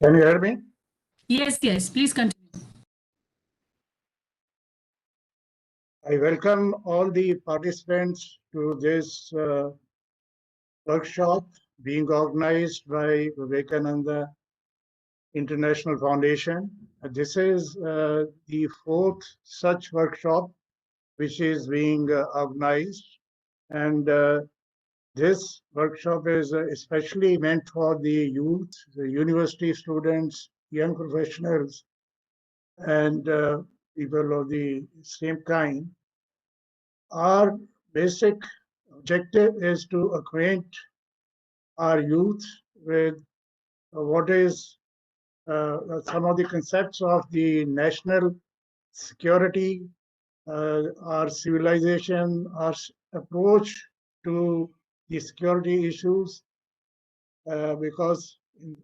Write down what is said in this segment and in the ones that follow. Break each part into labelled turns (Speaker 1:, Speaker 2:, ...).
Speaker 1: Can you hear me?
Speaker 2: Yes, please continue.
Speaker 1: I welcome all the participants to this workshop being organized by Vivekananda International Foundation. This is the fourth such workshop which is being organized, and this workshop is especially meant for the youth, the university students, young professionals, and people of the same kind. Our basic objective is to acquaint our youth with what is some of the concepts of the national security, our civilization, our approach to the security issues, because in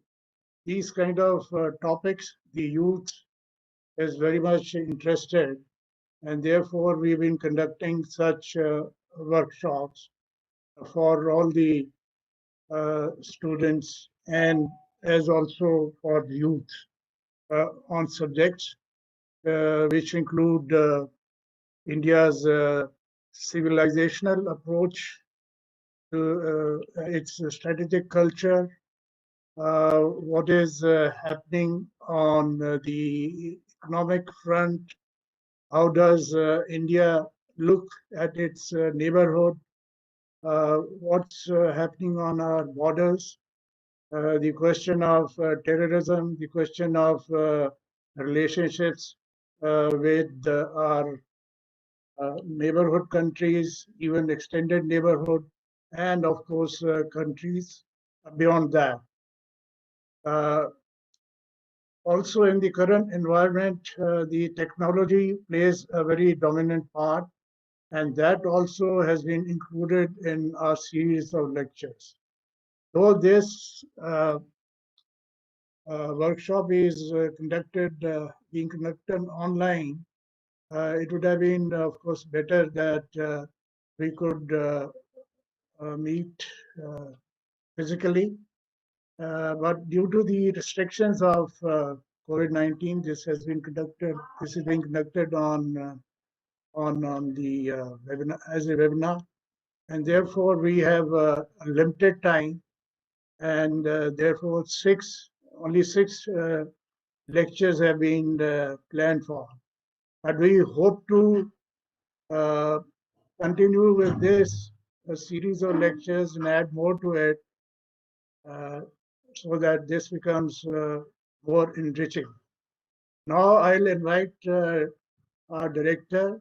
Speaker 1: these kind of topics, the youth is very much interested, and therefore we've been conducting such workshops for all the students and as also for youth on subjects which include India's civilizational approach to its strategic culture, what is happening on the economic front, how does India look at its neighborhood, what's happening on our borders, the question of terrorism, the question of relationships with our neighborhood countries, even extended neighborhood, and of course countries beyond that. Also in the current environment, the technology plays a very dominant part, and that also has been included in our series of lectures. Though this workshop is being conducted online, it would have been, of course, better that we could meet physically. But due to the restrictions of COVID-19, this is being conducted on the webinar as a webinar, and therefore we have a limited time, and therefore only six lectures have been planned for. But we hope to continue with this series of lectures and add more to it so that this becomes more enriching. Now I'll invite our director,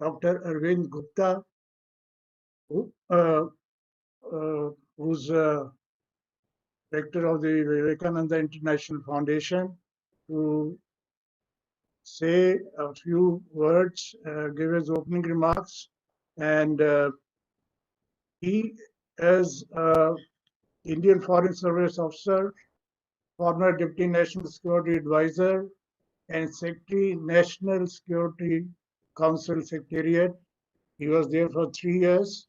Speaker 1: Dr. Arvind Gupta, who's director of the Vivekananda International Foundation, to say a few words, give his opening remarks, and he is Indian Foreign Service officer, former Deputy National Security Advisor, and Secretary, National Security Council Secretariat. He was there for 3 years.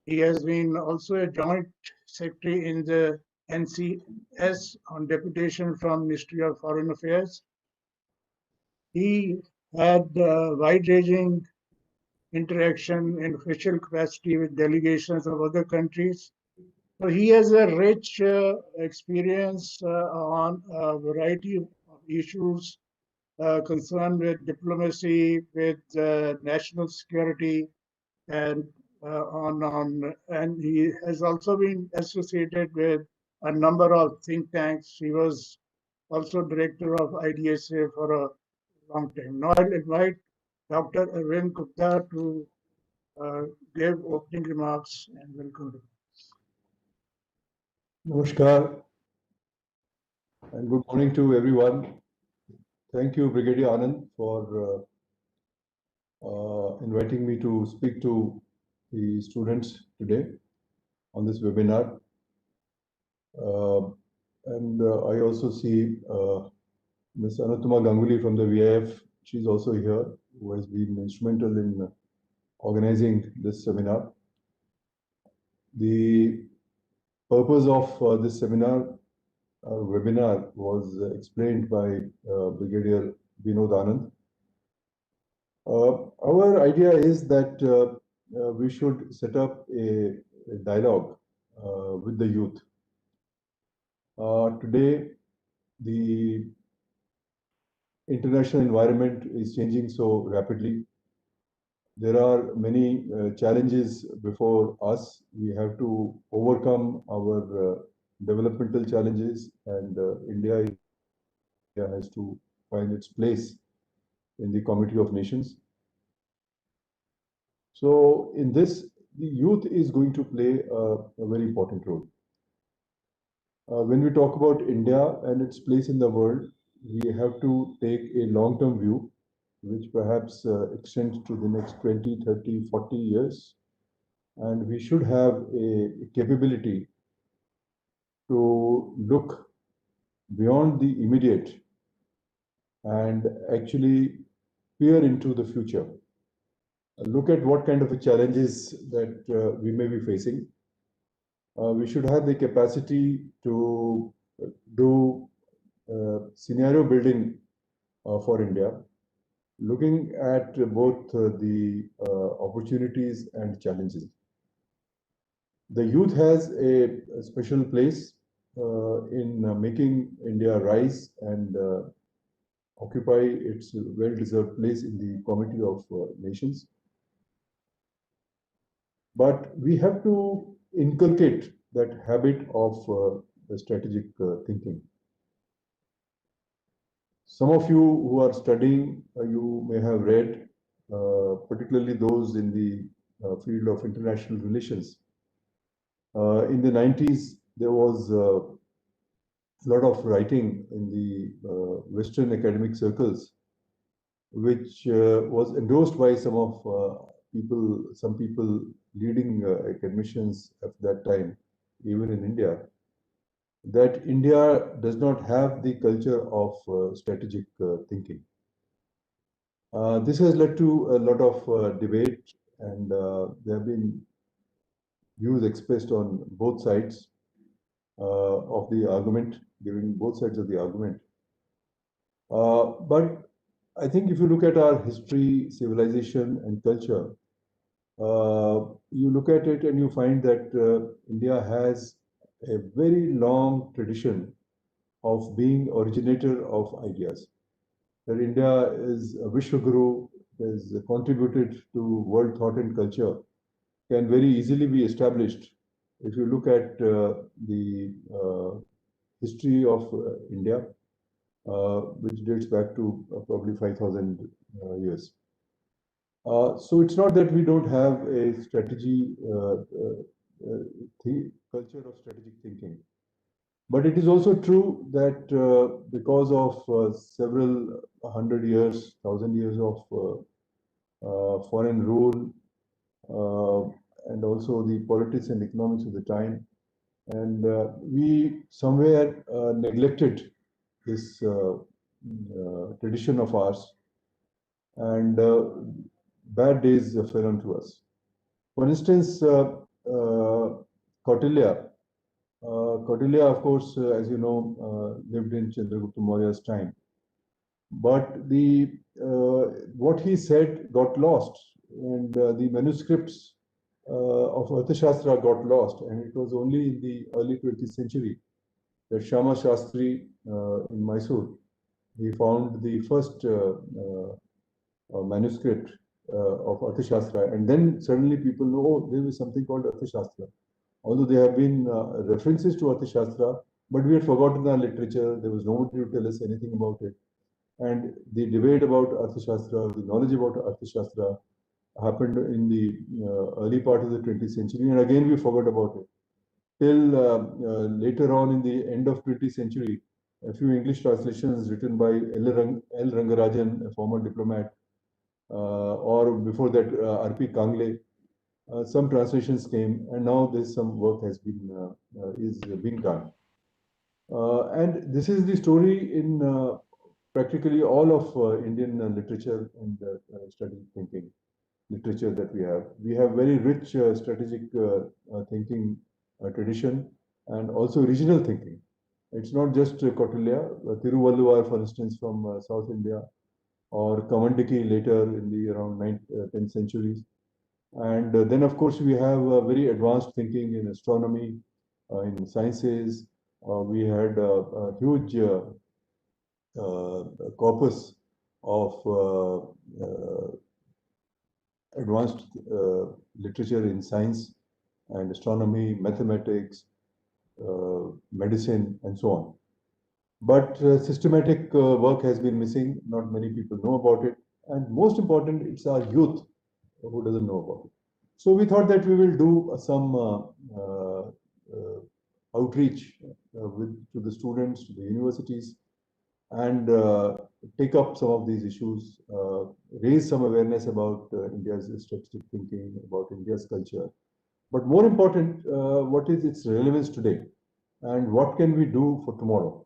Speaker 1: He has been also a joint secretary in the NCS on deputation from Ministry of Foreign Affairs. He had wide-ranging interaction in official capacity with delegations of other countries. So he has a rich experience on a variety of issues concerned with diplomacy, with national security, and and he has also been associated with a number of think tanks. He was also director of IDSA for a long time. Now I'll invite Dr. Arvind Gupta to give opening remarks, and welcome.
Speaker 3: Namaskar and good morning to everyone. Thank you, Brigadier Anand, for inviting me to speak to the students today on this webinar. I also see Ms. Anutama Ganguly from the VIF. She's also here, who has been instrumental in organizing this seminar. The purpose of this seminar webinar was explained by Brigadier Vinod Anand. Our idea is that we should set up a dialogue with the youth. Today, the international environment is changing so rapidly. There are many challenges before us. We have to overcome our developmental challenges, and India has to find its place in the Committee of Nations. So in this, the youth is going to play a very important role. When we talk about India and its place in the world, we have to take a long-term view, which perhaps extends to the next 20, 30, 40 years. And we should have a capability to look beyond the immediate and actually peer into the future. Look at what kind of challenges that we may be facing. We should have the capacity to do scenario building for India, looking at both the opportunities and challenges. The youth has a special place in making India rise and occupy its well-deserved place in the Committee of Nations. But we have to inculcate that habit of strategic thinking. Some of you who are studying, you may have read, particularly those in the field of international relations. In the 90s, there was a lot of writing in the Western academic circles, which was endorsed by some people leading academicians at that time, even in India, that India does not have the culture of strategic thinking. This has led to a lot of debate, and there have been views expressed on both sides of the argument, giving both sides of the argument. But I think if you look at our history, civilization, and culture, you look at it and you find that India has a very long tradition of being originator of ideas. That India is a Vishwaguru, has contributed to world thought and culture, can very easily be established. If you look at the history of India, which dates back to probably 5,000 years. So it's not that we don't have a strategy, culture of strategic thinking. But it is also true that because of several hundred years, 1,000 years of foreign rule, and also the politics and economics of the time, and we somewhere neglected this tradition of ours, and bad days fell onto us. For instance, Kautilya, of course, as you know, lived in Chandragupta Maurya's time. But the what he said got lost, and the manuscripts of Arthashastra got lost, and it was only in the early 20th century that Shama Shastri in Mysore, he found the first manuscript of Arthashastra, and then suddenly people know, oh, there is something called Arthashastra. Although there have been references to Arthashastra, but we had forgotten our literature. There was nobody to tell us anything about it. And the debate about Arthashastra, the knowledge about Arthashastra happened in the early part of the 20th century. And again, we forgot about it. Till later on in the end of 20th century, a few English translations written by L. Rangarajan, a former diplomat, or before that, R.P. Kangle, some translations came, and now there's some work has been is being done. And this is the story in practically all of Indian literature and strategic thinking literature that we have. We have very rich strategic thinking tradition and also regional thinking. It's not just Kautilya, Tiruvalluvar, for instance, from South India, or Kavandiki later in the around 9th, 10th centuries. And then, of course, we have very advanced thinking in astronomy, in sciences. We had a huge corpus of advanced literature in science and astronomy, mathematics, medicine, and so on. But systematic work has been missing. Not many people know about it. And most important, it's our youth who doesn't know about it. So we thought that we will do some outreach to the students, to the universities, and take up some of these issues, raise some awareness about India's strategic thinking, about India's culture. But more important, what is its relevance today, and what can we do for tomorrow?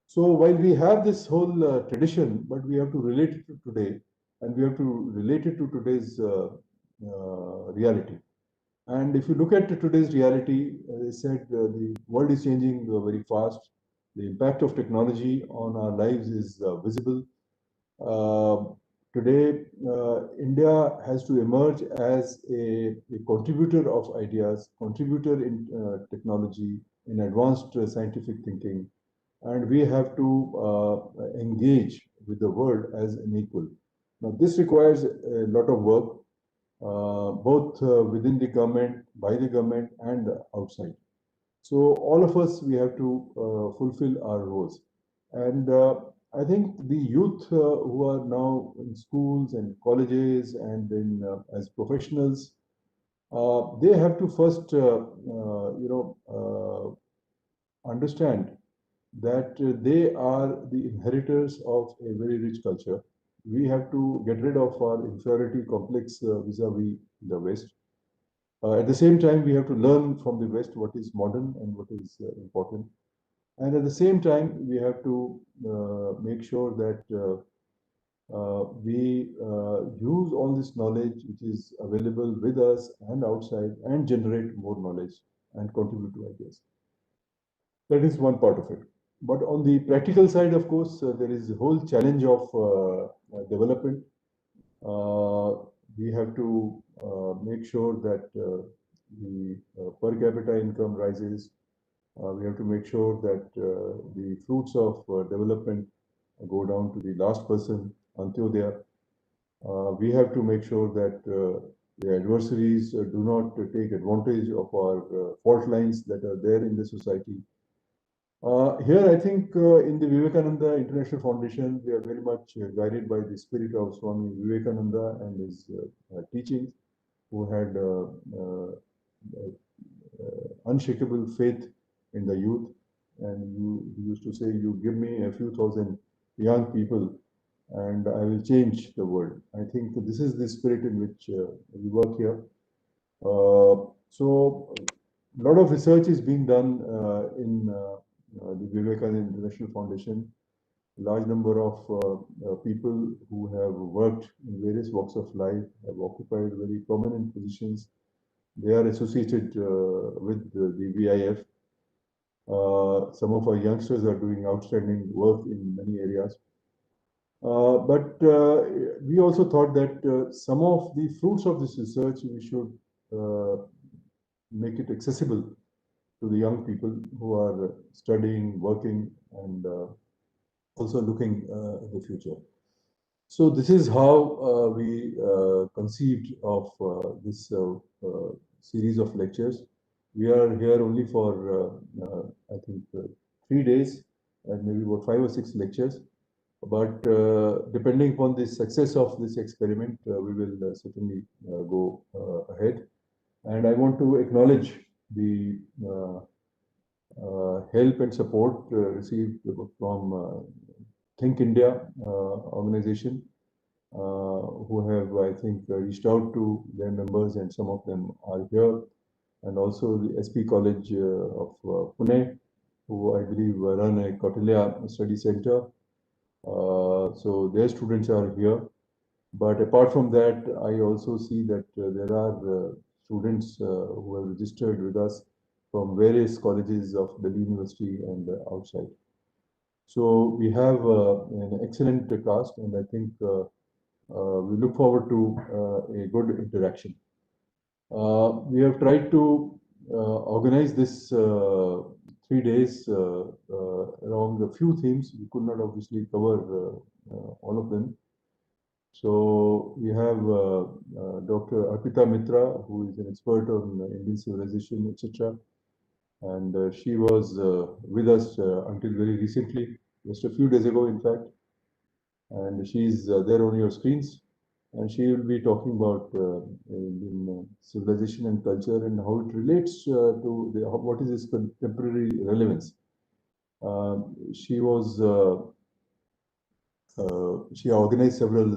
Speaker 3: So while we have this whole tradition, but we have to relate it to today, and we have to relate it to today's reality. And if you look at today's reality, as I said, the world is changing very fast. The impact of technology on our lives is visible. Today, India has to emerge as a contributor of ideas, contributor in technology, in advanced scientific thinking, and we have to engage with the world as an equal. Now, this requires a lot of work, both within the government, by the government, and outside. So all of us, we have to fulfill our roles. And I think the youth who are now in schools and colleges and in as professionals, they have to first, understand that they are the inheritors of a very rich culture. We have to get rid of our inferiority complex vis-a-vis the West. At the same time, we have to learn from the West what is modern and what is important. And at the same time, we have to make sure that we use all this knowledge which is available with us and outside and generate more knowledge and contribute to ideas. That is one part of it. But on the practical side, of course, there is a whole challenge of development. We have to make sure that the per capita income rises. We have to make sure that the fruits of development go down to the last person, Antyodaya. We have to make sure that the adversaries do not take advantage of our fault lines that are there in the society. Here, I think in the Vivekananda International Foundation, we are very much guided by the spirit of Swami Vivekananda and his teachings, who had unshakable faith in the youth. And he used to say, you give me a few thousand young people and I will change the world. I think this is the spirit in which we work here. So a lot of research is being done in the Vivekananda International Foundation. A large number of people who have worked in various walks of life have occupied very prominent positions. They are associated with the VIF. Some of our youngsters are doing outstanding work in many areas. But we also thought that some of the fruits of this research, we should make it accessible to the young people who are studying, working, and also looking at the future. So this is how we conceived of this series of lectures. We are here only for, I think, 3 days and maybe about 5 or 6 lectures. But depending upon the success of this experiment, we will certainly go ahead. And I want to acknowledge the help and support received from Think India organization, who have, I think, reached out to their members, and some of them are here. And also the SP College of Pune, who I believe run a Kautilya Study Center. So their students are here. But apart from that, I also see that there are students who have registered with us from various colleges of Delhi University and outside. So we have an excellent cast, and I think we look forward to a good interaction. We have tried to organize this 3 days around a few themes. We could not obviously cover all of them. So we have Dr. Akita Mitra, who is an expert on Indian civilization, etc. And she was with us until very recently, just a few days ago, in fact. And she's there on your screens. And she will be talking about Indian civilization and culture and how it relates to what is its contemporary relevance. She organized several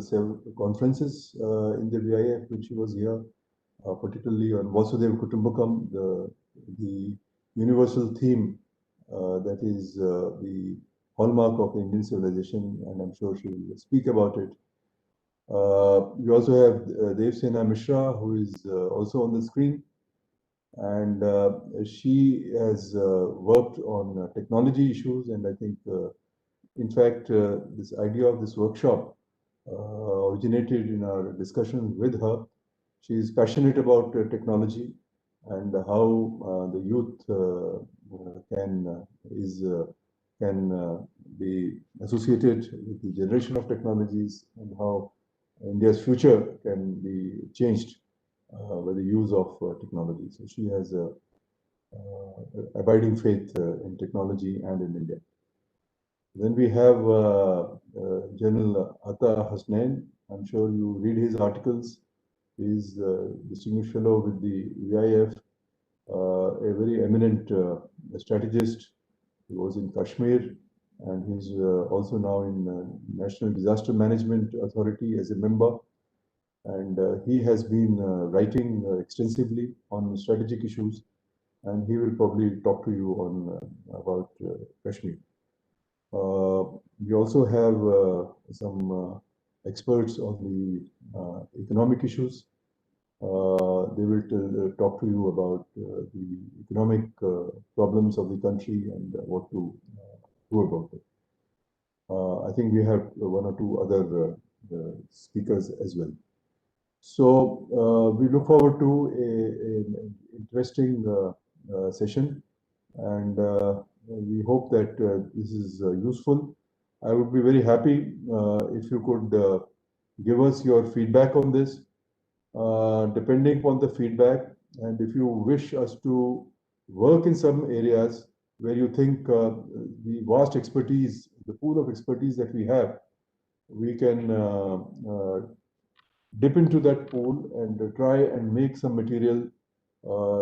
Speaker 3: conferences in the VIF when she was here, particularly on Vasudhaiva Kutumbakam, the universal theme that is the hallmark of Indian civilization, and I'm sure she will speak about it. We also have Devsena Mishra, who is also on the screen, and she has worked on technology issues, and I think in fact, this idea of this workshop originated in our discussion with her. She is passionate about technology and how the youth can be associated with the generation of technologies and how India's future can be changed by the use of technology. So she has a abiding faith in technology and in India. Then we have General Atta Hasnain. I'm sure you read his articles. He's a distinguished fellow with the VIF, a very eminent strategist. He was in Kashmir, and he's also now in National Disaster Management Authority as a member. And he has been writing extensively on strategic issues, and he will probably talk to you on about Kashmir. We also have some experts on the economic issues. They will talk to you about the economic problems of the country and what to do about it. I think we have one or two other speakers as well. So we look forward to an interesting session, and we hope that this is useful. I would be very happy if you could give us your feedback on this. Depending upon the feedback, and if you wish us to work in some areas where you think the vast expertise, the pool of expertise that we have, we can dip into that pool and try and make some material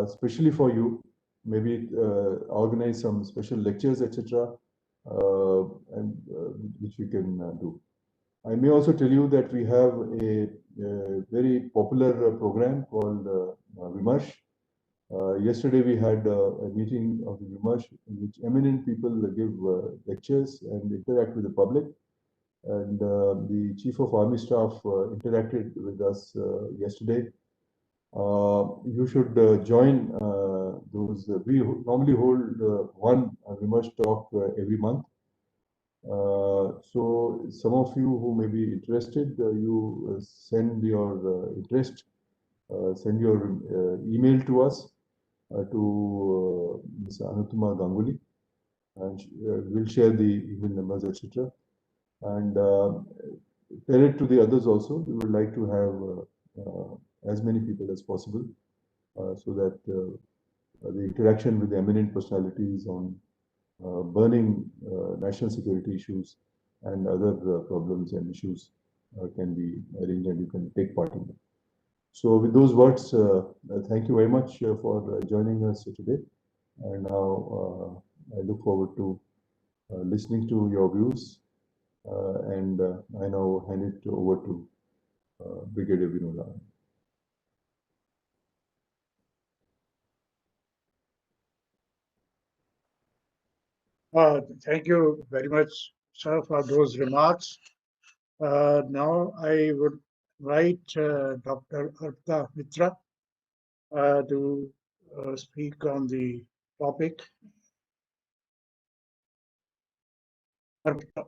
Speaker 3: especially for you, maybe organize some special lectures, etc., which we can do. I may also tell you that we have a very popular program called Vimarsh. Yesterday we had a meeting of the Vimarsh in which eminent people give lectures and interact with the public. And the Chief of Army Staff interacted with us yesterday. You should join those. We normally hold one Vimarsh talk every month. So some of you who may be interested, you send your interest, send your email to us, to Ms. Anutama Ganguly, and we'll share the email numbers, etc. And tell it to the others also. We would like to have as many people as possible, so that the interaction with the eminent personalities on burning national security issues and other problems and issues can be arranged, and you can take part in them. So with those words, thank you very much for joining us today. And now I look forward to listening to your views. And I now hand it over to Brigadier Vinoda.
Speaker 1: Thank you very much, sir, for those remarks. Now I would invite Dr. Arpita Mitra to speak on the topic. Arpita.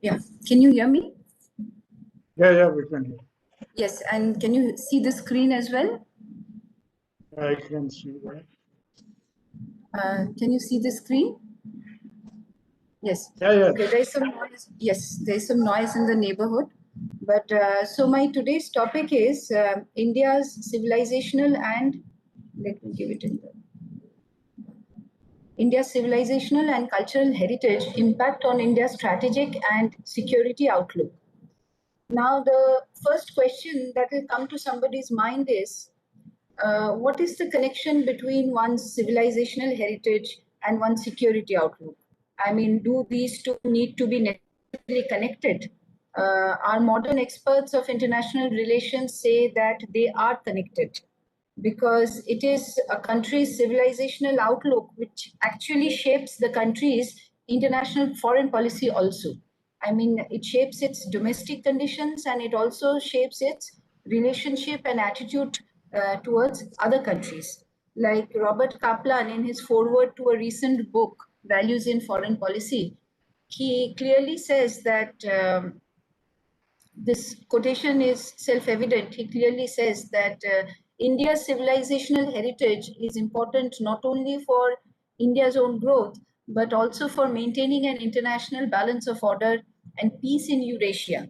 Speaker 4: Yeah, can you hear me?
Speaker 1: Yeah, we can hear.
Speaker 4: Yes, and can you see the screen as well?
Speaker 1: I can see that.
Speaker 4: Can you see the screen? Yes.
Speaker 1: Yeah.
Speaker 4: Okay, there's some noise. Yes, there's some noise in the neighborhood. But so my today's topic is India's civilizational and let me give it in the India's civilizational and cultural heritage impact on India's strategic and security outlook. Now, the first question that will come to somebody's mind is what is the connection between one's civilizational heritage and one's security outlook? I mean, do these two need to be necessarily connected? Our modern experts of international relations say that they are connected because it is a country's civilizational outlook which actually shapes the country's international foreign policy also. I mean, it shapes its domestic conditions and it also shapes its relationship and attitude towards other countries. Like Robert Kaplan, in his foreword to a recent book, Values in Foreign Policy, he clearly says that this quotation is self-evident. He clearly says that India's civilizational heritage is important not only for India's own growth, but also for maintaining an international balance of order and peace in Eurasia.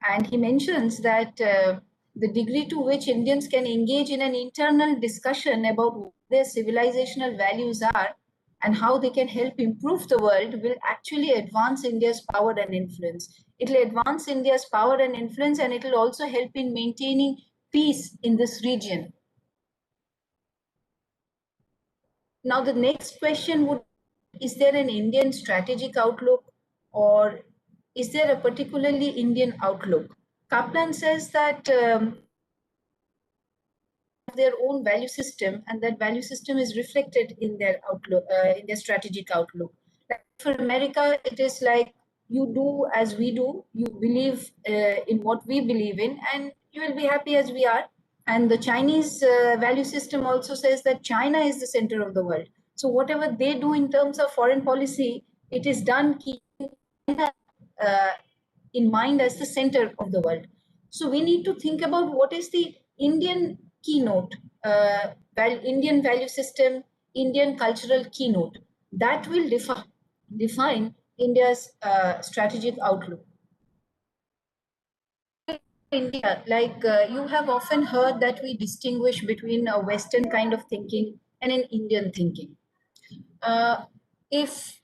Speaker 4: And he mentions that the degree to which Indians can engage in an internal discussion about what their civilizational values are and how they can help improve the world will actually advance India's power and influence. It will advance India's power and influence, and it will also help in maintaining peace in this region. Now, the next question would, is there an Indian strategic outlook or is there a particularly Indian outlook? Kaplan says that their own value system, and that value system is reflected in their outlook, in their strategic outlook. Like for America, it is like you do as we do, you believe in what we believe in, and you will be happy as we are. And the Chinese value system also says that China is the center of the world. So whatever they do in terms of foreign policy, it is done keeping China in mind as the center of the world. So we need to think about what is the Indian keynote, Indian value system, Indian cultural keynote that will define India's strategic outlook. India, like you have often heard that we distinguish between a Western kind of thinking and an Indian thinking. If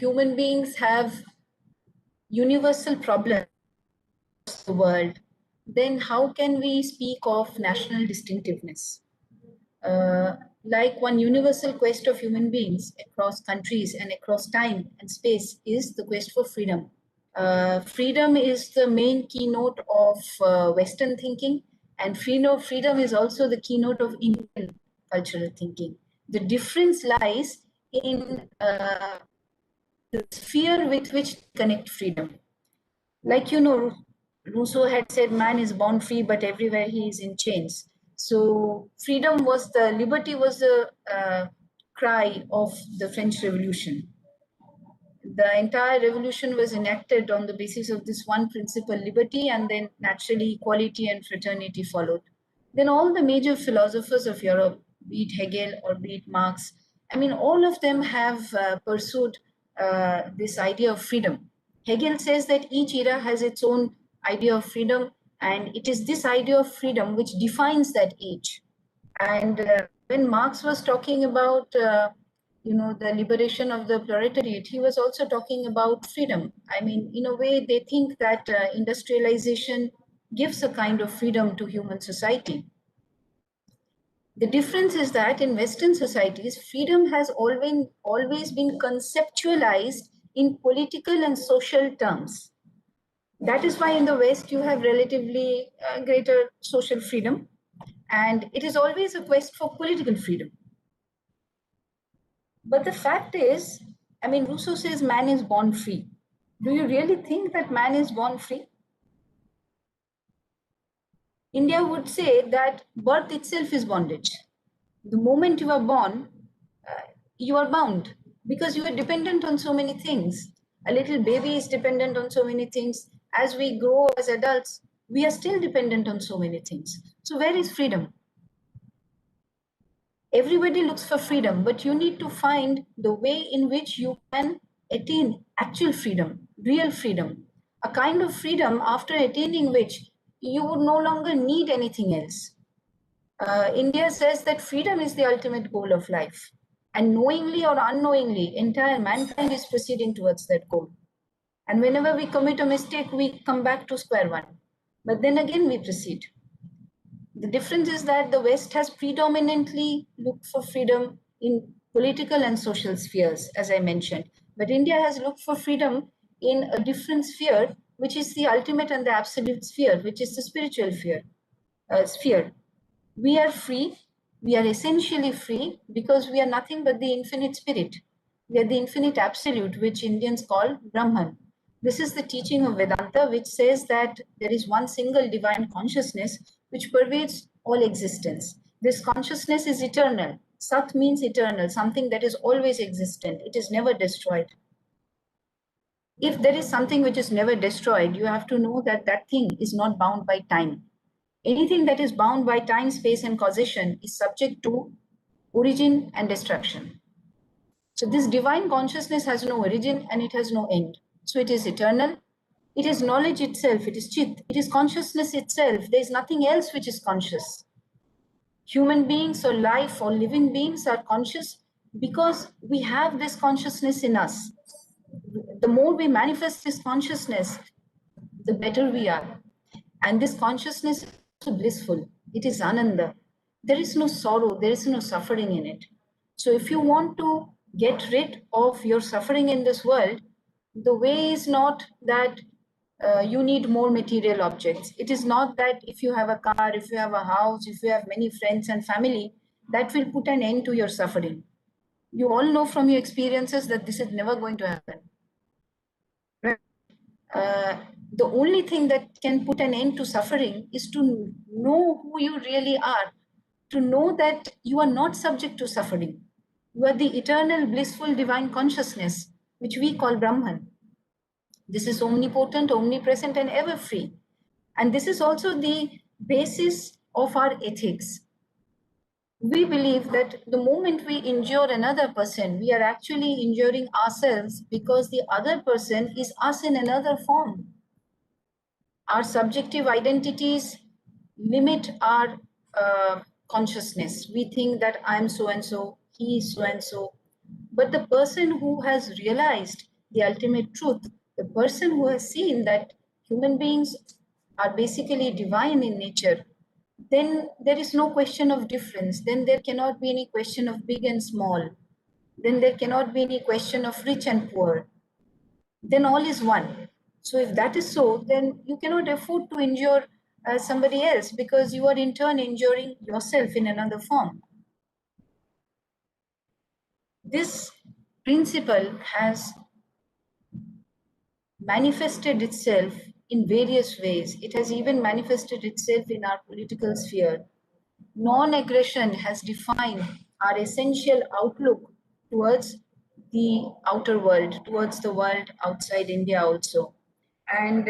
Speaker 4: human beings have universal problems across the world, then how can we speak of national distinctiveness? Like one universal quest of human beings across countries and across time and space is the quest for freedom. Freedom is the main keynote of Western thinking, and freedom is also the keynote of Indian cultural thinking. The difference lies in the sphere with which to connect freedom. Like, you know, Rousseau had said man is born free, but everywhere he is in chains. So liberty was the cry of the French Revolution. The entire revolution was enacted on the basis of this one principle, liberty, and then naturally equality and fraternity followed. Then all the major philosophers of Europe, be it Hegel or be it Marx, I mean, all of them have pursued this idea of freedom. Hegel says that each era has its own idea of freedom, and it is this idea of freedom which defines that age. And when Marx was talking about the liberation of the proletariat, he was also talking about freedom. I mean, in a way, they think that industrialization gives a kind of freedom to human society. The difference is that in Western societies, freedom has always been conceptualized in political and social terms. That is why in the West, you have relatively greater social freedom, and it is always a quest for political freedom. But the fact is, I mean, Rousseau says man is born free. Do you really think that man is born free? India would say that birth itself is bondage. The moment you are born, you are bound because you are dependent on so many things. A little baby is dependent on so many things. As we grow as adults, we are still dependent on so many things. So where is freedom? Everybody looks for freedom, but you need to find the way in which you can attain actual freedom, real freedom, a kind of freedom after attaining which you would no longer need anything else. India says that freedom is the ultimate goal of life. And knowingly or unknowingly, entire mankind is proceeding towards that goal. And whenever we commit a mistake, we come back to square one. But then again, we proceed. The difference is that the West has predominantly looked for freedom in political and social spheres, as I mentioned. But India has looked for freedom in a different sphere, which is the ultimate and the absolute sphere, which is the spiritual sphere. We are free. We are essentially free because we are nothing but the infinite spirit. We are the infinite absolute, which Indians call Brahman. This is the teaching of Vedanta, which says that there is one single divine consciousness which pervades all existence. This consciousness is eternal. Sat means eternal, something that is always existent. It is never destroyed. If there is something which is never destroyed, you have to know that that thing is not bound by time. Anything that is bound by time, space, and causation is subject to origin and destruction. So this divine consciousness has no origin and it has no end. So it is eternal. It is knowledge itself. It is chit. It is consciousness itself. There is nothing else which is conscious. Human beings or life or living beings are conscious because we have this consciousness in us. The more we manifest this consciousness, the better we are. And this consciousness is blissful. It is ananda. There is no sorrow. There is no suffering in it. So if you want to get rid of your suffering in this world, the way is not that you need more material objects. It is not that if you have a car, if you have a house, if you have many friends and family, that will put an end to your suffering. You all know from your experiences that this is never going to happen. Right? The only thing that can put an end to suffering is to know who you really are, to know that you are not subject to suffering. You are the eternal, blissful, divine consciousness, which we call Brahman. This is omnipotent, omnipresent, and ever free. And this is also the basis of our ethics. We believe that the moment we injure another person, we are actually injuring ourselves because the other person is us in another form. Our subjective identities limit our consciousness. We think that I'm so and so, he is so and so. But the person who has realized the ultimate truth, the person who has seen that human beings are basically divine in nature, then there is no question of difference. Then there cannot be any question of big and small. Then there cannot be any question of rich and poor. Then all is one. So if that is so, then you cannot afford to injure somebody else because you are in turn injuring yourself in another form. This principle has manifested itself in various ways. It has even manifested itself in our political sphere. Non-aggression has defined our essential outlook towards the outer world, towards the world outside India also. And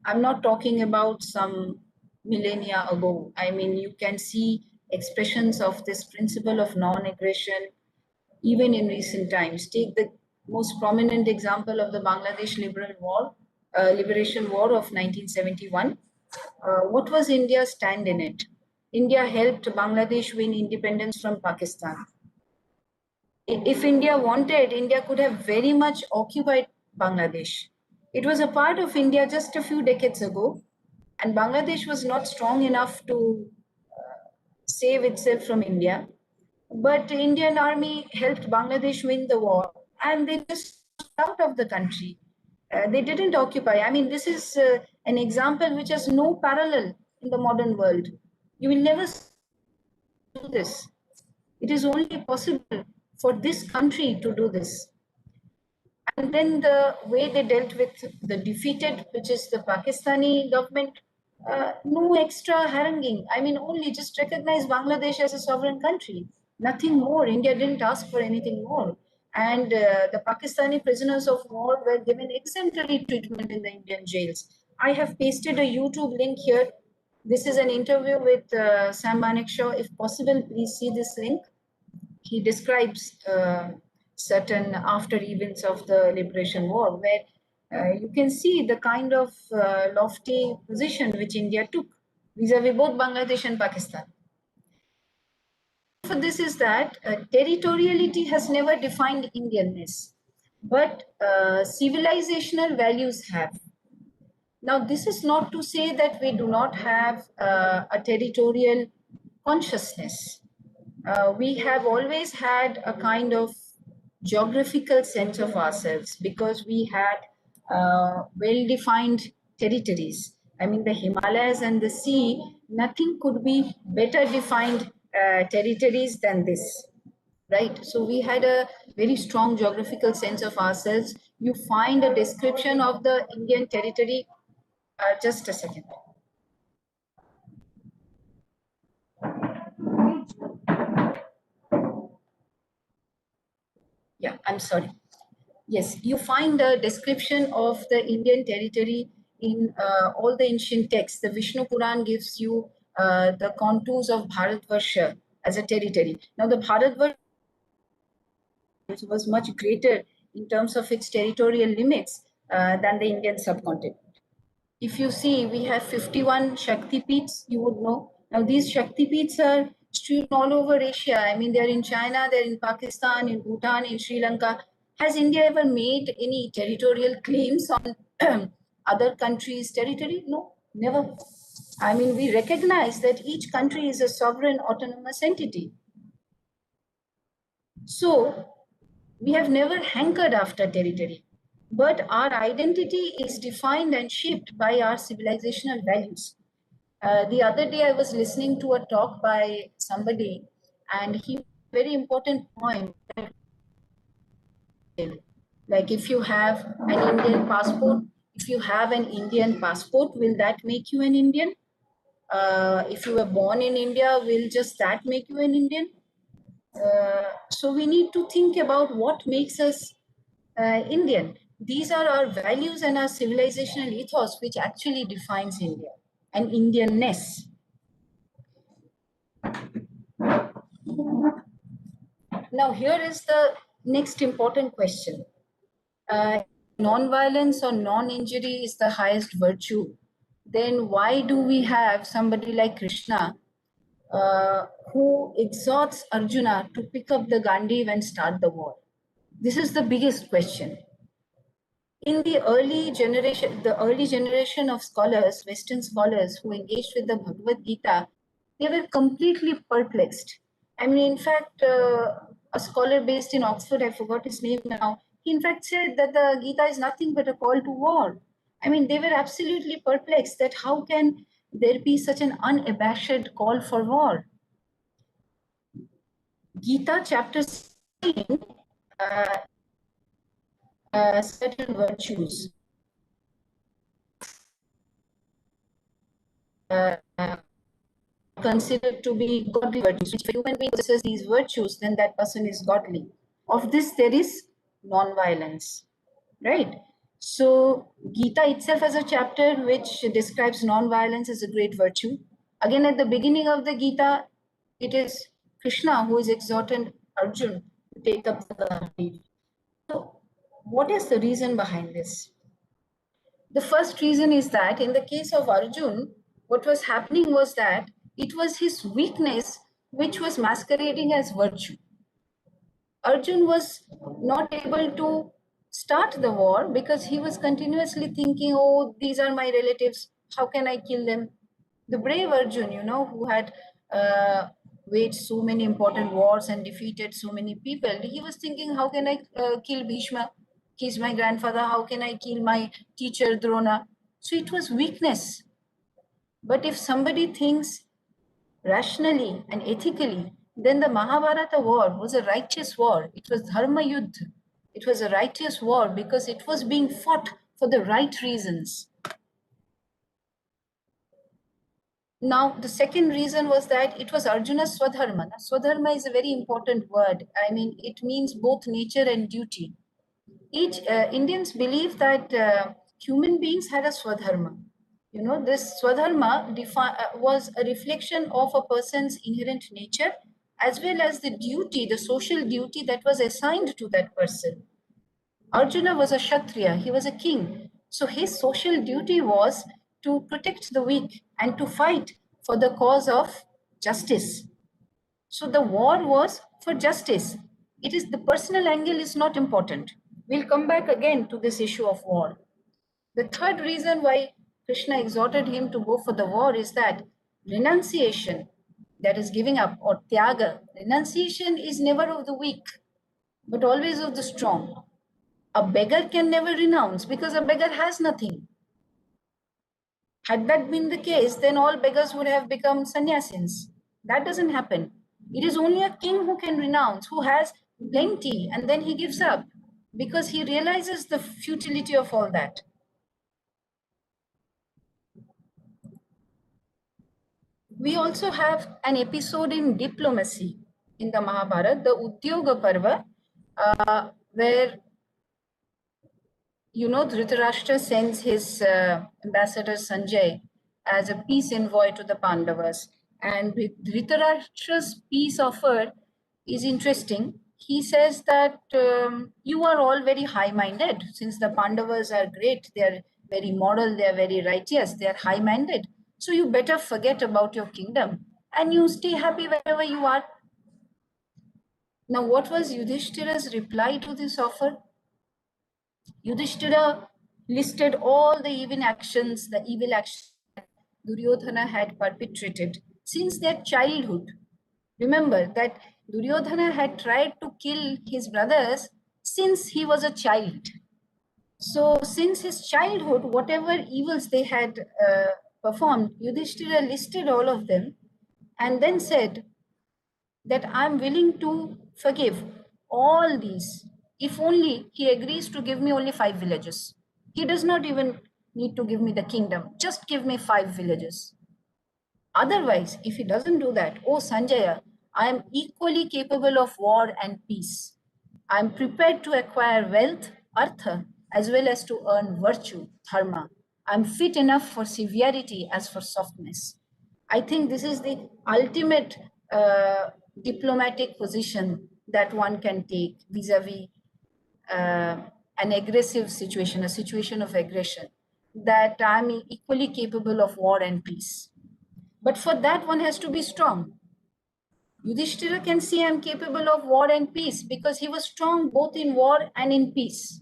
Speaker 4: I'm not talking about some millennia ago. I mean, you can see expressions of this principle of non-aggression even in recent times. Take the most prominent example of the Bangladesh Liberation War of 1971. What was India's stand in it? India helped Bangladesh win independence from Pakistan. If India wanted, India could have very much occupied Bangladesh. It was a part of India just a few decades ago, and Bangladesh was not strong enough to save itself from India. But the Indian army helped Bangladesh win the war, and they just out of the country. They didn't occupy. I mean, this is an example which has no parallel in the modern world. You will never do this. It is only possible for this country to do this. And then the way they dealt with the defeated, which is the Pakistani government, no extra haranguing. I mean, only just recognize Bangladesh as a sovereign country. Nothing more. India didn't ask for anything more. And the Pakistani prisoners of war were given exemplary treatment in the Indian jails. I have pasted a YouTube link here. This is an interview with Sam Manekshaw. If possible, please see this link. He describes certain after events of the liberation war, where you can see the kind of lofty position which India took vis-a-vis both Bangladesh and Pakistan. For this is that territoriality has never defined Indianness, but civilizational values have. Now, this is not to say that we do not have a territorial consciousness. We have always had a kind of geographical sense of ourselves because we had well-defined territories. I mean, the Himalayas and the sea, nothing could be better defined territories than this, right? So we had a very strong geographical sense of ourselves. You find a description of the Indian territory. Just a second. Yeah, I'm sorry. Yes, you find a description of the Indian territory in all the ancient texts. The Vishnu Puran gives you the contours of Bharatvarsha as a territory. Now, the Bharatvarsha was much greater in terms of its territorial limits than the Indian subcontinent. If you see, we have 51 Shakti Peeths, you would know. Now, these Shakti Peeths are strewn all over Asia. I mean, they're in China, they're in Pakistan, in Bhutan, in Sri Lanka. Has India ever made any territorial claims on other countries' territory? No, never. I mean, we recognize that each country is a sovereign autonomous entity. So, we have never hankered after territory, but our identity is defined and shaped by our civilizational values. The other day, I was listening to a talk by somebody, and he made a very important point. Like, if you have an Indian passport, will that make you an Indian? If you were born in India, will just that make you an Indian? So we need to think about what makes us Indian. These are our values and our civilizational ethos, which actually defines India and Indianness. Now, here is the next important question. Non-violence or non-injury is the highest virtue. Then why do we have somebody like Krishna who exhorts Arjuna to pick up the Gandiv and start the war? This is the biggest question. In the early generation of scholars, Western scholars who engaged with the Bhagavad Gita, they were completely perplexed. I mean, in fact, a scholar based in Oxford, I forgot his name now, he in fact said that the Gita is nothing but a call to war. I mean, they were absolutely perplexed that how can there be such an unabashed call for war? Gita chapter 16, certain virtues. Considered to be godly virtues. If a human being possesses these virtues, then that person is godly. Of this, there is non-violence, right? So Gita itself has a chapter which describes non-violence as a great virtue. Again, at the beginning of the Gita, it is Krishna who is exhorting Arjun to take up the lead. So what is the reason behind this? The first reason is that in the case of Arjun, what was happening was that it was his weakness which was masquerading as virtue. Arjun was not able to start the war because he was continuously thinking, oh, these are my relatives, how can I kill them? The brave Arjun, who had waged so many important wars and defeated so many people, he was thinking, how can I kill Bhishma? He's my grandfather. How can I kill my teacher Drona? So it was weakness. But if somebody thinks rationally and ethically, then the Mahabharata war was a righteous war. It was Dharma Yuddha. It was a righteous war because it was being fought for the right reasons. Now, the second reason was that it was Arjuna's Swadharma. Now, Swadharma is a very important word. I mean, it means both nature and duty. Indians believe that human beings had a Swadharma. You know, this Swadharma was a reflection of a person's inherent nature as well as the duty, the social duty that was assigned to that person. Arjuna was a Kshatriya, he was a king. So his social duty was to protect the weak and to fight for the cause of justice. So the war was for justice. It is the personal angle is not important. We'll come back again to this issue of war. The third reason why Krishna exhorted him to go for the war is that renunciation, that is giving up, or tyaga, renunciation is never of the weak, but always of the strong. A beggar can never renounce because a beggar has nothing. Had that been the case, then all beggars would have become sannyasins. That doesn't happen. It is only a king who can renounce, who has plenty, and then he gives up because he realizes the futility of all that. We also have an episode in diplomacy in the Mahabharata, the Udyoga Parva, where Dhritarashtra sends his ambassador Sanjay as a peace envoy to the Pandavas. And Dhritarashtra's peace offer is interesting. He says that you are all very high-minded. Since the Pandavas are great, they are very moral, they are very righteous, they are high-minded. So you better forget about your kingdom and you stay happy wherever you are. Now, what was Yudhishthira's reply to this offer? Yudhishthira listed all the evil actions that Duryodhana had perpetrated since their childhood. Remember that Duryodhana had tried to kill his brothers since he was a child. So since his childhood, whatever evils they had performed, Yudhishthira listed all of them and then said that I'm willing to forgive all these if only he agrees to give me only 5 villages. He does not even need to give me the kingdom, just give me 5 villages. Otherwise, if he doesn't do that, oh Sanjaya, I am equally capable of war and peace. I am prepared to acquire wealth, artha, as well as to earn virtue, dharma. I am fit enough for severity as for softness. I think this is the ultimate diplomatic position that one can take vis-a-vis an aggressive situation, a situation of aggression, that I'm equally capable of war and peace. But for that, one has to be strong. Yudhishthira can say I'm capable of war and peace because he was strong both in war and in peace.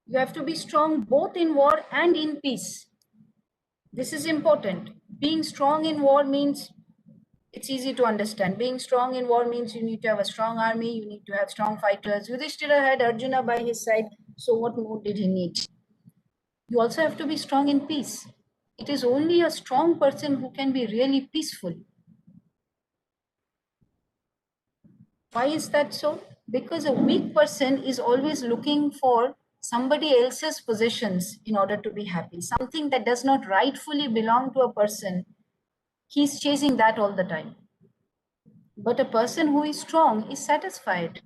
Speaker 4: You have to be strong both in war and in peace. This is important. Being strong in war means it's easy to understand. Being strong in war means you need to have a strong army, you need to have strong fighters. Yudhishthira had Arjuna by his side, so what more did he need? You also have to be strong in peace. It is only a strong person who can be really peaceful. Why is that so? Because a weak person is always looking for somebody else's possessions in order to be happy. Something that does not rightfully belong to a person, he's chasing that all the time. But a person who is strong is satisfied.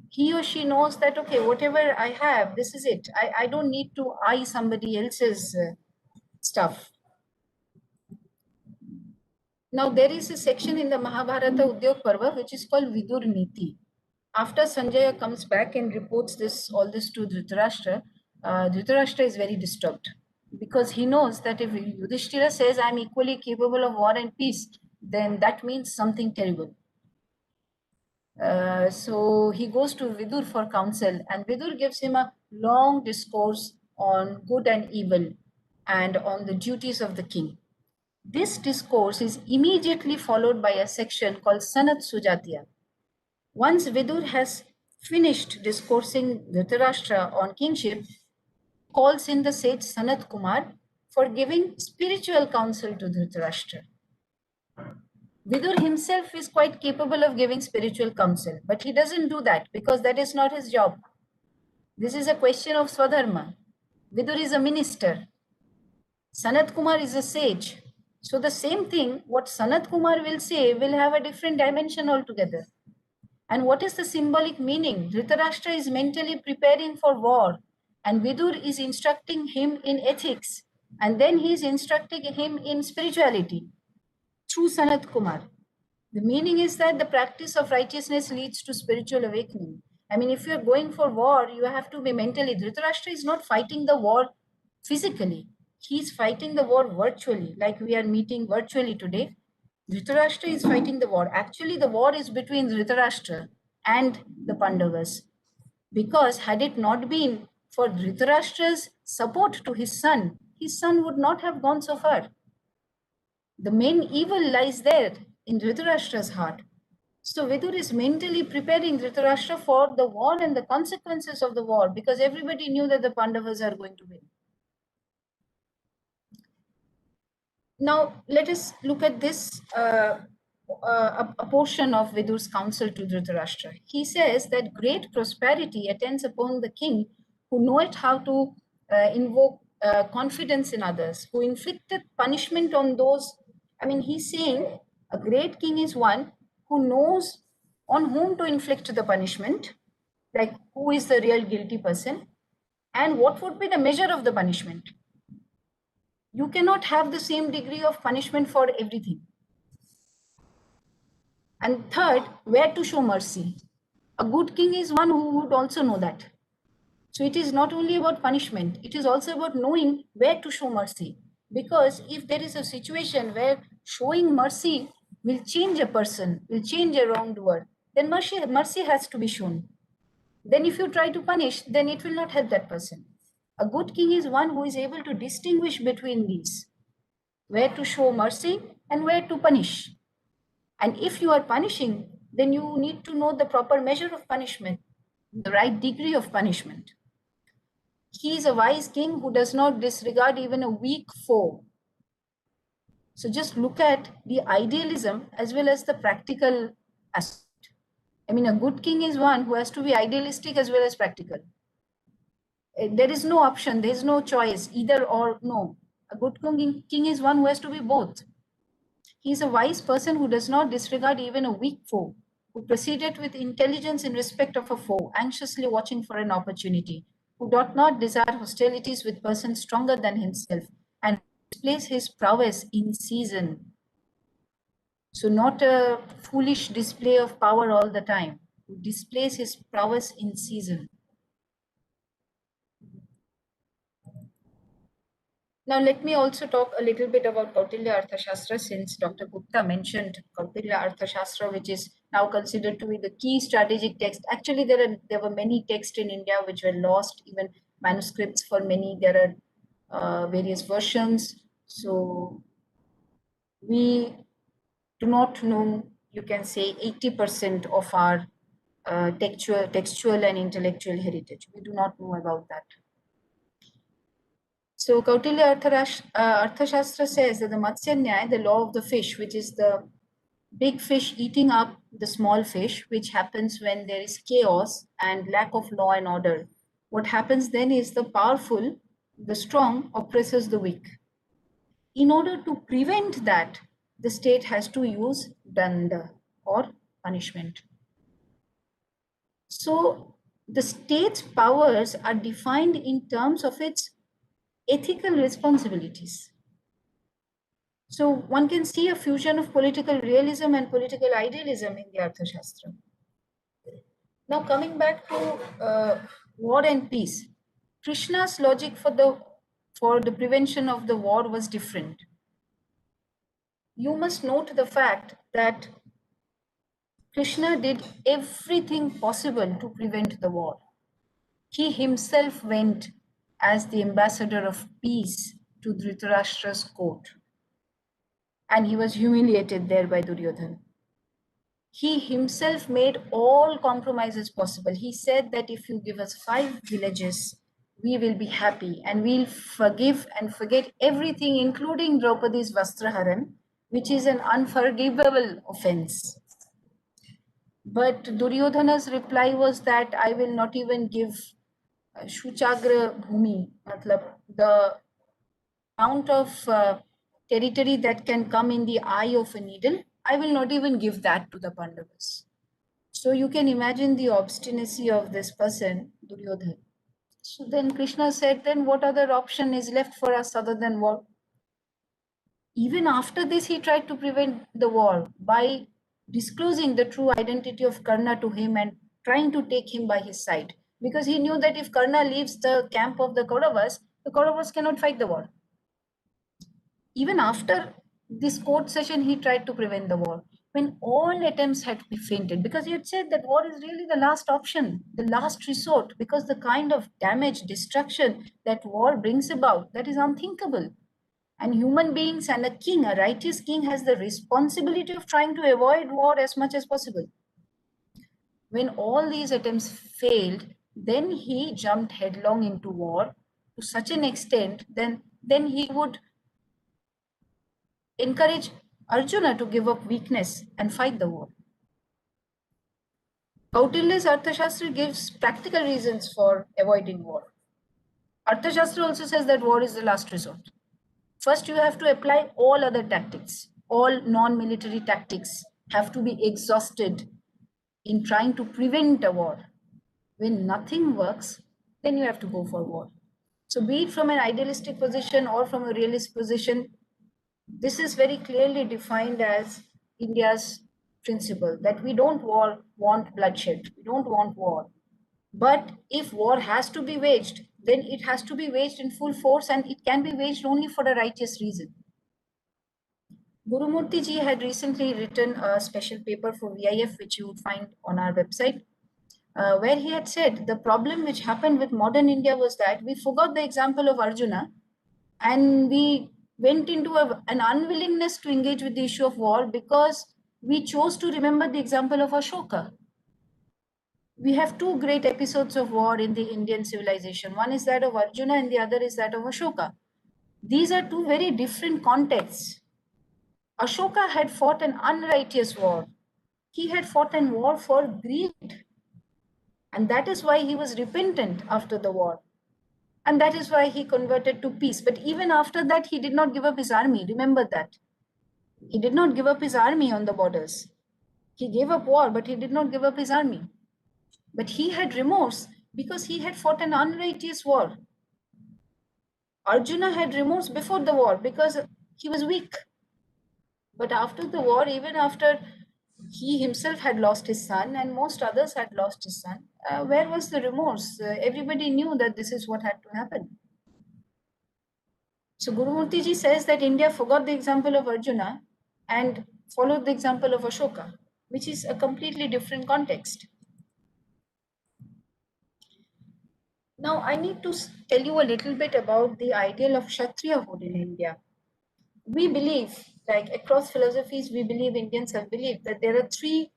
Speaker 4: He or she knows that, okay, whatever I have, this is it. I don't need to eye somebody else's stuff. Now, there is a section in the Mahabharata Udyog Parva which is called Vidur Niti. After Sanjaya comes back and reports all this to Dhritarashtra, Dhritarashtra is very disturbed because he knows that if Yudhishthira says I'm equally capable of war and peace, then that means something terrible. So he goes to Vidur for counsel, and Vidur gives him a long discourse on good and evil and on the duties of the king. This discourse is immediately followed by a section called Sanat Sujatiya. Once Vidur has finished discoursing Dhritarashtra on kingship, calls in the sage Sanat Kumar for giving spiritual counsel to Dhritarashtra. Vidur himself is quite capable of giving spiritual counsel, but he doesn't do that because that is not his job. This is a question of Swadharma. Vidur is a minister. Sanat Kumar is a sage. So the same thing, what Sanat Kumar will say will have a different dimension altogether. And what is the symbolic meaning? Dhritarashtra is mentally preparing for war, and Vidur is instructing him in ethics, and then he is instructing him in spirituality through Sanat Kumar. The meaning is that the practice of righteousness leads to spiritual awakening. I mean, if you're going for war, you have to be mentally. Dhritarashtra is not fighting the war physically. He's fighting the war virtually, like we are meeting virtually today. Dhritarashtra is fighting the war. Actually, the war is between Dhritarashtra and the Pandavas. Because had it not been for Dhritarashtra's support to his son would not have gone so far. The main evil lies there in Dhritarashtra's heart. So Vidur is mentally preparing Dhritarashtra for the war and the consequences of the war, because everybody knew that the Pandavas are going to win. Now, let us look at this, a portion of Vidur's counsel to Dhritarashtra. He says that great prosperity attends upon the king who knoweth how to invoke confidence in others, who inflicteth punishment on those. I mean, he's saying a great king is one who knows on whom to inflict the punishment, like who is the real guilty person, and what would be the measure of the punishment. You cannot have the same degree of punishment for everything. And third, where to show mercy. A good king is one who would also know that. So it is not only about punishment, it is also about knowing where to show mercy. Because if there is a situation where showing mercy will change a person, will change a wrongdoer, then mercy has to be shown. Then if you try to punish, then it will not help that person. A good king is one who is able to distinguish between these, where to show mercy and where to punish. And if you are punishing, then you need to know the proper measure of punishment, the right degree of punishment. He is a wise king who does not disregard even a weak foe. So just look at the idealism as well as the practical aspect. I mean, a good king is one who has to be idealistic as well as practical. There is no option, there is no choice, either or no. A good king is one who has to be both. He is a wise person who does not disregard even a weak foe, who proceeded with intelligence in respect of a foe, anxiously watching for an opportunity, who doth not desire hostilities with persons stronger than himself, and displays his prowess in season. So not a foolish display of power all the time, who displays his prowess in season. Now, let me also talk a little bit about Kautilya Arthashastra, since Dr. Gupta mentioned Kautilya Arthashastra, which is now considered to be the key strategic text. Actually, there were many texts in India which were lost, even manuscripts for many. There are various versions. So we do not know, you can say, 80% of our textual and intellectual heritage. We do not know about that. So Kautilya Arthashastra says that the Matsya Nyaya, the law of the fish, which is the big fish eating up the small fish, which happens when there is chaos and lack of law and order. What happens then is the powerful, the strong, oppresses the weak. In order to prevent that, the state has to use danda or punishment. So the state's powers are defined in terms of its ethical responsibilities. So one can see a fusion of political realism and political idealism in the Arthashastra. Now coming back to war and peace, Krishna's logic for the prevention of the war was different. You must note the fact that Krishna did everything possible to prevent the war. He himself went as the ambassador of peace to Dhritarashtra's court, and he was humiliated there by Duryodhana. He himself made all compromises possible. He said that if you give us 5 villages, we will be happy and we'll forgive and forget everything, including Draupadi's Vastraharan, which is an unforgivable offense. But Duryodhana's reply was that I will not even give Shuchagra Bhumi, the amount of territory that can come in the eye of a needle, I will not even give that to the Pandavas. So you can imagine the obstinacy of this person, Duryodhana. So then Krishna said, then what other option is left for us other than war? Even after this, he tried to prevent the war by disclosing the true identity of Karna to him and trying to take him by his side. Because he knew that if Karna leaves the camp of the Kauravas cannot fight the war. Even after this court session, he tried to prevent the war. When all attempts had fainted, because he had said that war is really the last option, the last resort, because the kind of damage, destruction that war brings about, that is unthinkable. And human beings and a king, a righteous king, has the responsibility of trying to avoid war as much as possible. When all these attempts failed, then he jumped headlong into war to such an extent, then he would encourage Arjuna to give up weakness and fight the war. Kautilya's Arthashastra gives practical reasons for avoiding war. Arthashastra also says that war is the last resort. First, you have to apply all other tactics. All non-military tactics have to be exhausted in trying to prevent a war. When nothing works, then you have to go for war. So be it from an idealistic position or from a realist position, this is very clearly defined as India's principle that we don't want bloodshed, we don't want war. But if war has to be waged, then it has to be waged in full force, and it can be waged only for a righteous reason. Gurumurthy ji had recently written a special paper for VIF, which you would find on our website, where he had said the problem which happened with modern India was that we forgot the example of Arjuna and we went into an unwillingness to engage with the issue of war because we chose to remember the example of Ashoka. We have two great episodes of war in the Indian civilization. One is that of Arjuna and the other is that of Ashoka. These are two very different contexts. Ashoka had fought an unrighteous war. He had fought a war for greed. And that is why he was repentant after the war. And that is why he converted to peace. But even after that, he did not give up his army. Remember that. He did not give up his army on the borders. He gave up war, but he did not give up his army. But he had remorse because he had fought an unrighteous war. Arjuna had remorse before the war because he was weak. But after the war, even after he himself had lost his son and most others had lost his son, where was the remorse? Everybody knew that this is what had to happen. So Gurumurthy ji says that India forgot the example of Arjuna and followed the example of Ashoka, which is a completely different context. Now, I need to tell you a little bit about the ideal of Kshatriyahood in India. We believe, like across philosophies, we believe, Indians have believed that there are three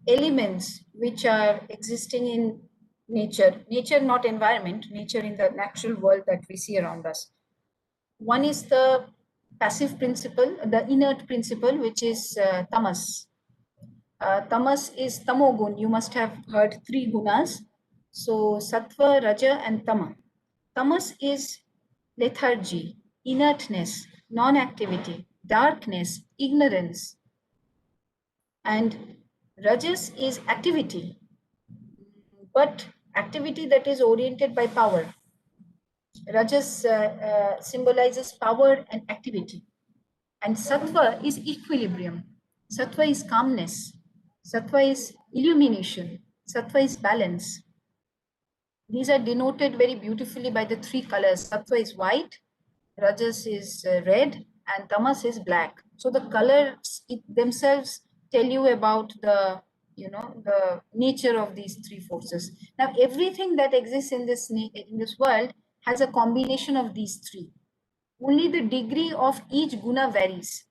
Speaker 4: elements which are existing in nature. Nature, not environment, nature in the natural world that we see around us. One is the passive principle, the inert principle, which is tamas. Tamas is tamogun. You must have heard three gunas. So sattva, raja, and tama. Tamas is lethargy, inertness, non-activity, darkness, ignorance. And rajas is activity, but activity that is oriented by power. Rajas symbolizes power and activity. And sattva is equilibrium. Sattva is calmness. Sattva is illumination. Sattva is balance. These are denoted very beautifully by the three colors. Sattva is white, rajas is red, and tamas is black. So the colors themselves tell you about the nature of these three forces. Now everything that exists in this world has a combination of these three. Only the degree of each guna varies.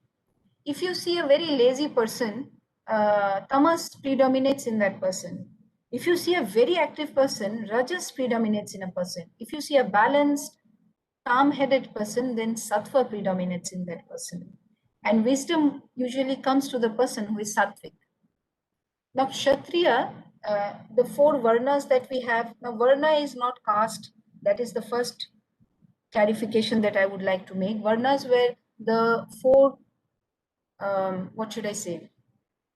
Speaker 4: If you see a very lazy person, tamas predominates in that person. If you see a very active person, rajas predominates in a person. If you see a balanced, calm-headed person, then sattva predominates in that person. And wisdom usually comes to the person who is sattvic. Now, Kshatriya, the four varnas that we have, now varna is not caste. That is the first clarification that I would like to make. Varnas were the four, what should I say,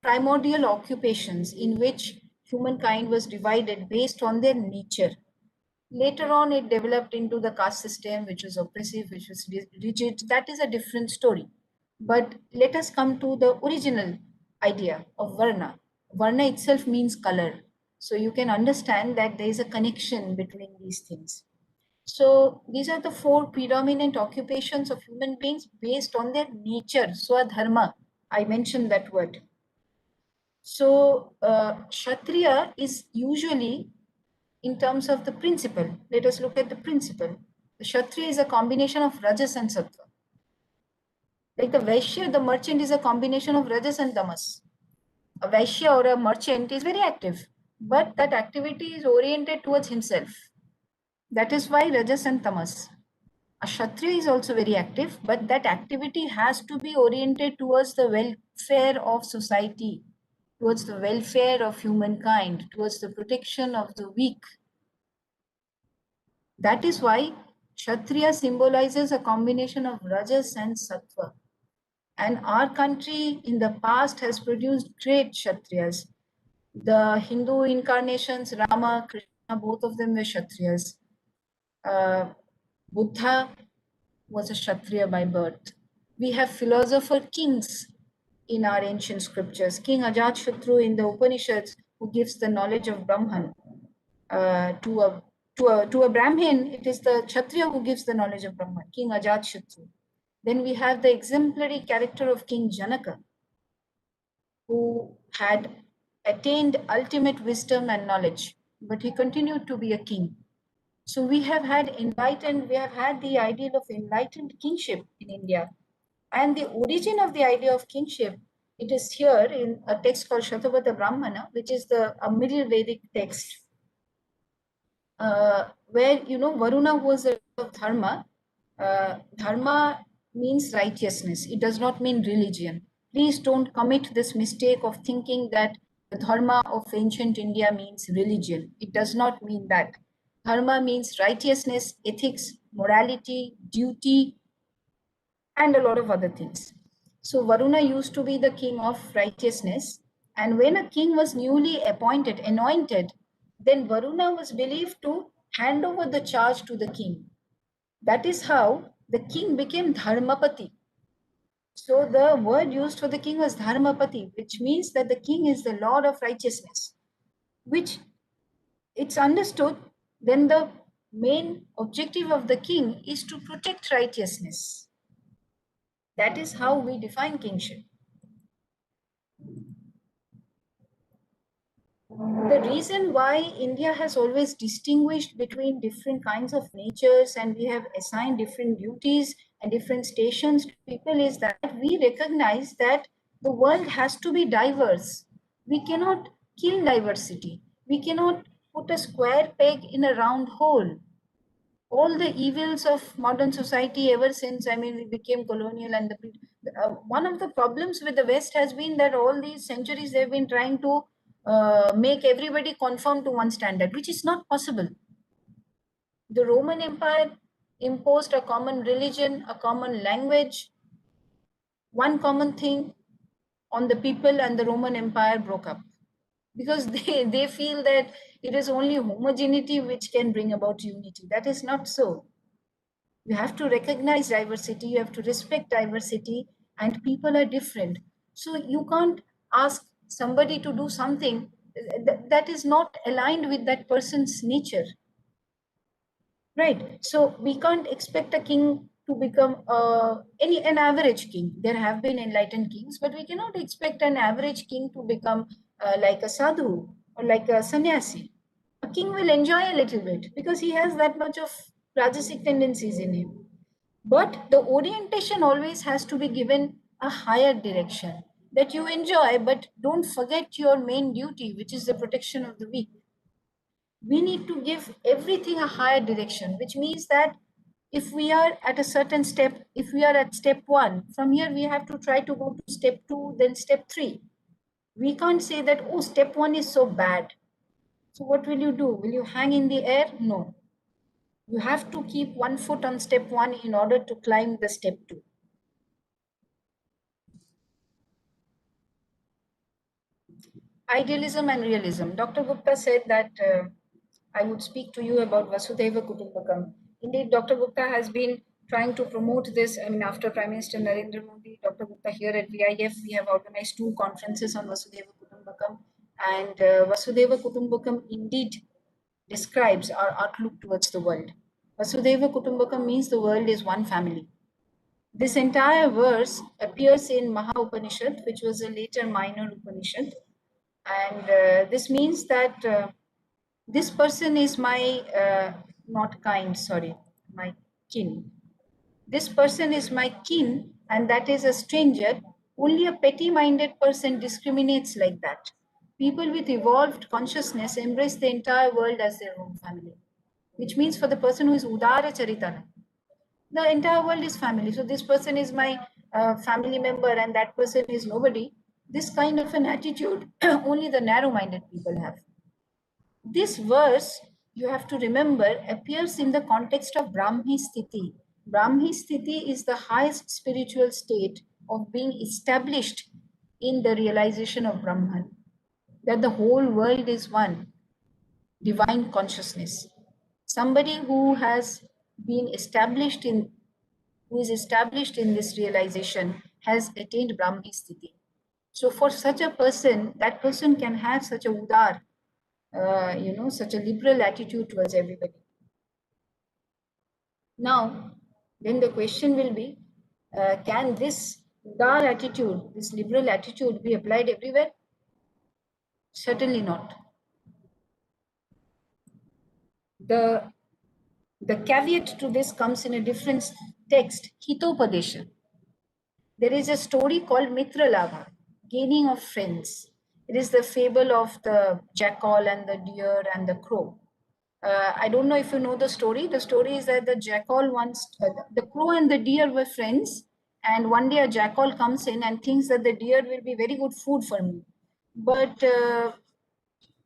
Speaker 4: primordial occupations in which humankind was divided based on their nature. Later on, it developed into the caste system, which was oppressive, which was rigid. That is a different story. But let us come to the original idea of Varna. Varna itself means color. So you can understand that there is a connection between these things. So these are the four predominant occupations of human beings based on their nature. Swadharma, I mentioned that word. So Kshatriya is usually in terms of the principle. Let us look at the principle. The Kshatriya is a combination of Rajas and Sattva. Like the Vaishya, the merchant is a combination of Rajas and Tamas. A Vaishya or a merchant is very active, but that activity is oriented towards himself. That is why Rajas and Tamas. A Kshatriya is also very active, but that activity has to be oriented towards the welfare of society, towards the welfare of humankind, towards the protection of the weak. That is why Kshatriya symbolizes a combination of Rajas and Sattva. And our country in the past has produced great Kshatriyas. The Hindu incarnations, Rama, Krishna, both of them were Kshatriyas. Buddha was a Kshatriya by birth. We have philosopher kings in our ancient scriptures. King Ajatashatru in the Upanishads, who gives the knowledge of Brahman. To a Brahmin, it is the Kshatriya who gives the knowledge of Brahman, King Ajatashatru. Then we have the exemplary character of King Janaka, who had attained ultimate wisdom and knowledge, but he continued to be a king. So we have had the ideal of enlightened kingship in India. And the origin of the idea of kingship, it is here in a text called Shatabata Brahmana, which is a middle Vedic text, where, Varuna was a dharma. Dharma means righteousness. It does not mean religion. Please don't commit this mistake of thinking that the dharma of ancient India means religion. It does not mean that. Dharma means righteousness, ethics, morality, duty, and a lot of other things. So Varuna used to be the king of righteousness. And when a king was newly anointed, then Varuna was believed to hand over the charge to the king. That is how the king became Dharmapati. So the word used for the king was Dharmapati, which means that the king is the lord of righteousness, which it's understood then the main objective of the king is to protect righteousness. That is how we define kingship. The reason why India has always distinguished between different kinds of natures and we have assigned different duties and different stations to people is that we recognize that the world has to be diverse. We cannot kill diversity. We cannot put a square peg in a round hole. All the evils of modern society ever since, we became colonial, and one of the problems with the West has been that all these centuries they've been trying to make everybody conform to one standard, which is not possible. The Roman Empire imposed a common religion, a common language, one common thing on the people, and the Roman Empire broke up because they feel that it is only homogeneity which can bring about unity. That is not so. You have to recognize diversity, you have to respect diversity, and people are different. So you can't ask somebody to do something that is not aligned with that person's nature. Right. So we can't expect a king to become an average king. There have been enlightened kings, but we cannot expect an average king to become like a sadhu or like a sannyasi. A king will enjoy a little bit because he has that much of rajasic tendencies in him. But the orientation always has to be given a higher direction that you enjoy, but don't forget your main duty, which is the protection of the weak. We need to give everything a higher direction, which means that if we are at a certain step, if we are at step 1, from here we have to try to go to step 2, then step 3. We can't say that, oh, step 1 is so bad. So what will you do? Will you hang in the air? No. You have to keep one foot on step 1 in order to climb the step 2. Idealism and realism. Dr. Gupta said that I would speak to you about Vasudhaiva Kutumbakam. Indeed, Dr. Gupta has been trying to promote this. I mean, after Prime Minister Narendra Modi, Dr. Gupta here at VIF, we have organized 2 conferences on Vasudhaiva Kutumbakam. And Vasudhaiva Kutumbakam indeed describes our outlook towards the world. Vasudhaiva Kutumbakam means the world is one family. This entire verse appears in Maha Upanishad, which was a later minor Upanishad. And this means that this person is my, not kind, sorry, my kin. This person is my kin, and that is a stranger. Only a petty-minded person discriminates like that. People with evolved consciousness embrace the entire world as their own family, which means for the person who is Udara Charitana, the entire world is family. So this person is my family member and that person is nobody. This kind of an attitude only the narrow-minded people have. This verse, you have to remember, appears in the context of Brahmi Sthiti. Brahmi Sthiti is the highest spiritual state of being established in the realization of Brahman, that the whole world is one, divine consciousness. Somebody who has been established in, who is established in this realization has attained Brahmi Sthiti. So for such a person, that person can have such a udar, such a liberal attitude towards everybody. Now, then the question will be, can this udar attitude, this liberal attitude be applied everywhere? Certainly not. The caveat to this comes in a different text, Hitopadesha. There is a story called Mitra Labha, gaining of friends. It is the fable of the jackal and the deer and the crow. I don't know if you know the story. The story is that the jackal the crow and the deer were friends, and one day a jackal comes in and thinks that the deer will be very good food for me. But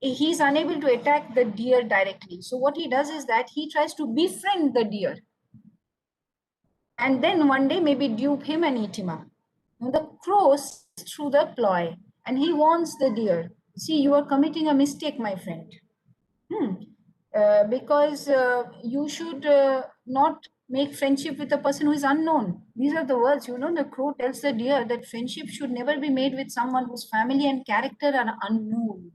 Speaker 4: he's unable to attack the deer directly. So what he does is that he tries to befriend the deer. And then one day maybe dupe him and eat him up. Now the crow sees through the ploy and he warns the deer, see, you are committing a mistake, my friend. Because you should not make friendship with a person who is unknown. These are the words, the crow tells the deer that friendship should never be made with someone whose family and character are unknown.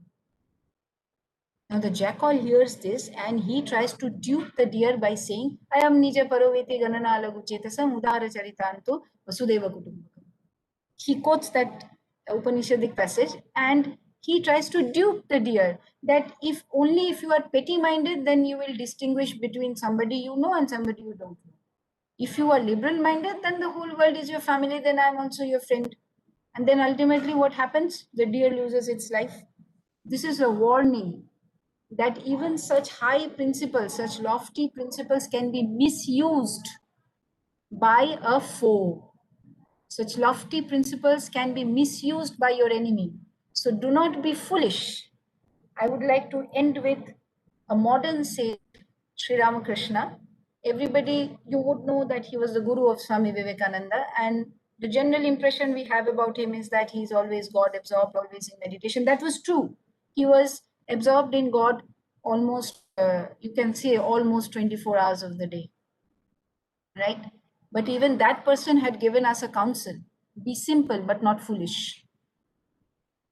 Speaker 4: Now the jackal hears this and he tries to dupe the deer by saying, I am nija paroveti ganana alagu chetasam udara charitantu vasudeva kutumbakam. He quotes that Upanishadic passage and he tries to dupe the deer that if you are petty-minded, then you will distinguish between somebody you know and somebody you don't know. If you are liberal-minded, then the whole world is your family, then I am also your friend. And then ultimately what happens? The deer loses its life. This is a warning that even such high principles, such lofty principles can be misused by a foe. Such lofty principles can be misused by your enemy. So do not be foolish. I would like to end with a modern sage, Sri Ramakrishna. Everybody, you would know that he was the guru of Swami Vivekananda, and the general impression we have about him is that he's always God absorbed, always in meditation. That was true. He was absorbed in God almost, you can say, almost 24 hours of the day, right? But even that person had given us a counsel, be simple but not foolish.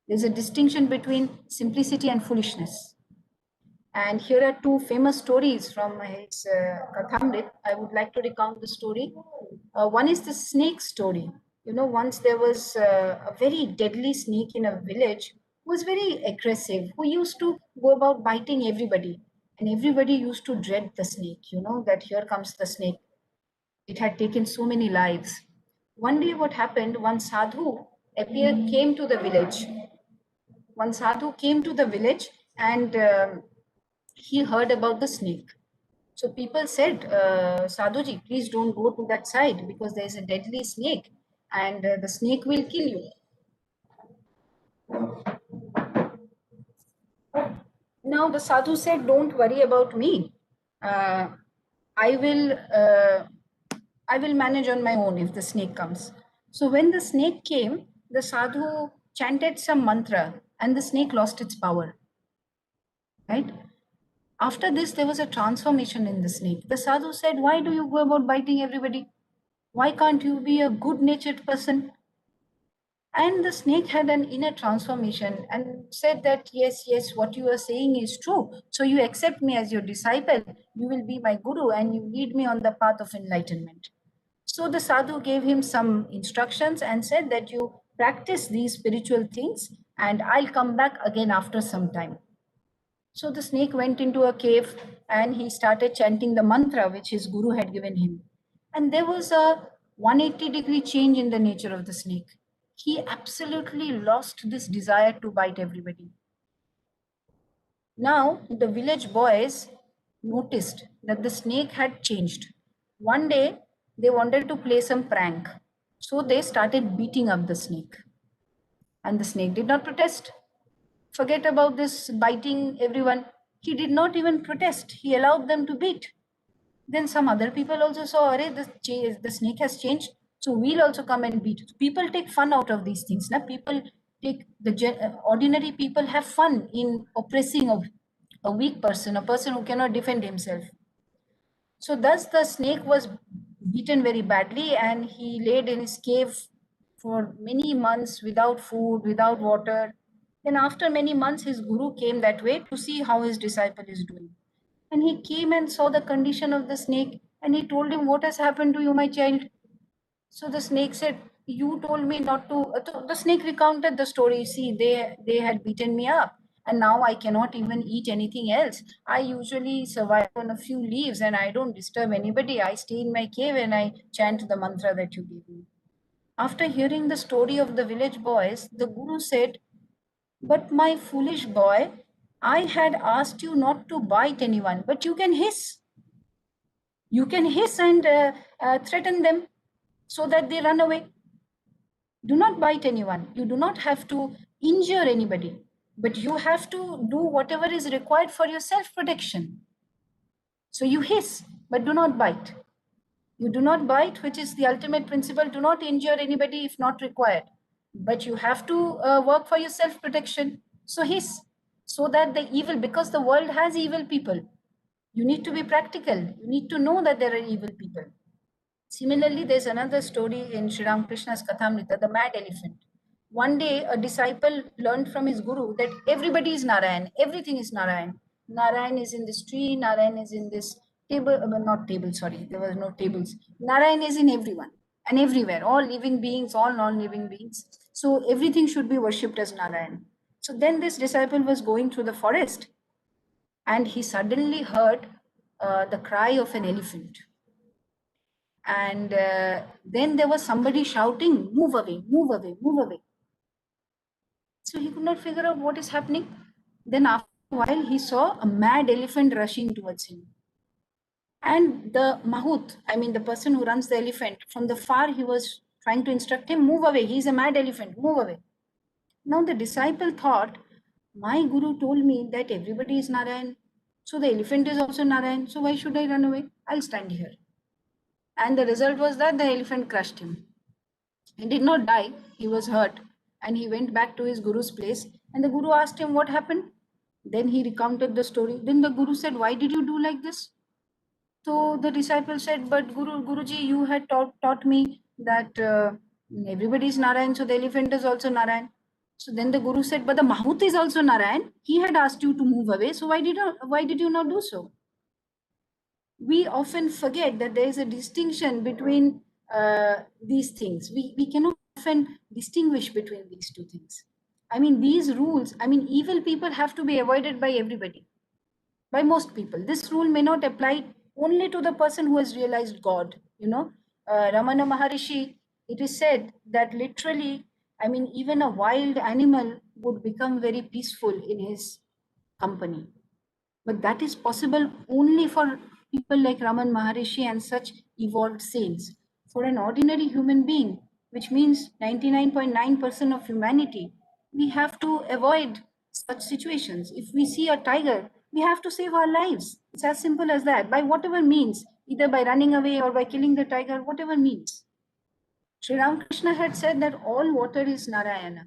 Speaker 4: There's a distinction between simplicity and foolishness. And here are 2 famous stories from his Kathamrit. I would like to recount the story. One is the snake story. Once there was a very deadly snake in a village who was very aggressive, who used to go about biting everybody. And everybody used to dread the snake, that here comes the snake. It had taken so many lives. One day what happened, one sadhu came to the village. One sadhu came to the village and he heard about the snake. So people said, Sadhuji, please don't go to that side because there is a deadly snake and the snake will kill you. Now the sadhu said, don't worry about me. I will manage on my own if the snake comes. So when the snake came, the sadhu chanted some mantra and the snake lost its power, right? After this, there was a transformation in the snake. The sadhu said, why do you go about biting everybody? Why can't you be a good-natured person? And the snake had an inner transformation and said that, yes, yes, what you are saying is true. So you accept me as your disciple, you will be my guru, and you lead me on the path of enlightenment. So the sadhu gave him some instructions and said that you practice these spiritual things and I'll come back again after some time. So the snake went into a cave and he started chanting the mantra which his guru had given him. And there was a 180-degree change in the nature of the snake. He absolutely lost this desire to bite everybody. Now, the village boys noticed that the snake had changed. One day, they wanted to play some prank. So they started beating up the snake. And the snake did not protest. Forget about this biting everyone. He did not even protest. He allowed them to beat. Then some other people also saw, the snake has changed. So we'll also come and beat. People take fun out of these things. Now people take ordinary people have fun in oppressing a weak person, a person who cannot defend himself. So thus the snake was beaten very badly and he laid in his cave for many months without food, without water. Then after many months, his guru came that way to see how his disciple is doing. And he came and saw the condition of the snake and he told him, what has happened to you, my child? So the snake said, you told me not to. The snake recounted the story. See, they had beaten me up and now I cannot even eat anything else. I usually survive on a few leaves and I don't disturb anybody. I stay in my cave and I chant the mantra that you gave me. After hearing the story of the village boys, the guru said, but my foolish boy, I had asked you not to bite anyone, but you can hiss. You can hiss and threaten them so that they run away. Do not bite anyone. You do not have to injure anybody, but you have to do whatever is required for your self-protection. So you hiss, but do not bite. You do not bite, which is the ultimate principle. Do not injure anybody if not required. But you have to work for your self-protection. So hiss, so that the evil, because the world has evil people. You need to be practical. You need to know that there are evil people. Similarly, there's another story in Sri Krishna's Katha Mitra, the mad elephant. One day, a disciple learned from his guru that everybody is Narayan, everything is Narayan. Narayan is in this tree, Narayan is in this table, not table, sorry, there were no tables. Narayan is in everyone and everywhere, all living beings, all non-living beings. So everything should be worshipped as Narayan. So then this disciple was going through the forest and he suddenly heard the cry of an elephant. And then there was somebody shouting, move away, move away, move away. So he could not figure out what is happening. Then after a while, he saw a mad elephant rushing towards him. And the Mahut, I mean the person who runs the elephant, from the far he was trying to instruct him, move away, he's a mad elephant, move away. Now the disciple thought, my guru told me that everybody is Narayan. So the elephant is also Narayan. So why should I run away? I'll stand here. And the result was that the elephant crushed him. He did not die, he was hurt. And he went back to his guru's place. And the guru asked him what happened. Then he recounted the story. Then the guru said, why did you do like this? So the disciple said, but Guruji, you had taught me that everybody is Narayan, so the elephant is also Narayan. So then the guru said, but the Mahut is also Narayan. He had asked you to move away. So why did you not do so? We often forget that there is a distinction between these things. We cannot often distinguish between these two things. I mean, these rules, I mean, evil people have to be avoided by everybody, by most people. This rule may not apply only to the person who has realized God. You know, Ramana Maharishi, it is said that literally, I mean, even a wild animal would become very peaceful in his company. But that is possible only for people like Raman Maharishi and such evolved saints. For an ordinary human being, which means 99.9% of humanity, we have to avoid such situations. If we see a tiger, we have to save our lives. It's as simple as that, by whatever means, either by running away or by killing the tiger, whatever means. Sri Krishna had said that all water is Narayana.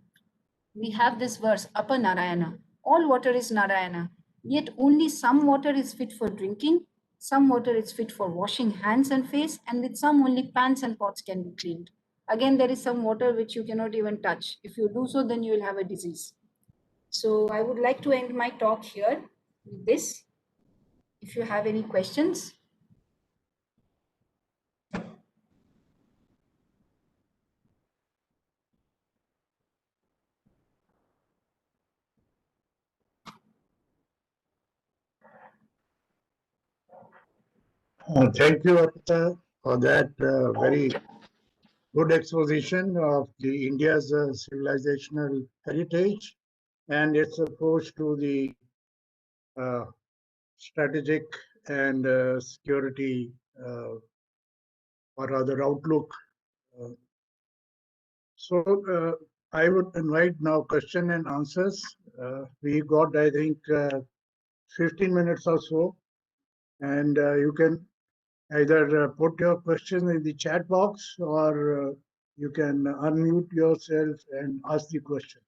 Speaker 4: we have this verse, Upper Narayana. All water is Narayana, yet only some water is fit for drinking, some water is fit for washing hands and face, and with some only pans and pots can be cleaned. Again, there is some water which you cannot even touch. If you do so, then you will have a disease. So I would like to end my talk here with this. If you have any questions.
Speaker 1: Thank you, Arpita, for that very good exposition of the India's civilizational heritage and its approach to the uh, strategic and security or rather outlook. Uh, so I would invite now question and answers. We got, I think, 15 minutes or so, and you can either put your question in the chat box or you can unmute yourself and ask the questions.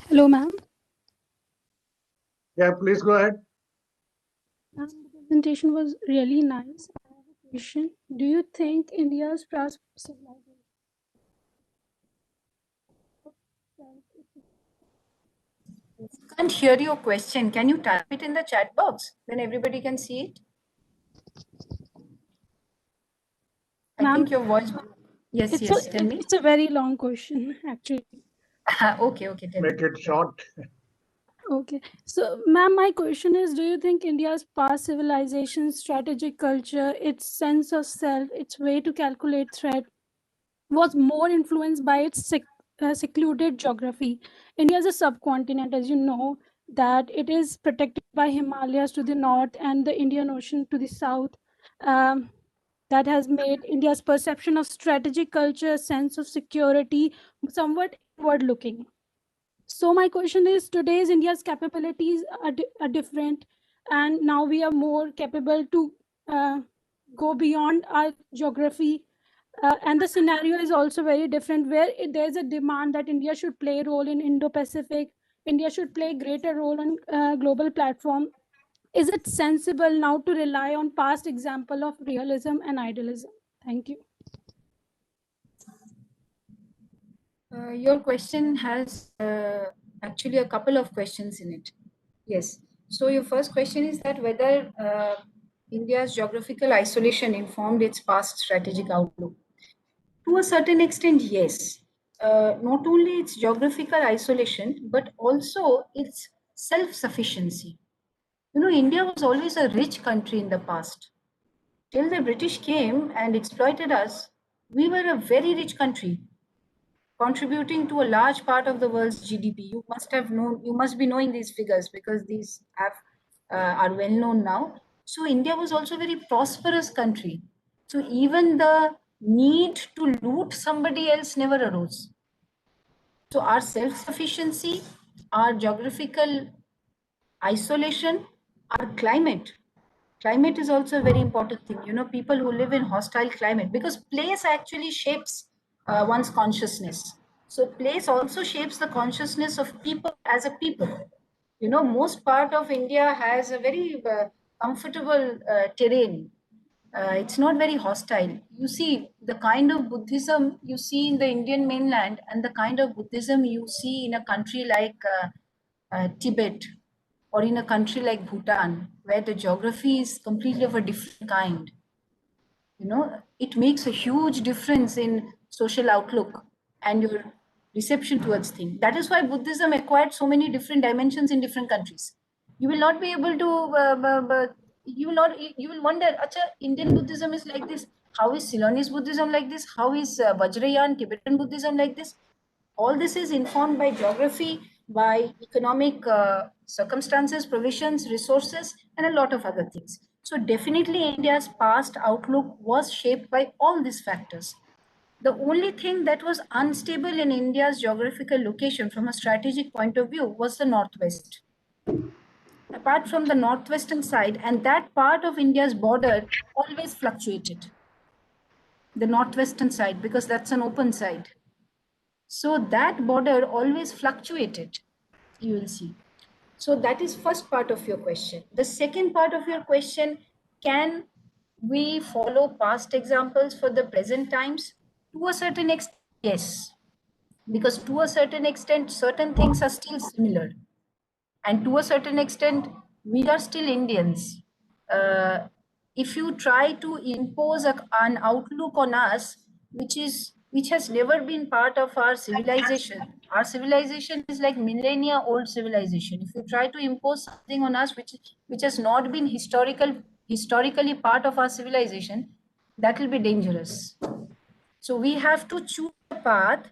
Speaker 5: Hello, ma'am.
Speaker 1: Yeah, please go ahead.
Speaker 5: The presentation was really nice. I have a question. Do you think India's past civilization?
Speaker 4: Can't hear your question. Can you type it in the chat box? Then everybody can see it. I
Speaker 5: Ma'am,
Speaker 4: think your voice. Yes, yes. Tell me.
Speaker 5: it's a very long question, actually.
Speaker 4: Okay, okay. Tell me.
Speaker 1: Make it short.
Speaker 5: Okay. So, ma'am, my question is, do you think India's past civilization, strategic culture, its sense of self, its way to calculate threat was more influenced by its secluded geography? India is a subcontinent, as you know, that it is protected by Himalayas to the north and the Indian Ocean to the south. Um, that has made India's perception of strategic culture, sense of security, somewhat inward looking. So my question is, today's India's capabilities are different, and now we are more capable to go beyond our geography. And the scenario is also very different, where there's a demand that India should play a role in Indo-Pacific. India should play a greater role on global platform. Is it sensible now to rely on past example of realism and idealism? Thank you.
Speaker 4: Your question has actually a couple of questions in it. Yes. So your first question is that whether India's geographical isolation informed its past strategic outlook. To a certain extent, yes. Not only its geographical isolation, but also its self-sufficiency. You know, India was always a rich country in the past. Till the British came and exploited us, we were a very rich country, contributing to a large part of the world's GDP. You must be knowing these figures because these are well known now. So India was also a very prosperous country. So even the need to loot somebody else never arose. So our self-sufficiency, our geographical isolation, our climate is also a very important thing. You know, people who live in hostile climate, because place actually shapes one's consciousness. So place also shapes the consciousness of people as a people. You know, most part of India has a very comfortable terrain. It's not very hostile. You see the kind of Buddhism you see in the Indian mainland and the kind of Buddhism you see in a country like Tibet or in a country like Bhutan, where the geography is completely of a different kind. You know, it makes a huge difference in social outlook and your reception towards things. That is why Buddhism acquired so many different dimensions in different countries. You will not be able to you will wonder, acha, Indian Buddhism is like this, how is Ceylonese Buddhism like this, how is Vajrayana Tibetan Buddhism like this? All this is informed by geography, by economic circumstances, provisions, resources, and a lot of other things. So definitely India's past outlook was shaped by all these factors. The only thing that was unstable in India's geographical location from a strategic point of view was the northwest. Apart from the northwestern side, and that part of India's border always fluctuated. The northwestern side, because that's an open side. So that border always fluctuated, you will see. So that is first part of your question. The second part of your question, can we follow past examples for the present times? To a certain extent, yes. Because to a certain extent, certain things are still similar. And to a certain extent, we are still Indians. If you try to impose an outlook on us, which has never been part of our civilization is like millennia old civilization. If you try to impose something on us which has not been historically part of our civilization, that will be dangerous. So we have to choose a path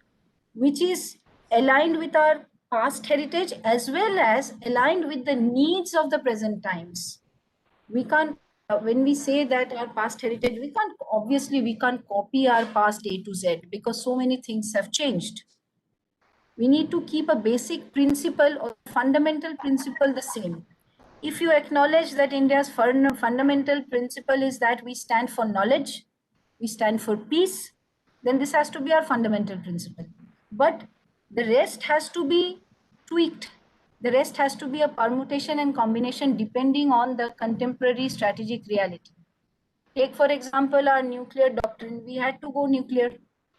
Speaker 4: which is aligned with our past heritage as well as aligned with the needs of the present times. We can't, when we say that our past heritage, we can't copy our past A to Z because so many things have changed. We need to keep a basic principle or fundamental principle the same. If you acknowledge that India's fundamental principle is that we stand for knowledge, we stand for peace, then this has to be our fundamental principle. But the rest has to be tweaked. The rest has to be a permutation and combination depending on the contemporary strategic reality. Take, for example, our nuclear doctrine. We had to go nuclear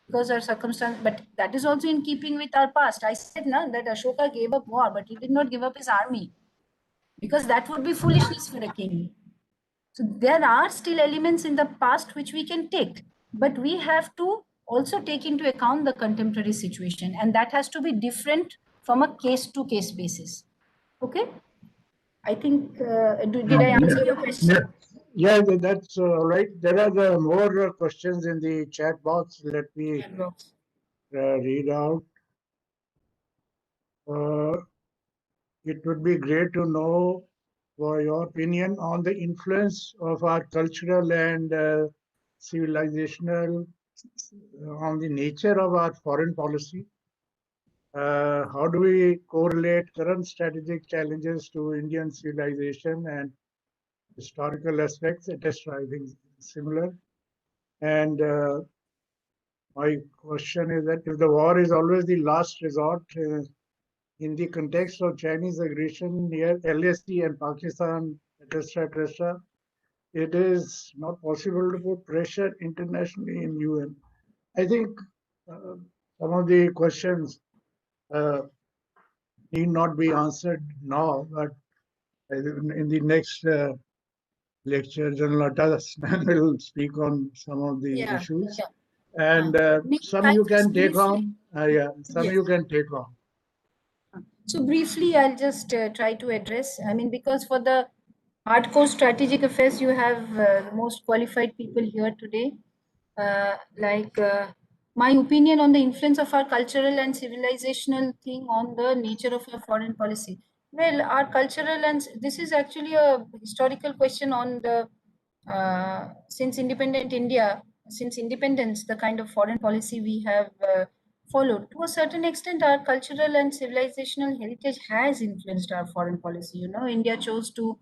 Speaker 4: because our circumstance, but that is also in keeping with our past. I said that Ashoka gave up war, but he did not give up his army because that would be foolishness for a king. So there are still elements in the past which we can take, but we have to also take into account the contemporary situation, and that has to be different from a case-to-case basis. Okay? I think, did I answer your question?
Speaker 1: Yeah, that's right. There are more questions in the chat box. Let me read out. It would be great to know for your opinion on the influence of our cultural and civilizational on the nature of our foreign policy. How do we correlate current strategic challenges to Indian civilization and historical aspects, etc.? I think similar. And my question is that if the war is always the last resort in the context of Chinese aggression near LAC and Pakistan, etc., it is not possible to put pressure internationally in UN. I think some of the questions need not be answered now, but in the next lecture, General Atasman will speak on some of the issues. And some you can take on. You can take on.
Speaker 4: So briefly, I'll just try to address. I mean, because for the hardcore strategic affairs, you have the most qualified people here today. My opinion on the influence of our cultural and civilizational thing on the nature of our foreign policy. Well, our cultural and this is actually a historical question on the since independence, the kind of foreign policy we have followed. To a certain extent, our cultural and civilizational heritage has influenced our foreign policy. You know, India chose to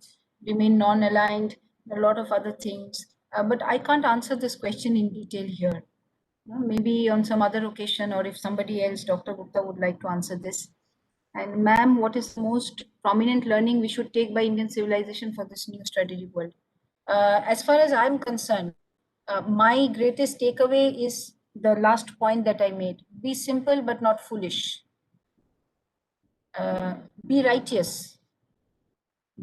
Speaker 4: remain non-aligned, a lot of other things. But I can't answer this question in detail here. Maybe on some other occasion, or if somebody else, Dr. Gupta, would like to answer this. And ma'am, what is the most prominent learning we should take by Indian civilization for this new strategic world? As far as I'm concerned, my greatest takeaway is the last point that I made. Be simple but not foolish. Be righteous.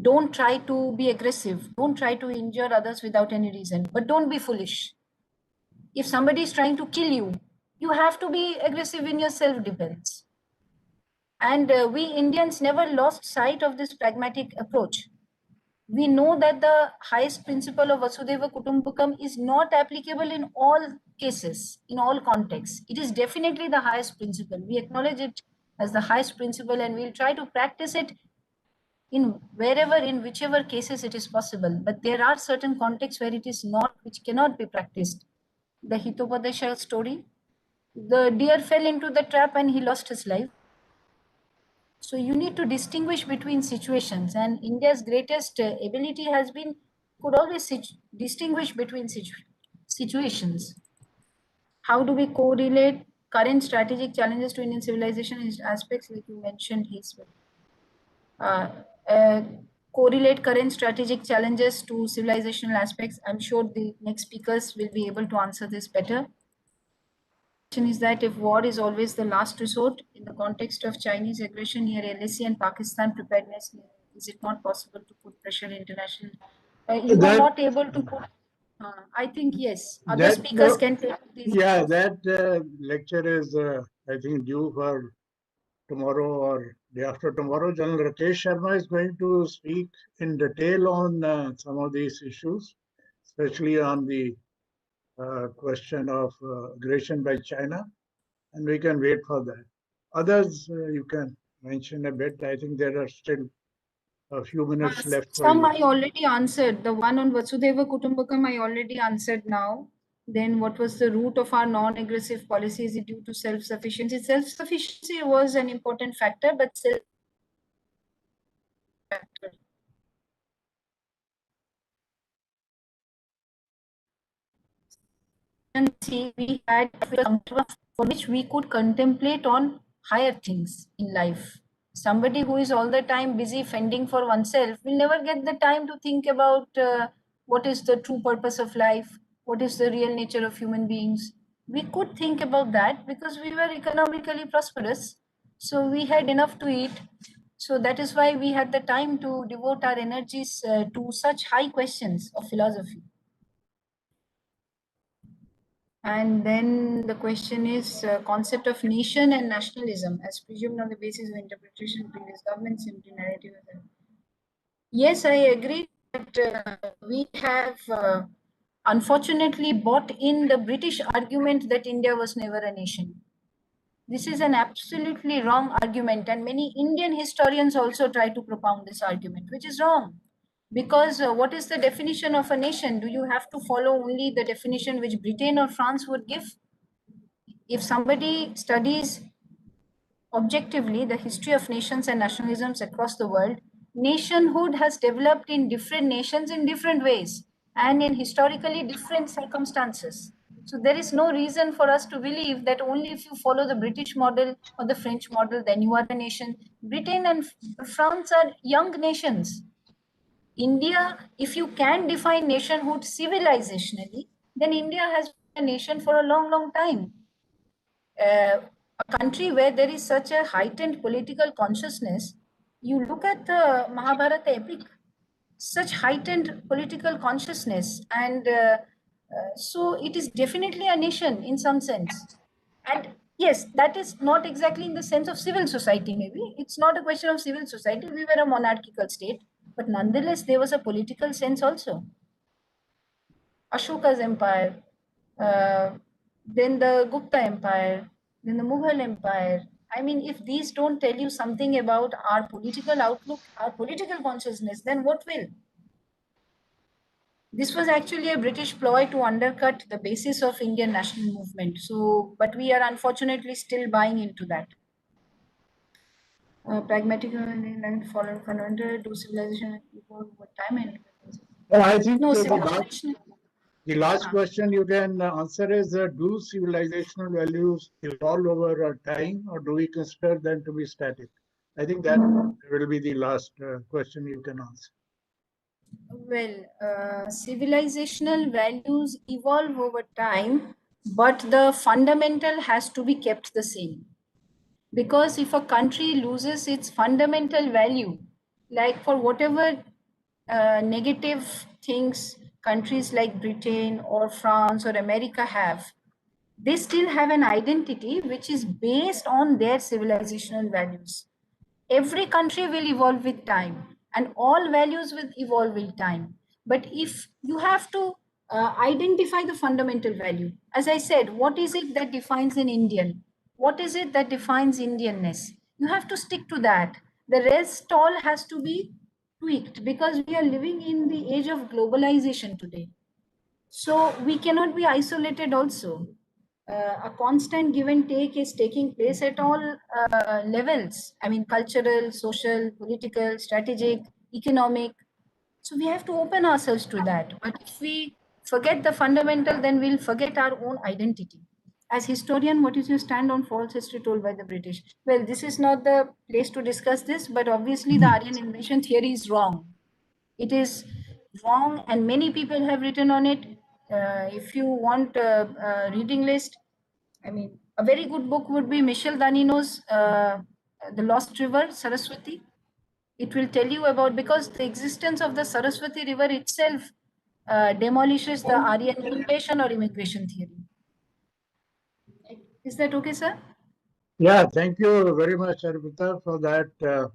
Speaker 4: Don't try to be aggressive. Don't try to injure others without any reason. But don't be foolish. If somebody is trying to kill you, you have to be aggressive in your self-defense. And we Indians never lost sight of this pragmatic approach. We know that the highest principle of Vasudhaiva Kutumbakam is not applicable in all cases, in all contexts. It is definitely the highest principle. We acknowledge it as the highest principle, and we'll try to practice it in whichever cases it is possible. But there are certain contexts where it is not, which cannot be practiced. The Hitopadesha story, The deer fell into the trap and he lost his life. So you need to distinguish between situations, and India's greatest ability has been could always distinguish between situations. How do we correlate current strategic challenges to Indian civilization in aspects like you mentioned? Uh, uh, correlate current strategic challenges to civilizational aspects. I'm sure the next speakers will be able to answer this better. Is that if war is always the last resort in the context of Chinese aggression near LAC and Pakistan preparedness, is it not possible to put pressure international? You are not able to put. I think yes. Other speakers can take this.
Speaker 1: Yeah, that lecture is, I think, due for tomorrow or day after tomorrow. General Rakesh Sharma is going to speak in detail on some of these issues, especially on the question of aggression by China, and we can wait for that. Others, you can mention a bit. I think there are still a few minutes left for
Speaker 4: Some
Speaker 1: you.
Speaker 4: I already answered. The one on Vasudhaiva Kutumbakam I already answered now. Then what was the root of our non-aggressive policy? Is it due to self-sufficiency? Self-sufficiency was an important factor, but we had for which we could contemplate on higher things in life. Somebody who is all the time busy fending for oneself will never get the time to think about what is the true purpose of life, what is the real nature of human beings. We could think about that because we were economically prosperous, so we had enough to eat. So that is why we had the time to devote our energies to such high questions of philosophy. And then the question is concept of nation and nationalism as presumed on the basis of interpretation of previous governments into narrative. Yes, I agree that we have unfortunately bought in the British argument that India was never a nation. This is an absolutely wrong argument, and many Indian historians also try to propound this argument, which is wrong. Because what is the definition of a nation? Do you have to follow only the definition which Britain or France would give? If somebody studies objectively the history of nations and nationalisms across the world, nationhood has developed in different nations in different ways and in historically different circumstances. So there is no reason for us to believe that only if you follow the British model or the French model, then you are a nation. Britain and France are young nations. India, if you can define nationhood civilizationally, then India has been a nation for a long, long time. A country where there is such a heightened political consciousness, you look at the Mahabharata epic, such heightened political consciousness, and so it is definitely a nation in some sense. And yes, that is not exactly in the sense of civil society, maybe. It's not a question of civil society. We were a monarchical state, but nonetheless, there was a political sense also. Ashoka's empire, then the Gupta Empire, then the Mughal Empire. I mean, if these don't tell you something about our political outlook, our political consciousness, then what will? This was actually a British ploy to undercut the basis of Indian national movement. So, but we are unfortunately still buying into that. Pragmatic and following fundamental to civilization evolve over time and
Speaker 1: I think
Speaker 4: no
Speaker 1: the
Speaker 4: civilization.
Speaker 1: the last question you can answer is, do civilizational values evolve over time, or do we consider them to be static? I think that will be the last question you can answer.
Speaker 4: Well, civilizational values evolve over time, but the fundamental has to be kept the same. Because if a country loses its fundamental value, like for whatever negative things countries like Britain or France or America have, they still have an identity which is based on their civilizational values. Every country will evolve with time and all values will evolve with time. But if you have to identify the fundamental value, as I said, what is it that defines an Indian? What is it that defines Indianness? You have to stick to that. The rest all has to be tweaked because we are living in the age of globalization today. So we cannot be isolated also. A constant give and take is taking place at all levels. I mean, cultural, social, political, strategic, economic. So we have to open ourselves to that. But if we forget the fundamental, then we'll forget our own identity. As historian, what is your stand on false history told by the British? Well, this is not the place to discuss this, but obviously the Aryan invasion theory is wrong. It is wrong, and many people have written on it. If you want a reading list, I mean, a very good book would be Michel Danino's The Lost River, Saraswati. It will tell you about, because the existence of the Saraswati River itself demolishes the Aryan invasion or immigration theory. Is that okay, sir?
Speaker 1: Yeah, thank you very much, Arpita, for that,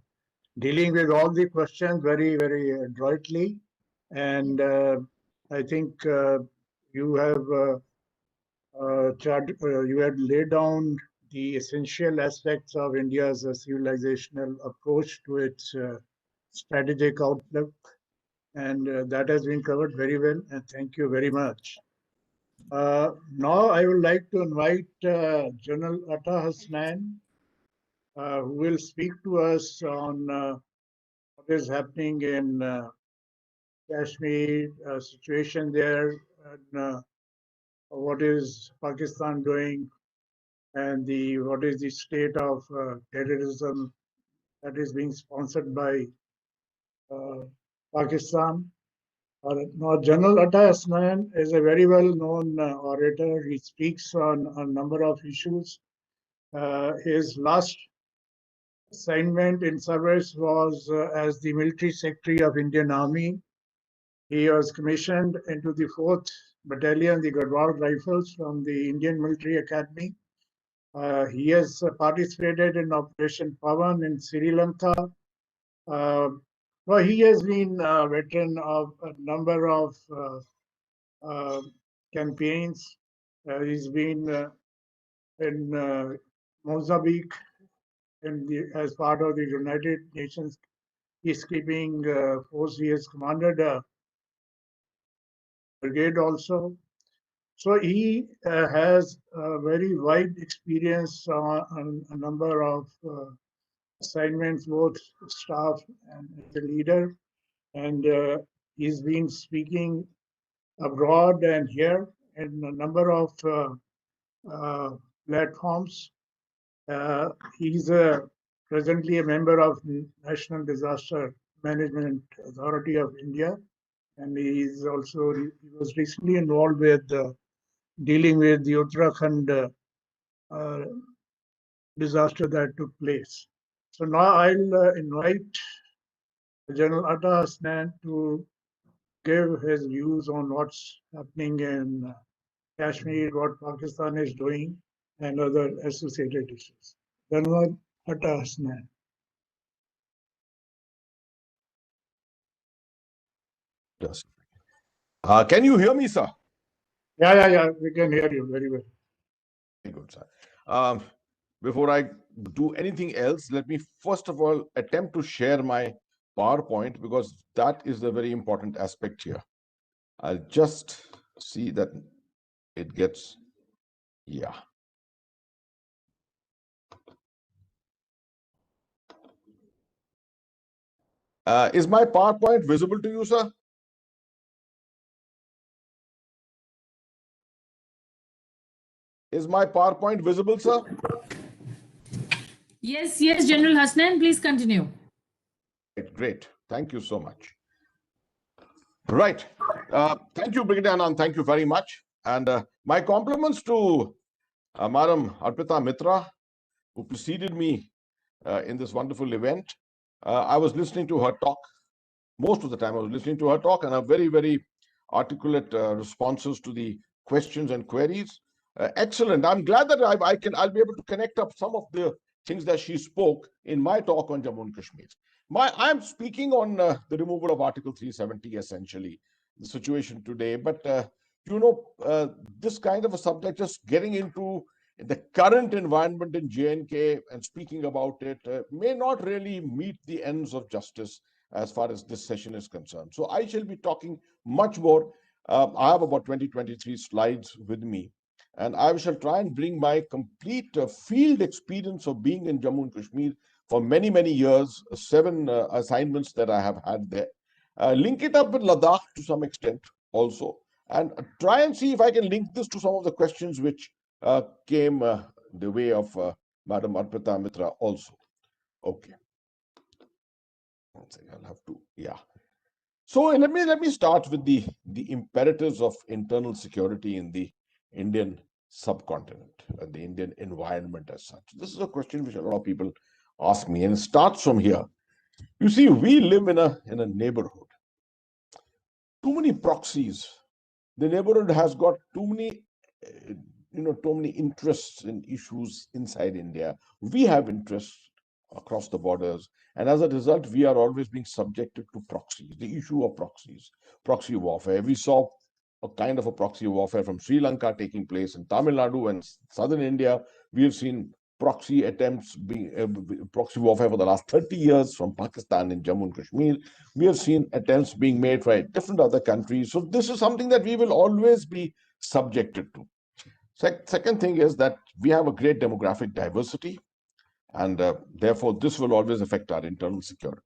Speaker 1: dealing with all the questions very, very adroitly. And I think you have you had laid down the essential aspects of India's civilizational approach to its strategic outlook. And that has been covered very well. And thank you very much. Now I would like to invite General Atta Hasnan, who will speak to us on what is happening in Kashmir, situation there, and what is Pakistan doing, and what is the state of terrorism that is being sponsored by Pakistan. Now, General Atta Hasnan is a very well-known orator. He speaks on a number of issues. His last assignment in service was as the military secretary of Indian Army. He was commissioned into the 4th Battalion, the Garhwal Rifles from the Indian Military Academy. He has participated in Operation Pavan in Sri Lanka. Well, he has been a veteran of a number of campaigns. He's been in Mozambique as part of the United Nations peacekeeping force. He has commanded a brigade also. So he has a very wide experience on a number of assignments, both staff and as a leader. And he's been speaking abroad and here in a number of platforms. He's presently a member of National Disaster Management Authority of India, and he was recently involved with dealing with the Uttarakhand disaster that took place. So now I'll invite General Atta Hasnan to give his views on what's happening in Kashmir, what Pakistan is doing, and other associated issues. General Atta Hasnan.
Speaker 6: Yes. Can you hear me, sir?
Speaker 1: Yeah. We can hear you very well.
Speaker 6: Very good, sir. Before I do anything else, let me first of all attempt to share my PowerPoint, because that is the very important aspect here. I'll just see that it gets, yeah. Is my PowerPoint visible to you, sir? Is my PowerPoint visible, sir?
Speaker 2: Yes, General Hasnan, please continue.
Speaker 6: Great. Thank you so much. Right. Thank you, Brigadier Anand. Thank you very much. And my compliments to Madam Arpita Mitra, who preceded me in this wonderful event. I was listening to her talk. Most of the time I was listening to her talk, and her very, very articulate responses to the questions and queries. Excellent. I'm glad that I'll be able to connect up some of the things that she spoke in my talk on Jammu and Kashmir. I'm speaking on the removal of Article 370, essentially, the situation today. But, this kind of a subject, just getting into the current environment in J&K and speaking about it may not really meet the ends of justice as far as this session is concerned. So I shall be talking much more. I have about 23 slides with me. and I shall try and bring my complete field experience of being in Jammu and Kashmir for many, many years, 7 assignments that I have had there, link it up with Ladakh to some extent also, and try and see if I can link this to some of the questions which came the way of Madam Arpita Mitra also. Okay. One second, I'll have to, yeah. So let me start with the imperatives of internal security in the Indian subcontinent, the Indian environment as such. This is a question which a lot of people ask me, and it starts from here. You see, we live in a neighborhood. Too many proxies. The neighborhood has got too many, too many interests and issues inside India. We have interests across the borders, and as a result, we are always being subjected to proxies. The issue of proxies, proxy warfare. We saw a kind of a proxy warfare from Sri Lanka taking place in Tamil Nadu and southern India. We have seen proxy attempts being proxy warfare for the last 30 years from Pakistan in Jammu and Kashmir. We have seen attempts being made by different other countries. So this is something that we will always be subjected to. Second thing is that we have a great demographic diversity, and therefore this will always affect our internal security.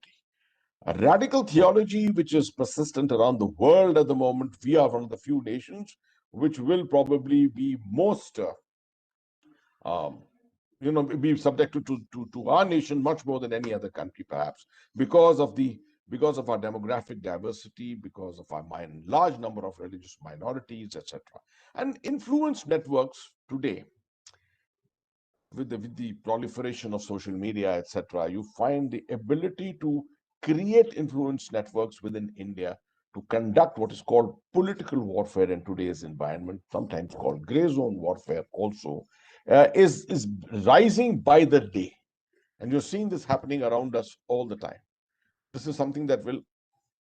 Speaker 6: A radical theology which is persistent around the world at the moment. We are one of the few nations which will probably be most be subjected to our nation much more than any other country, perhaps, because of our demographic diversity, because of our large number of religious minorities, etc. And influence networks today, with the proliferation of social media, etc., you find the ability to create influence networks within India to conduct what is called political warfare in today's environment, sometimes called gray zone warfare also, is rising by the day. And you're seeing this happening around us all the time. This is something that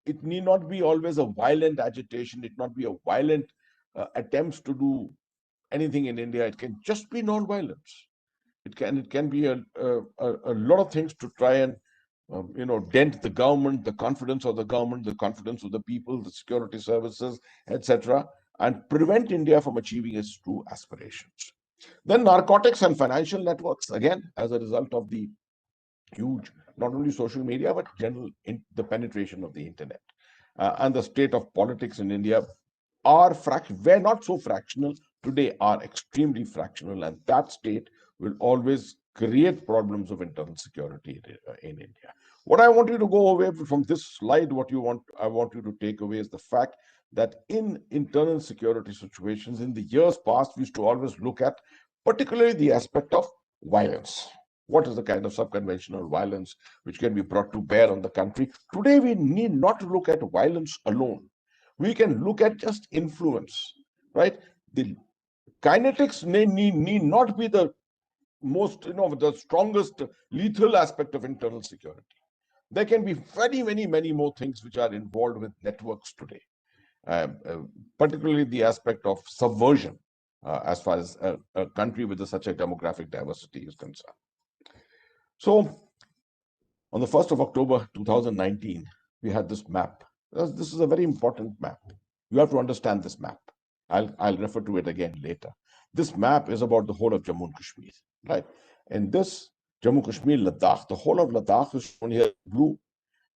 Speaker 6: it need not be always a violent agitation, it not be a violent attempts to do anything in India. It can just be non-violence. It can be a lot of things to try and dent the government, the confidence of the government, the confidence of the people, the security services, etc., and prevent India from achieving its true aspirations. Then narcotics and financial networks, again, as a result of the huge, not only social media, but the penetration of the internet. And the state of politics in India were not so fractional, today are extremely fractional, and that state will always create problems of internal security in India. What I want you to go away from this slide, I want you to take away is the fact that in internal security situations in the years past, we used to always look at particularly the aspect of violence. What is the kind of subconventional violence which can be brought to bear on the country? Today, we need not to look at violence alone. We can look at just influence, right? The kinetics need not be the most, the strongest lethal aspect of internal security. There can be very, many, many more things which are involved with networks today, particularly the aspect of subversion, as far as a country with such a demographic diversity is concerned. So, on the 1st of October 2019, we had this map. This is a very important map. You have to understand this map. I'll refer to it again later. This map is about the whole of Jammu and Kashmir, right? In this Jammu Kashmir, Ladakh, the whole of Ladakh is shown here in blue,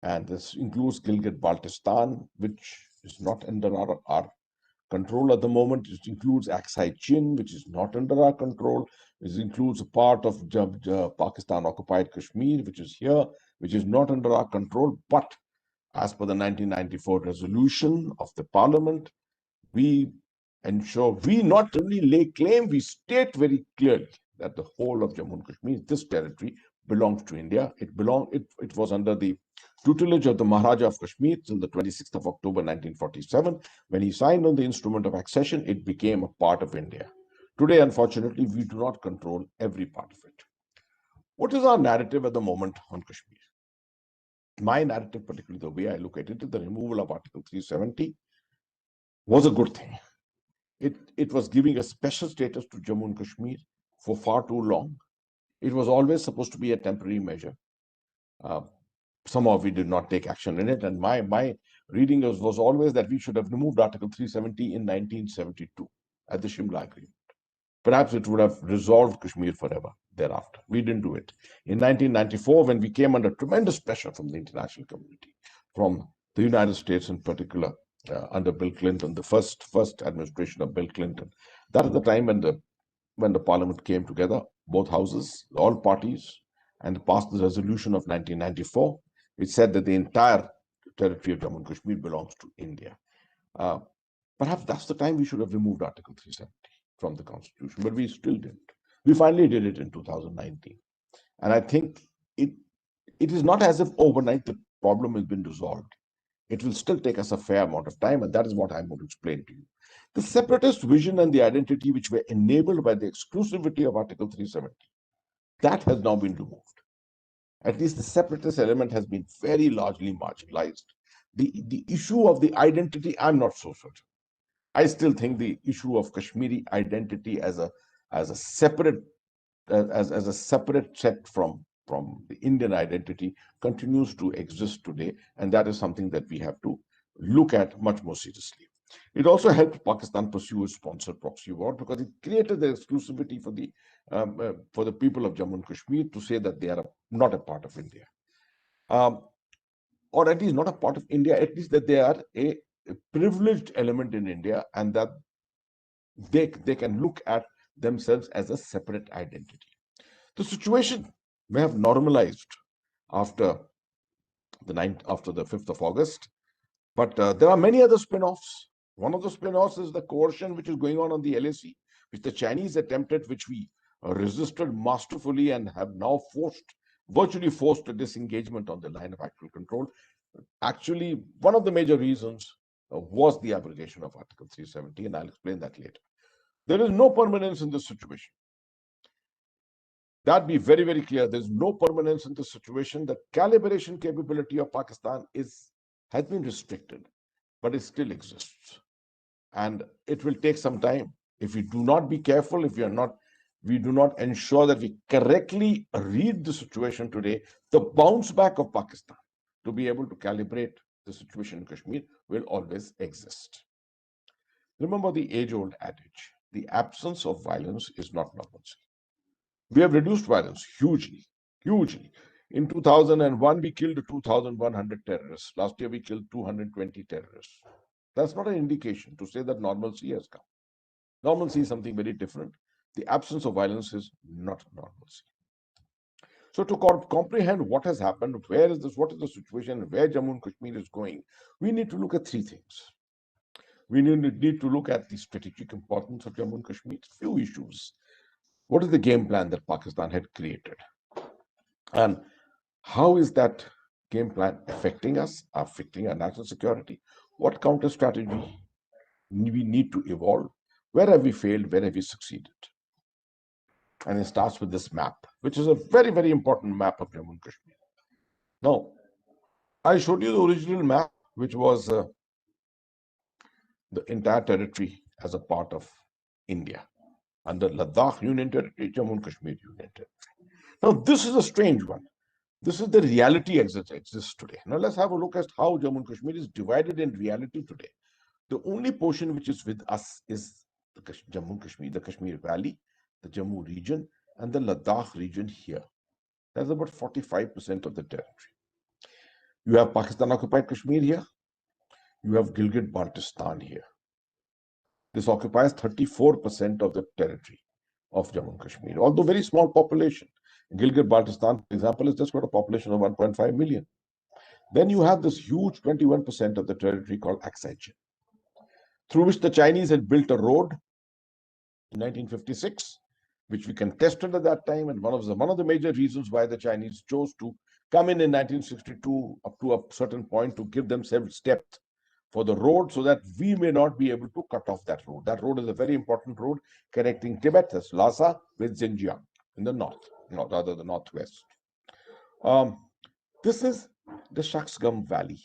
Speaker 6: and this includes Gilgit-Baltistan, which is not under our control at the moment. It includes Aksai Chin, which is not under our control. It includes a part of Pakistan-occupied Kashmir, which is here, which is not under our control. But as per the 1994 resolution of the Parliament, we ensure, we not only lay claim, we state very clearly that the whole of Jammu and Kashmir, this territory, belongs to India. It was under the tutelage of the Maharaja of Kashmir till the 26th of October 1947. When he signed on the instrument of accession, it became a part of India. Today, unfortunately, we do not control every part of it. What is our narrative at the moment on Kashmir? My narrative, particularly the way I look at it, the removal of Article 370 was a good thing. It was giving a special status to Jammu and Kashmir for far too long. It was always supposed to be a temporary measure. Somehow we did not take action in it, and my reading was always that we should have removed Article 370 in 1972 at the Shimla Agreement. perhaps it would have resolved Kashmir forever thereafter. We didn't do it. In 1994, when we came under tremendous pressure from the international community, from the United States in particular, under Bill Clinton, the first administration of Bill Clinton, that is the time when the parliament came together, both houses, all parties, and passed the resolution of 1994, which said that the entire territory of Jammu and Kashmir belongs to India. Perhaps that's the time we should have removed Article 370 from the Constitution, but we still didn't. We finally did it in 2019. And I think it is not as if overnight the problem has been resolved. It will still take us a fair amount of time, and that is what I'm going to explain to you. The separatist vision and the identity which were enabled by the exclusivity of Article 370, that has now been removed. At least the separatist element has been very largely marginalized. The issue of the identity, I'm not so certain. I still think the issue of Kashmiri identity as a separate set from the Indian identity continues to exist today, and that is something that we have to look at much more seriously. It also helped Pakistan pursue its sponsored proxy war because it created the exclusivity for the people of Jammu and Kashmir to say that they are not a part of India, or at least not a part of India, at least that they are a privileged element in India, and that they can look at themselves as a separate identity. The situation may have normalized after the 5th of August, but there are many other spin-offs. One of the spin-offs is the coercion which is going on the LAC, which the Chinese attempted, which we resisted masterfully and have now virtually forced a disengagement on the line of actual control. Actually, one of the major reasons was the abrogation of Article 370, and I'll explain that later. There is no permanence in this situation. That be very, very clear. There's no permanence in this situation. The calibration capability of Pakistan has been restricted, but it still exists. And it will take some time. If we do not be careful, if we do not ensure that we correctly read the situation today, the bounce back of Pakistan to be able to calibrate the situation in Kashmir will always exist. Remember the age-old adage, the absence of violence is not normalcy. We have reduced violence hugely, hugely. In 2001, we killed 2,100 terrorists. Last year, we killed 220 terrorists. That's not an indication to say that normalcy has come. Normalcy is something very different. The absence of violence is not normalcy. So to comprehend what has happened, what is the situation, where Jammu and Kashmir is going, we need to look at three things. We need to look at the strategic importance of Jammu and Kashmir, few issues. What is the game plan that Pakistan had created? And how is that game plan affecting us, affecting our national security? What counter strategy we need to evolve? Where have we failed? Where have we succeeded? And it starts with this map, which is a very, very important map of Jammu and Kashmir. Now, I showed you the original map, which was the entire territory as a part of India. Under Ladakh Union Territory, Jammu and Kashmir Union Territory. Now, this is a strange one. This is the reality as it exists today. Now, let's have a look at how Jammu and Kashmir is divided in reality today. The only portion which is with us is the Jammu and Kashmir, the Kashmir Valley, the Jammu region, and the Ladakh region here. That's about 45% of the territory. You have Pakistan-occupied Kashmir here. You have Gilgit-Baltistan here. This occupies 34% of the territory of Jammu and Kashmir, although very small population. Gilgit-Baltistan, for example, has just got a population of 1.5 million. Then you have this huge 21% of the territory called Aksai Chin, through which the Chinese had built a road in 1956, which we contested at that time, and one of the major reasons why the Chinese chose to come in 1962 up to a certain point to give themselves depth for the road, so that we may not be able to cut off that road. That road is a very important road connecting Tibet, that's Lhasa, with Xinjiang in the the northwest. This is the Shaksgam Valley,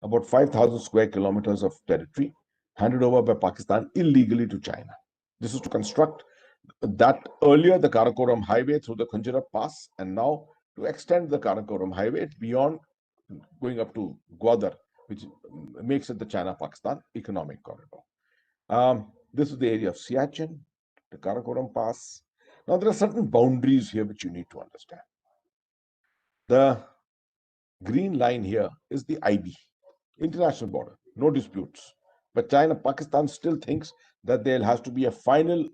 Speaker 6: about 5,000 square kilometers of territory handed over by Pakistan illegally to China. This is to construct that earlier the Karakoram Highway through the Khunjerab Pass, and now to extend the Karakoram Highway beyond, going up to Gwadar, which makes it the China-Pakistan economic corridor. This is the area of Siachen, the Karakoram Pass. Now, there are certain boundaries here which you need to understand. The green line here is the IB, international border, no disputes. But China, Pakistan still thinks that there has to be a final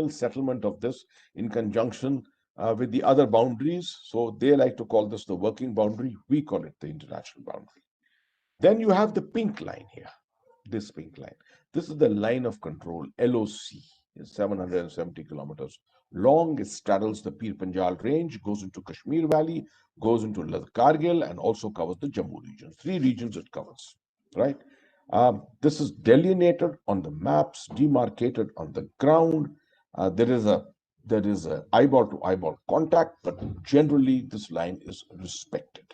Speaker 6: settlement of this in conjunction with the other boundaries. So they like to call this the working boundary. We call it the international boundary. Then you have the pink line here, this pink line. This is the line of control, LOC, is 770 kilometers long. It straddles the Pir Panjal range, goes into Kashmir Valley, goes into Kargil, and also covers the Jammu region. 3 regions it covers, right? This is delineated on the maps, demarcated on the ground. There is a eyeball to eyeball contact, but generally this line is respected.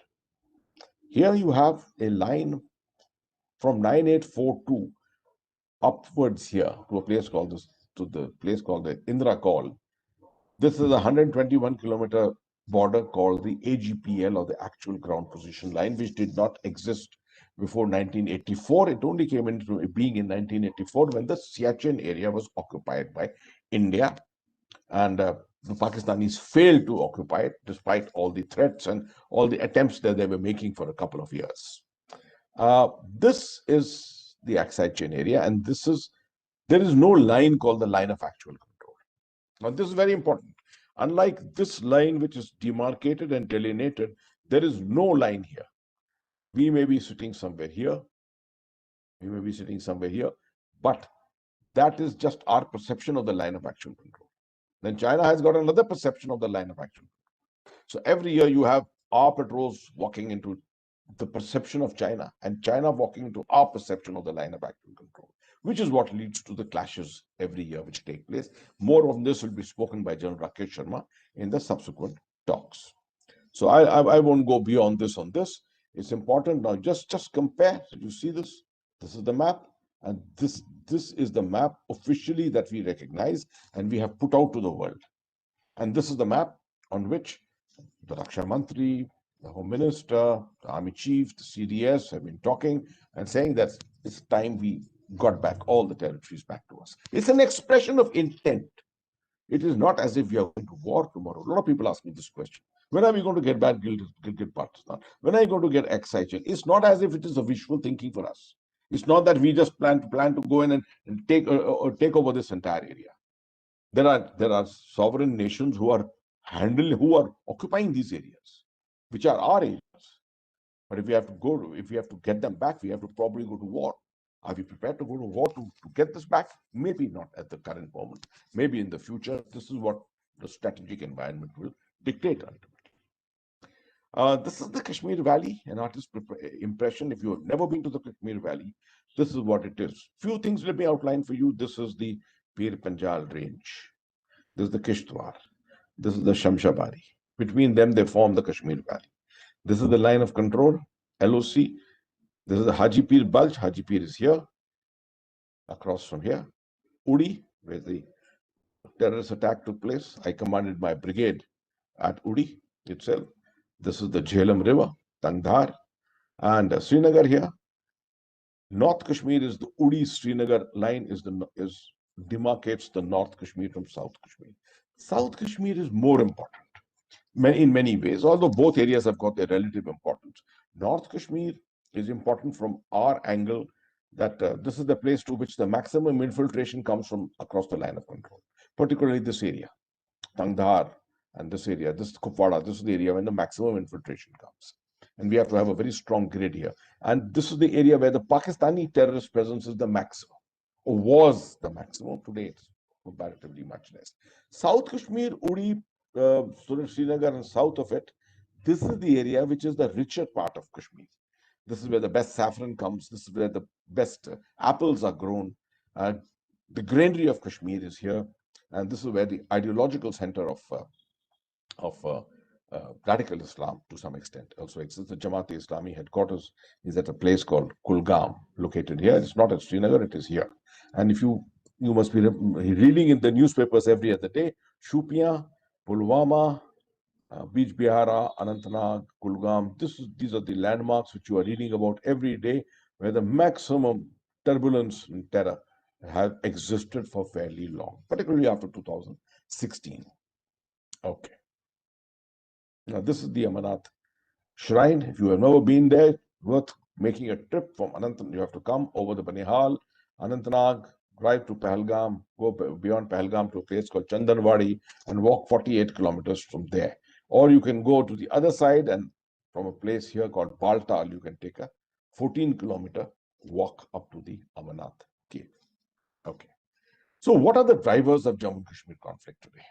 Speaker 6: Here you have a line from 9842 upwards here to a place called the Indra Call. This is a 121 kilometer border called the AGPL, or the actual ground position line, which did not exist before 1984. It only came into being in 1984 when the Siachen area was occupied by India, and the Pakistanis failed to occupy it despite all the threats and all the attempts that they were making for a couple of years. This is the Aksai chain area, and there is no line called the line of actual control. Now, this is very important. Unlike this line, which is demarcated and delineated, there is no line here. We may be sitting somewhere here. We may be sitting somewhere here, but that is just our perception of the line of actual control. Then China has got another perception of the line of actual control. So every year you have our patrols walking into the perception of China, and China walking into our perception of the line of actual control, which is what leads to the clashes every year which take place. More of this will be spoken by General Rakesh Sharma in the subsequent talks. So I won't go beyond this on this. It's important now. Just compare. You see this? This is the map, and this is the map officially that we recognize and we have put out to the world. And this is the map on which the Raksha Mantri, the Home Minister, the Army Chief, the CDS have been talking and saying that it's time we got back all the territories back to us. It's an expression of intent. It is not as if we are going to war tomorrow. A lot of people ask me this question. When are we going to get back Gilgit-Baltistan? When are you going to get Aksai? It's not as if it is a wishful thinking for us. It's not that we just plan to go in and take over this entire area. There are sovereign nations who are occupying these areas, which are our areas. But if we have to get them back, we have to probably go to war. Are we prepared to go to war to get this back? Maybe not at the current moment. Maybe in the future. This is what the strategic environment will dictate ultimately. This is the Kashmir Valley, an artist's impression. If you have never been to the Kashmir Valley, this is what it is. Few things let me outline for you. This is the Pir Panjal range. This is the Kishtwar. This is the Shamshabari. Between them, they form the Kashmir Valley. This is the line of control, LOC. This is the Haji Pir Bulge. Haji Pir is here, across from here. Uri, where the terrorist attack took place. I commanded my brigade at Uri itself. This is the Jhelum River, Tangdhar, and Srinagar here. North Kashmir is the Uri-Srinagar line demarcates the North Kashmir from South Kashmir. South Kashmir is more important in many ways, although both areas have got their relative importance. North Kashmir is important from our angle that this is the place to which the maximum infiltration comes from across the line of control, particularly this area, Tangdhar, and this area, this Kupwara, this is the area when the maximum infiltration comes. And we have to have a very strong grid here. And this is the area where the Pakistani terrorist presence is the maximum, or was the maximum. Today it's comparatively much less. South Kashmir, Uri, Srinagar, and south of it, this is the area which is the richer part of Kashmir. This is where the best saffron comes. This is where the best apples are grown. The granary of Kashmir is here. And this is where the ideological center of radical Islam to some extent also exists. The Jamaat-e-Islami headquarters is at a place called Kulgam, located here. It's not at Srinagar, it is here. And if you must be reading in the newspapers every other day, Shupian, Pulwama, Bij Bihara, Anantnag, Kulgam, these are the landmarks which you are reading about every day, where the maximum turbulence and terror have existed for fairly long, particularly after 2016. Okay. Now, this is the Amarnath Shrine. If you have never been there, worth making a trip from Anantnag. You have to come over the Banihal, Anantnag, drive to Pahalgam, go beyond Pahalgam to a place called Chandanwadi and walk 48 kilometers from there. Or you can go to the other side and from a place here called Baltal, you can take a 14-kilometer walk up to the Amarnath cave. Okay. So what are the drivers of Jammu and Kashmir conflict today?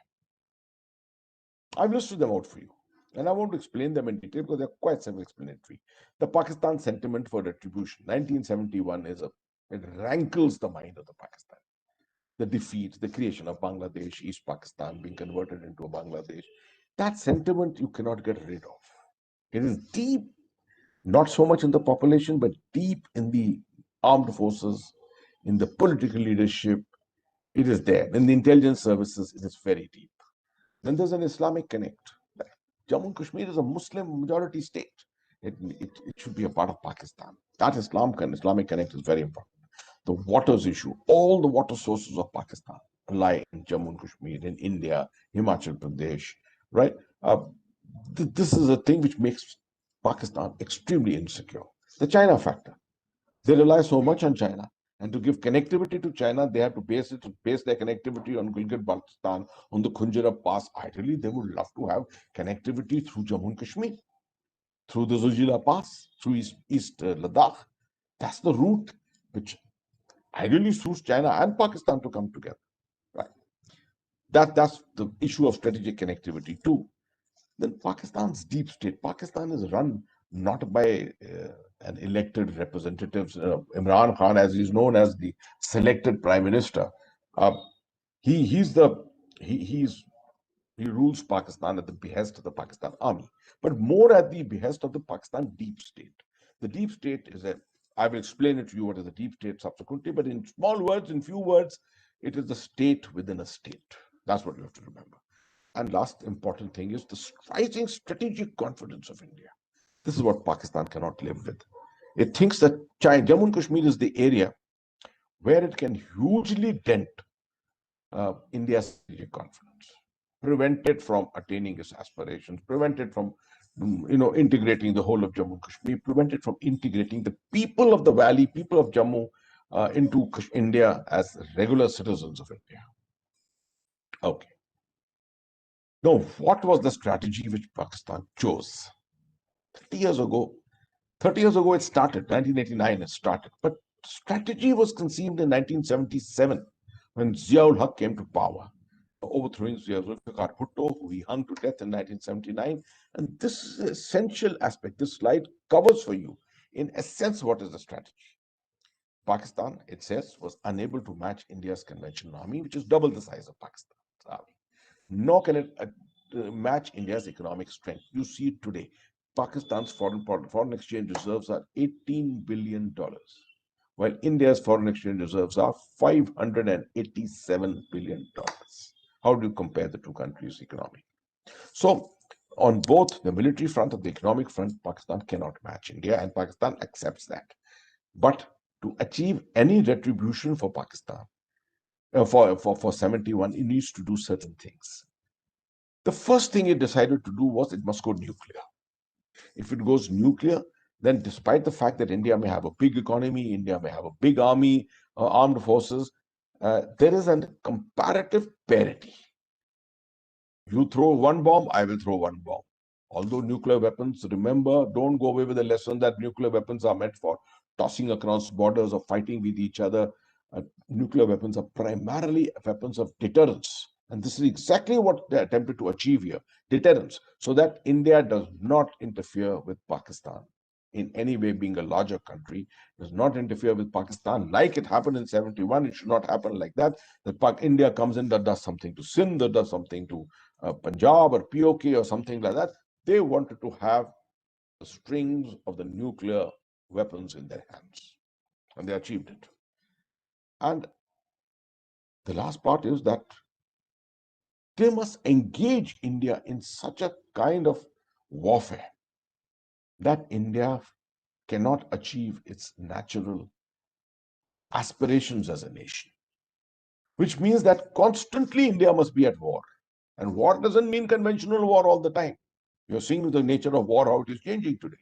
Speaker 6: I've listed them out for you. And I want to explain them in detail because they're quite self-explanatory. The Pakistan sentiment for retribution, 1971 it rankles the mind of the Pakistan. The defeat, the creation of Bangladesh, East Pakistan being converted into a Bangladesh. That sentiment you cannot get rid of. It is deep, not so much in the population, but deep in the armed forces, in the political leadership. It is there. In the intelligence services, it is very deep. Then there's an Islamic connect. Jammu and Kashmir is a Muslim majority state. It should be a part of Pakistan. That Islamic connect is very important. The waters issue, all the water sources of Pakistan lie in Jammu and Kashmir, in India, Himachal Pradesh, right? This is a thing which makes Pakistan extremely insecure. The China factor. They rely so much on China. And to give connectivity to China, they have to base their connectivity on Gilgit-Baltistan, on the Khunjira Pass. Ideally, they would love to have connectivity through Jammu and Kashmir, through the Zujila Pass, through East Ladakh. That's the route which ideally suits China and Pakistan to come together. Right? That's the issue of strategic connectivity too. Then Pakistan's deep state. Pakistan is run not by an elected representative. Imran Khan, as he's known as the selected prime minister, he rules Pakistan at the behest of the Pakistan army, but more at the behest of the Pakistan deep state. The deep state I will explain it to you what is the deep state subsequently, but in small words, in few words, it is the state within a state. That's what you have to remember. And last important thing is the rising strategic confidence of India. This is what Pakistan cannot live with. It thinks that Jammu and Kashmir is the area where it can hugely dent India's strategic confidence, prevent it from attaining its aspirations, prevent it from integrating the whole of Jammu and Kashmir, prevent it from integrating the people of the valley, people of Jammu into India as regular citizens of India. Okay. Now, what was the strategy which Pakistan chose? 30 years ago, it started, 1989 it started. But strategy was conceived in 1977 when Ziaul Haq came to power, overthrowing Zulfikar Bhutto, who he hung to death in 1979. And this is an essential aspect. This slide covers for you, in essence, what is the strategy. Pakistan, it says, was unable to match India's conventional army, which is double the size of Pakistan's army. Nor can it match India's economic strength. You see it today. Pakistan's foreign exchange reserves are $18 billion, while India's foreign exchange reserves are $587 billion. How do you compare the two countries' economy? So, on both the military front and the economic front, Pakistan cannot match India, and Pakistan accepts that. But to achieve any retribution for Pakistan, for 71, it needs to do certain things. The first thing it decided to do was it must go nuclear. If it goes nuclear, then despite the fact that India may have a big economy, India may have a big army, armed forces, there is a comparative parity. You throw one bomb, I will throw one bomb. Although nuclear weapons, remember, don't go away with the lesson that nuclear weapons are meant for tossing across borders or fighting with each other. Nuclear weapons are primarily weapons of deterrence. And this is exactly what they attempted to achieve here, deterrence, so that India does not interfere with Pakistan in any way. Being a larger country, does not interfere with Pakistan like it happened in 71. It should not happen like that. That India comes in, that does something to Sindh, that does something to Punjab or POK or something like that. They wanted to have the strings of the nuclear weapons in their hands, and they achieved it. And the last part is that they must engage India in such a kind of warfare that India cannot achieve its natural aspirations as a nation. which means that constantly India must be at war. And war doesn't mean conventional war all the time. You're seeing the nature of war, how it is changing today,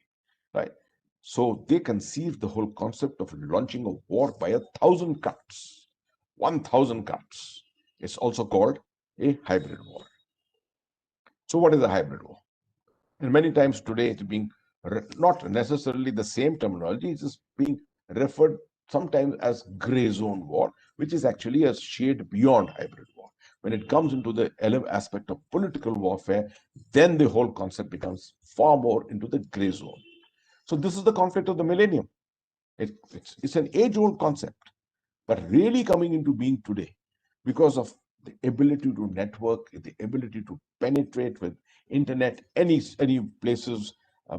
Speaker 6: right? So they conceived the whole concept of launching a war by 1,000 cuts, 1,000 cuts. It's also called a hybrid war. So what is a hybrid war? And many times today it's being not necessarily the same terminology, it is being referred sometimes as gray zone war, which is actually a shade beyond hybrid war. When it comes into the aspect of political warfare, then the whole concept becomes far more into the gray zone. So this is the conflict of the millennium. It's an age-old concept, but really coming into being today because of the ability to network, the ability to penetrate with internet, any places,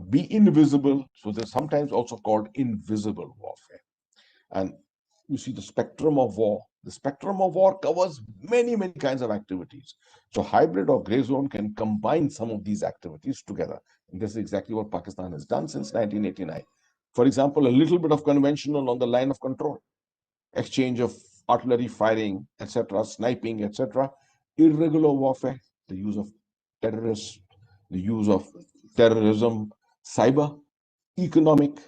Speaker 6: be invisible. So they're sometimes also called invisible warfare. And you see the spectrum of war. The spectrum of war covers many, many kinds of activities. So hybrid or gray zone can combine some of these activities together. And this is exactly what Pakistan has done since 1989. For example, a little bit of conventional on the line of control, exchange of artillery firing, etc., sniping, etc., irregular warfare, the use of terrorists, the use of terrorism, cyber, economic,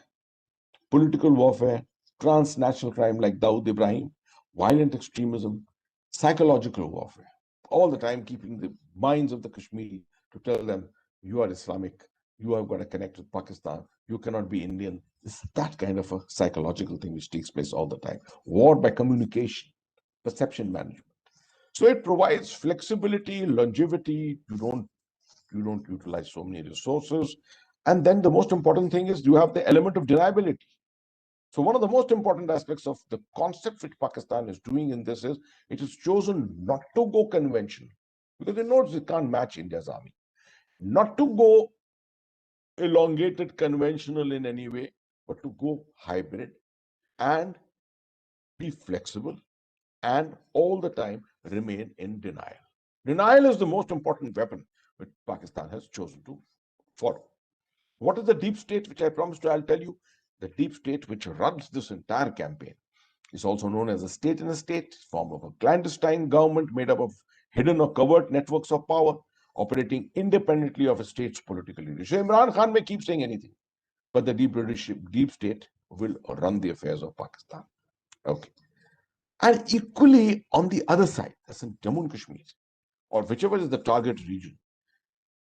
Speaker 6: political warfare, transnational crime like Dawood Ibrahim, violent extremism, psychological warfare, all the time keeping the minds of the Kashmiri to tell them, you are Islamic, you have got to connect with Pakistan, you cannot be Indian. It's that kind of a psychological thing which takes place all the time. War by communication, perception management. So it provides flexibility, longevity, you don't utilize so many resources. And then the most important thing is you have the element of deniability. So one of the most important aspects of the concept which Pakistan is doing in this is it has chosen not to go conventional because it knows it can't match India's army. Not to go elongated conventional in any way, but to go hybrid and be flexible and all the time remain in denial. Denial is the most important weapon which Pakistan has chosen to follow. What is the deep state which I promised I'll tell you? The deep state which runs this entire campaign is also known as a state in a state, form of a clandestine government made up of hidden or covert networks of power operating independently of a state's political leadership. Imran Khan may keep saying anything, but the deep state will run the affairs of Pakistan. Okay. And equally on the other side, that's in Jammu and Kashmir, or whichever is the target region,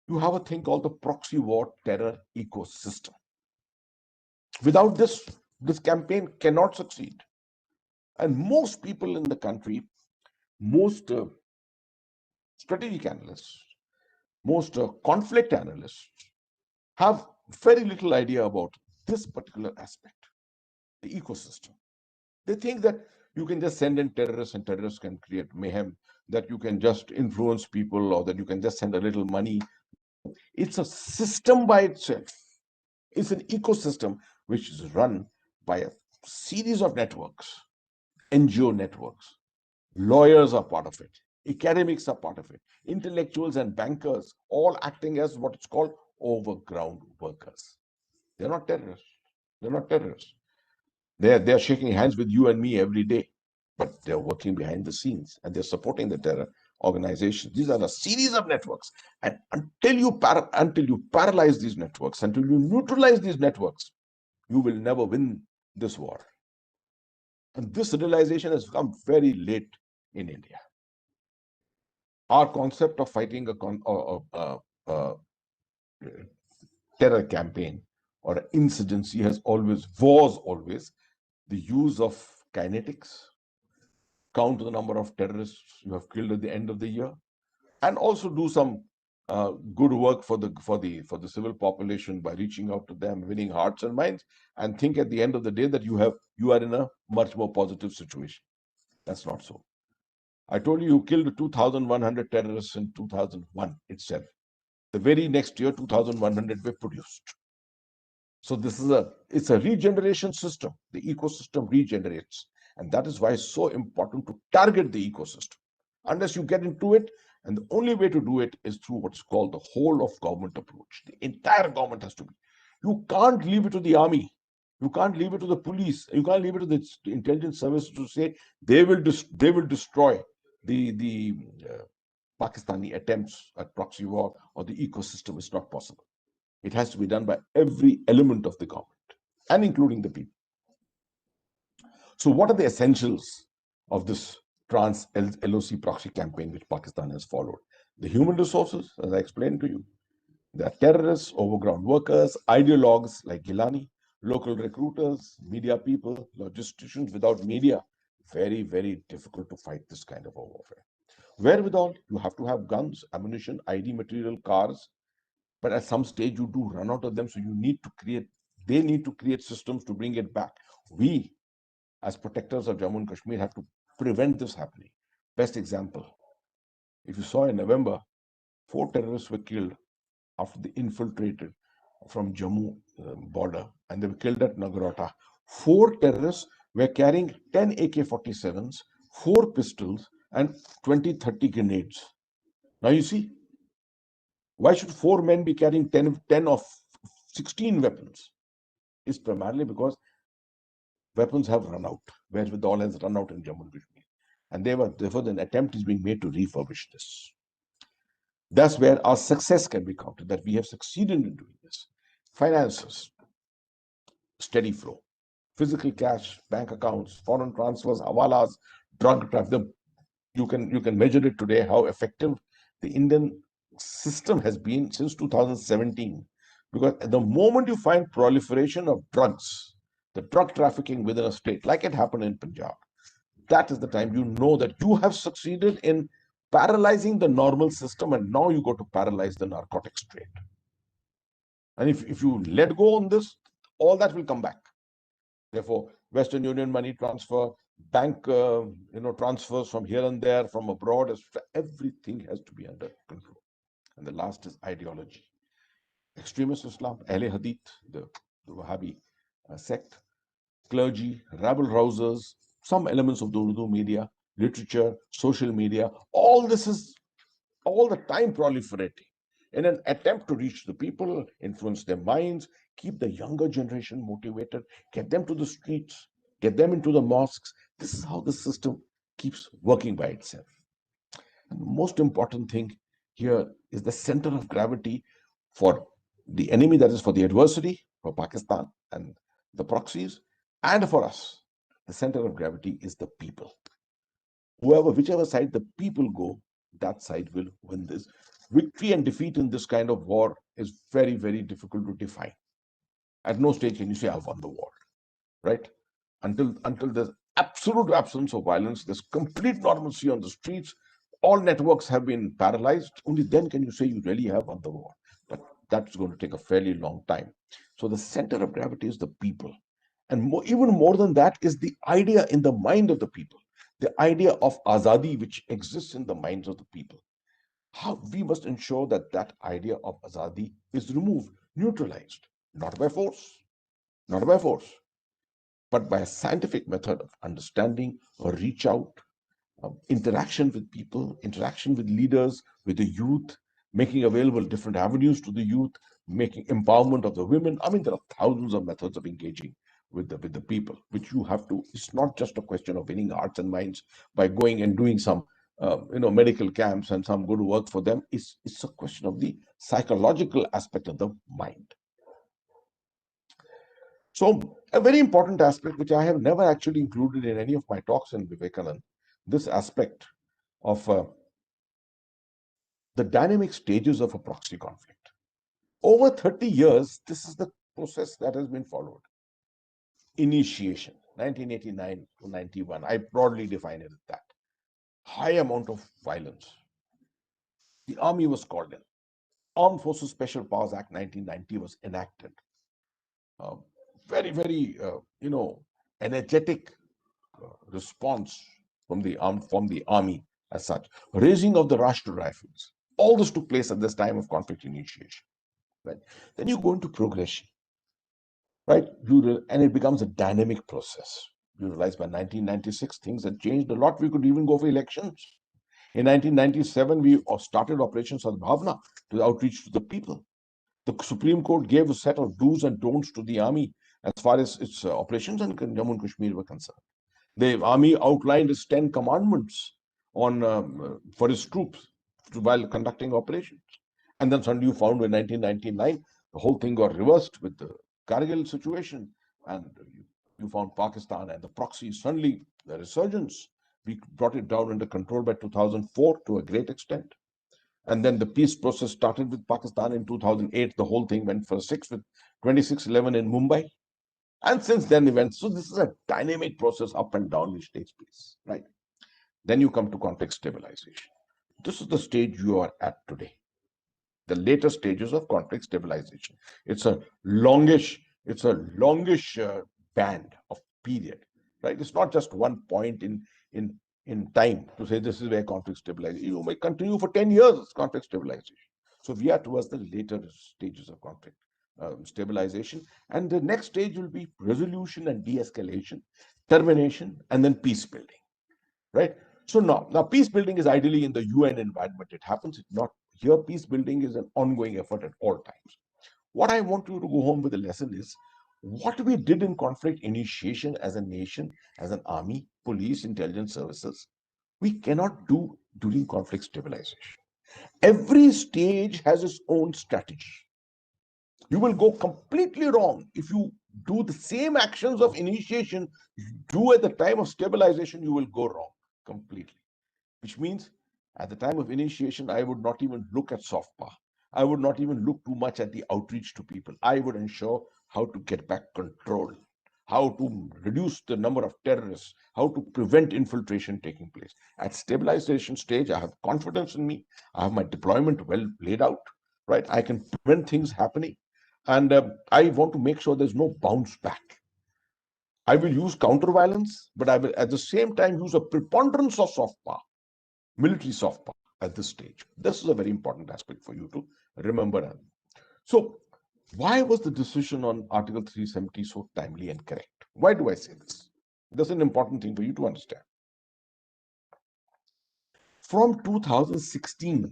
Speaker 6: you have a thing called the proxy war terror ecosystem. Without this, this campaign cannot succeed. And most people in the country, most strategic analysts, most conflict analysts have very little idea about this particular aspect, the ecosystem. They think that you can just send in terrorists and terrorists can create mayhem, that you can just influence people or that you can just send a little money. It's a system by itself. It's an ecosystem which is run by a series of networks, NGO networks. Lawyers are part of it. Academics are part of it. Intellectuals and bankers all acting as what is called overground workers. They're not terrorists. They're not terrorists. They're shaking hands with you and me every day, but they're working behind the scenes and they're supporting the terror organizations. These are a series of networks. And until you paralyze these networks, until you neutralize these networks, you will never win this war. And this realization has come very late in India. Our concept of fighting a terror campaign or incidency was always the use of kinetics, count the number of terrorists you have killed at the end of the year, and also do some good work for the civil population by reaching out to them, winning hearts and minds, and think at the end of the day that you are in a much more positive situation. That's not so. I told you killed 2,100 terrorists in 2001 itself. The very next year, 2,100 were produced. So it's a regeneration system. The ecosystem regenerates. And that is why it's so important to target the ecosystem. Unless you get into it, and the only way to do it is through what's called the whole of government approach. The entire government has to be. You can't leave it to the army. You can't leave it to the police. You can't leave it to the intelligence service to say they will destroy the Pakistani attempts at proxy war or the ecosystem. It's not possible. It has to be done by every element of the government, and including the people. So what are the essentials of this trans LOC proxy campaign which Pakistan has followed? The human resources, as I explained to you. There are terrorists, overground workers, ideologues like Gilani, local recruiters, media people, logisticians. Without media, very, very difficult to fight this kind of warfare. Wherewithal, you have to have guns, ammunition, ID material, cars, but at some stage you do run out of them, so they need to create systems to bring it back. We, as protectors of Jammu and Kashmir, have to prevent this happening. Best example, if you saw in November, 4 terrorists were killed after they infiltrated from Jammu border, and they were killed at Nagarota. 4 terrorists were carrying 10 AK-47s, 4 pistols, and 20-30 grenades. Now you see, why should 4 men be carrying 10 of 16 weapons? It's primarily because weapons have run out, wherewithal has run out in Jammu and Kashmir. And therefore an attempt is being made to refurbish this. That's where our success can be counted, that we have succeeded in doing this. Finances, steady flow, physical cash, bank accounts, foreign transfers, hawalas, drug traffic. You can measure it today how effective the Indian system has been since 2017. Because at the moment you find proliferation of drugs, the drug trafficking within a state, like it happened in Punjab, that is the time you know that you have succeeded in paralyzing the normal system, and now you go to paralyze the narcotics trade. And if you let go on this, all that will come back. Therefore, Western Union money transfer, bank transfers from here and there, from abroad, everything has to be under control. And the last is ideology. Extremist Islam, Ahle Hadith, the Wahhabi sect, clergy, rabble-rousers, some elements of the Urdu media, literature, social media, all this is all the time proliferating in an attempt to reach the people, influence their minds, keep the younger generation motivated, get them to the streets, get them into the mosques. This is how the system keeps working by itself. And the most important thing here is the center of gravity for the enemy, that is for the adversary, for Pakistan and the proxies, and for us. The center of gravity is the people. Whichever side the people go, that side will win this. Victory and defeat in this kind of war is very, very difficult to define. At no stage can you say, I've won the war, right? Until there's absolute absence of violence, there's complete normalcy on the streets, all networks have been paralyzed, only then can you say you really have won the war. But that's going to take a fairly long time. So the center of gravity is the people. And even more than that is the idea in the mind of the people, the idea of azadi which exists in the minds of the people. How we must ensure that that idea of azadi is removed, neutralized, not by force, but by a scientific method of understanding or reach out, interaction with people, interaction with leaders, with the youth, making available different avenues to the youth, making empowerment of the women. I mean, there are thousands of methods of engaging with the people, which you have to. It's not just a question of winning hearts and minds by going and doing some medical camps and some good work for them. It's a question of the psychological aspect of the mind. So a very important aspect, which I have never actually included in any of my talks in Vivekanand, this aspect of the dynamic stages of a proxy conflict. Over 30 years, this is the process that has been followed. Initiation, 1989 to 91, I broadly define it as that. High amount of violence. The army was called in. Armed Forces Special Powers Act 1990 was enacted. Very, very, energetic response from the army as such. Raising of the Rashtra Rifles. All this took place at this time of conflict initiation. Right? Then you go into progression, right? And it becomes a dynamic process. You realize by 1996 things had changed a lot. We could even go for elections. In 1997, we started Operation Sadbhavna to outreach to the people. The Supreme Court gave a set of do's and don'ts to the army as far as its operations in Jammu and Kashmir were concerned. The army outlined its 10 commandments on for its troops while conducting operations. And then suddenly you found in 1999, the whole thing got reversed with the Kargil situation. And you found Pakistan and the Proxy, suddenly the resurgence. We brought it down under control by 2004 to a great extent. And then the peace process started with Pakistan in 2008. The whole thing went for 6 with 26/11 in Mumbai. And since then events. So this is a dynamic process up and down which takes place, right? Then you come to conflict stabilization. This is the stage you are at today. The later stages of conflict stabilization. It's a longish band of period, right? It's not just one point in time to say this is where conflict stabilization. You may continue for 10 years conflict stabilization. So we are towards the later stages of conflict stabilization, and the next stage will be resolution and de-escalation, termination, and then peace building, right? So now peace building is ideally in the UN environment. It happens. It's not here. Peace building is an ongoing effort at all times. What I want you to go home with the lesson is what we did in conflict initiation as a nation, as an army, police, intelligence services, we cannot do during conflict stabilization. Every stage has its own strategy. You will go completely wrong if you do the same actions of initiation you do at the time of stabilization. You will go wrong completely, which means at the time of initiation, I would not even look at soft power. I would not even look too much at the outreach to people. I would ensure how to get back control, how to reduce the number of terrorists, how to prevent infiltration taking place. At stabilization stage, I have confidence in me. I have my deployment well laid out, right? I can prevent things happening. And I want to make sure there's no bounce back. I will use counter violence, but I will at the same time use a preponderance of soft power, military soft power at this stage. This is a very important aspect for you to remember. So why was the decision on Article 370 so timely and correct? Why do I say this? That's an important thing for you to understand. From 2016,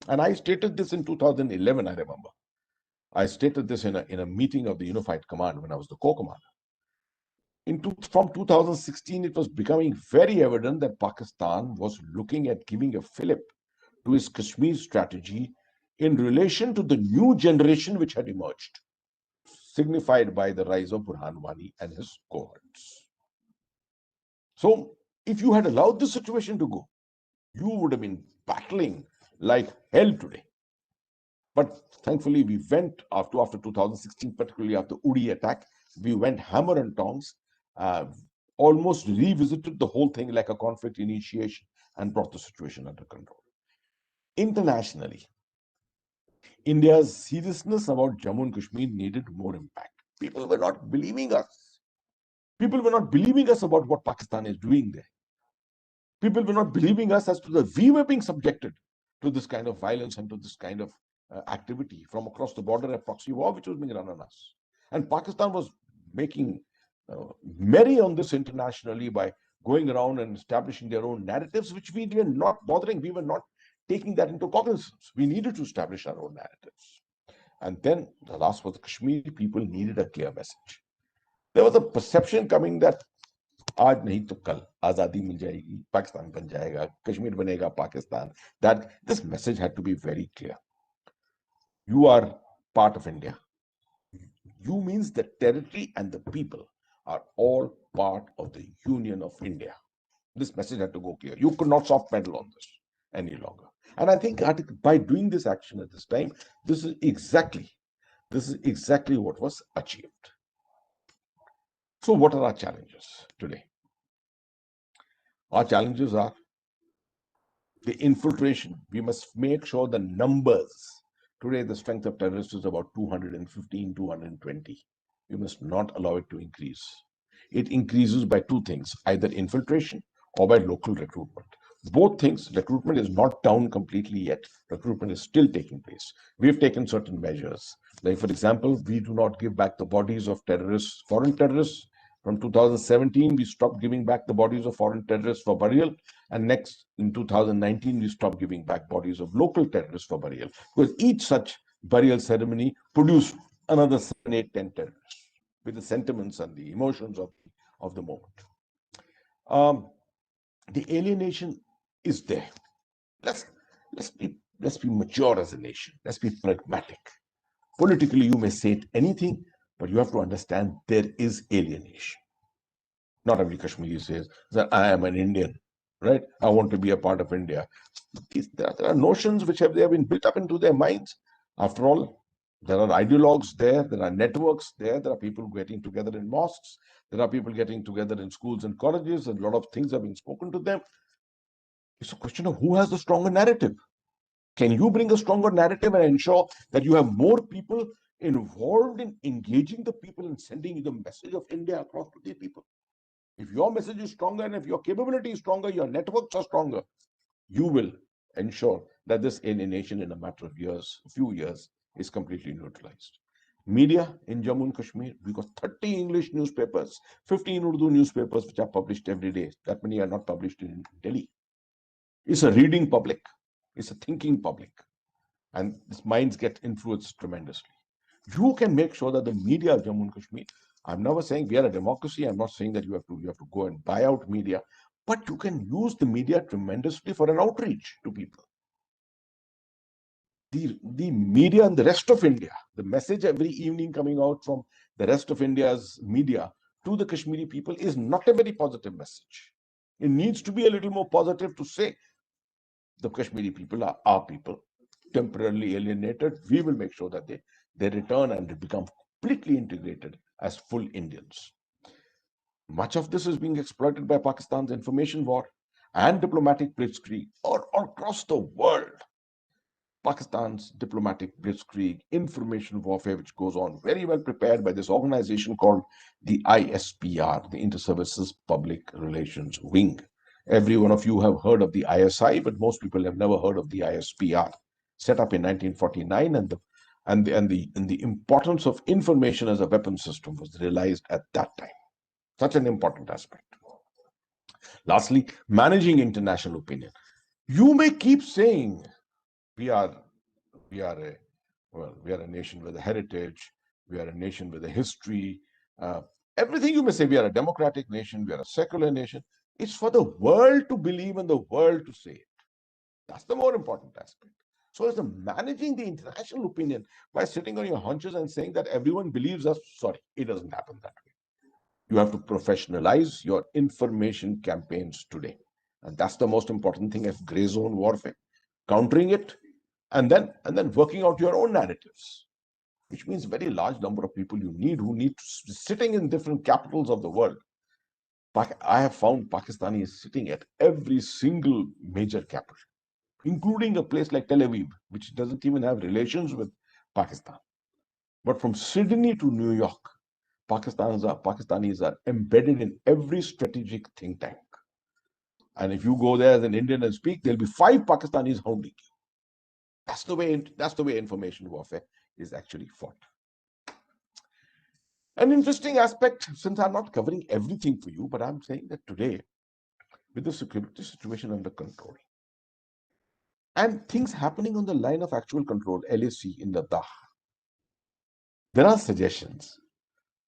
Speaker 6: and I stated this in 2011, I remember. I stated this in a meeting of the Unified Command when I was the co-commander. From 2016, it was becoming very evident that Pakistan was looking at giving a fillip to its Kashmir strategy in relation to the new generation which had emerged, signified by the rise of Burhan Wani and his cohorts. So, if you had allowed this situation to go, you would have been battling like hell today. But thankfully, we went after 2016, particularly after Uri attack, we went hammer and tongs, almost revisited the whole thing like a conflict initiation and brought the situation under control. Internationally, India's seriousness about Jammu and Kashmir needed more impact. People were not believing us. People were not believing us about what Pakistan is doing there. People were not believing us as to that we were being subjected to this kind of violence and to this kind of activity from across the border, a proxy war which was being run on us. And Pakistan was making merry on this internationally by going around and establishing their own narratives, which we were not bothering. We were not taking that into cognizance. We needed to establish our own narratives. And then the last was the Kashmiri people needed a clear message. There was a perception coming that आज नहीं तो कल आजादी मिल जाएगी, पाकिस्तान बन जाएगा, कश्मीर बनेगा Pakistan. That this message had to be very clear. You are part of India. You means the territory and the people are all part of the Union of India. This message had to go clear. You could not soft pedal on this any longer. And I think by doing this action at this time, this is exactly what was achieved. So what are our challenges today? Our challenges are the infiltration. We must make sure the numbers. Today, the strength of terrorists is about 215, 220. We must not allow it to increase. It increases by two things, either infiltration or by local recruitment. Both things, recruitment is not down completely yet. Recruitment is still taking place. We've taken certain measures. Like, for example, we do not give back the bodies of terrorists, foreign terrorists. From 2017, we stopped giving back the bodies of foreign terrorists for burial. And next, in 2019, we stopped giving back bodies of local terrorists for burial. Because each such burial ceremony produced another 7, 8, 10 terrorists. with the sentiments and the emotions of the moment. The alienation is there. Let's be mature as a nation. Let's be pragmatic. Politically, you may say anything, but you have to understand there is alienation. Not every Kashmiri says that I am an Indian, right? I want to be a part of India. There are notions which they have been built up into their minds. After all, there are ideologues there, there are networks there are people getting together in mosques, there are people getting together in schools and colleges, and a lot of things have been spoken to them. It's a question of who has the stronger narrative. Can you bring a stronger narrative and ensure that you have more people involved in engaging the people and sending the message of India across to the people? If your message is stronger and if your capability is stronger, your networks are stronger, you will ensure that this alienation in a matter of years, a few years, is completely neutralized. Media in Jammu and Kashmir, we got 30 English newspapers, 15 Urdu newspapers which are published every day. That many are not published in Delhi. It's a reading public. It's a thinking public. And its minds get influenced tremendously. You can make sure that the media of Jammu and Kashmir, I'm never saying we are a democracy. I'm not saying that you have to go and buy out media, but you can use the media tremendously for an outreach to people. The media and the rest of India, the message every evening coming out from the rest of India's media to the Kashmiri people is not a very positive message. It needs to be a little more positive to say the Kashmiri people are our people, temporarily alienated. We will make sure that they return and they become completely integrated as full Indians. Much of this is being exploited by Pakistan's information war and diplomatic blitzkrieg or across the world. Pakistan's diplomatic blitzkrieg, information warfare, which goes on very well prepared by this organization called the ISPR, the Inter-Services Public Relations Wing. Every one of you have heard of the ISI, but most people have never heard of the ISPR, set up in 1949, and the importance of information as a weapon system was realized at that time. Such an important aspect. Lastly, managing international opinion. You may keep saying we are a nation with a heritage, we are a nation with a history. Everything you may say, we are a democratic nation, we are a secular nation. It's for the world to believe and the world to say it. That's the more important aspect. So it's managing the international opinion by sitting on your haunches and saying that everyone believes us. Sorry, it doesn't happen that way. You have to professionalize your information campaigns today. And that's the most important thing of gray zone warfare. Countering it and then working out your own narratives, which means very large number of people you need who need to be sitting in different capitals of the world. I have found Pakistanis sitting at every single major capital, including a place like Tel Aviv, which doesn't even have relations with Pakistan. But from Sydney to New York, Pakistanis are embedded in every strategic think tank. And if you go there as an Indian and speak, there'll be 5 Pakistanis hounding you. That's the way information warfare is actually fought. An interesting aspect, since I'm not covering everything for you, but I'm saying that today, with the security situation under control and things happening on the line of actual control, LAC in Ladakh, there are suggestions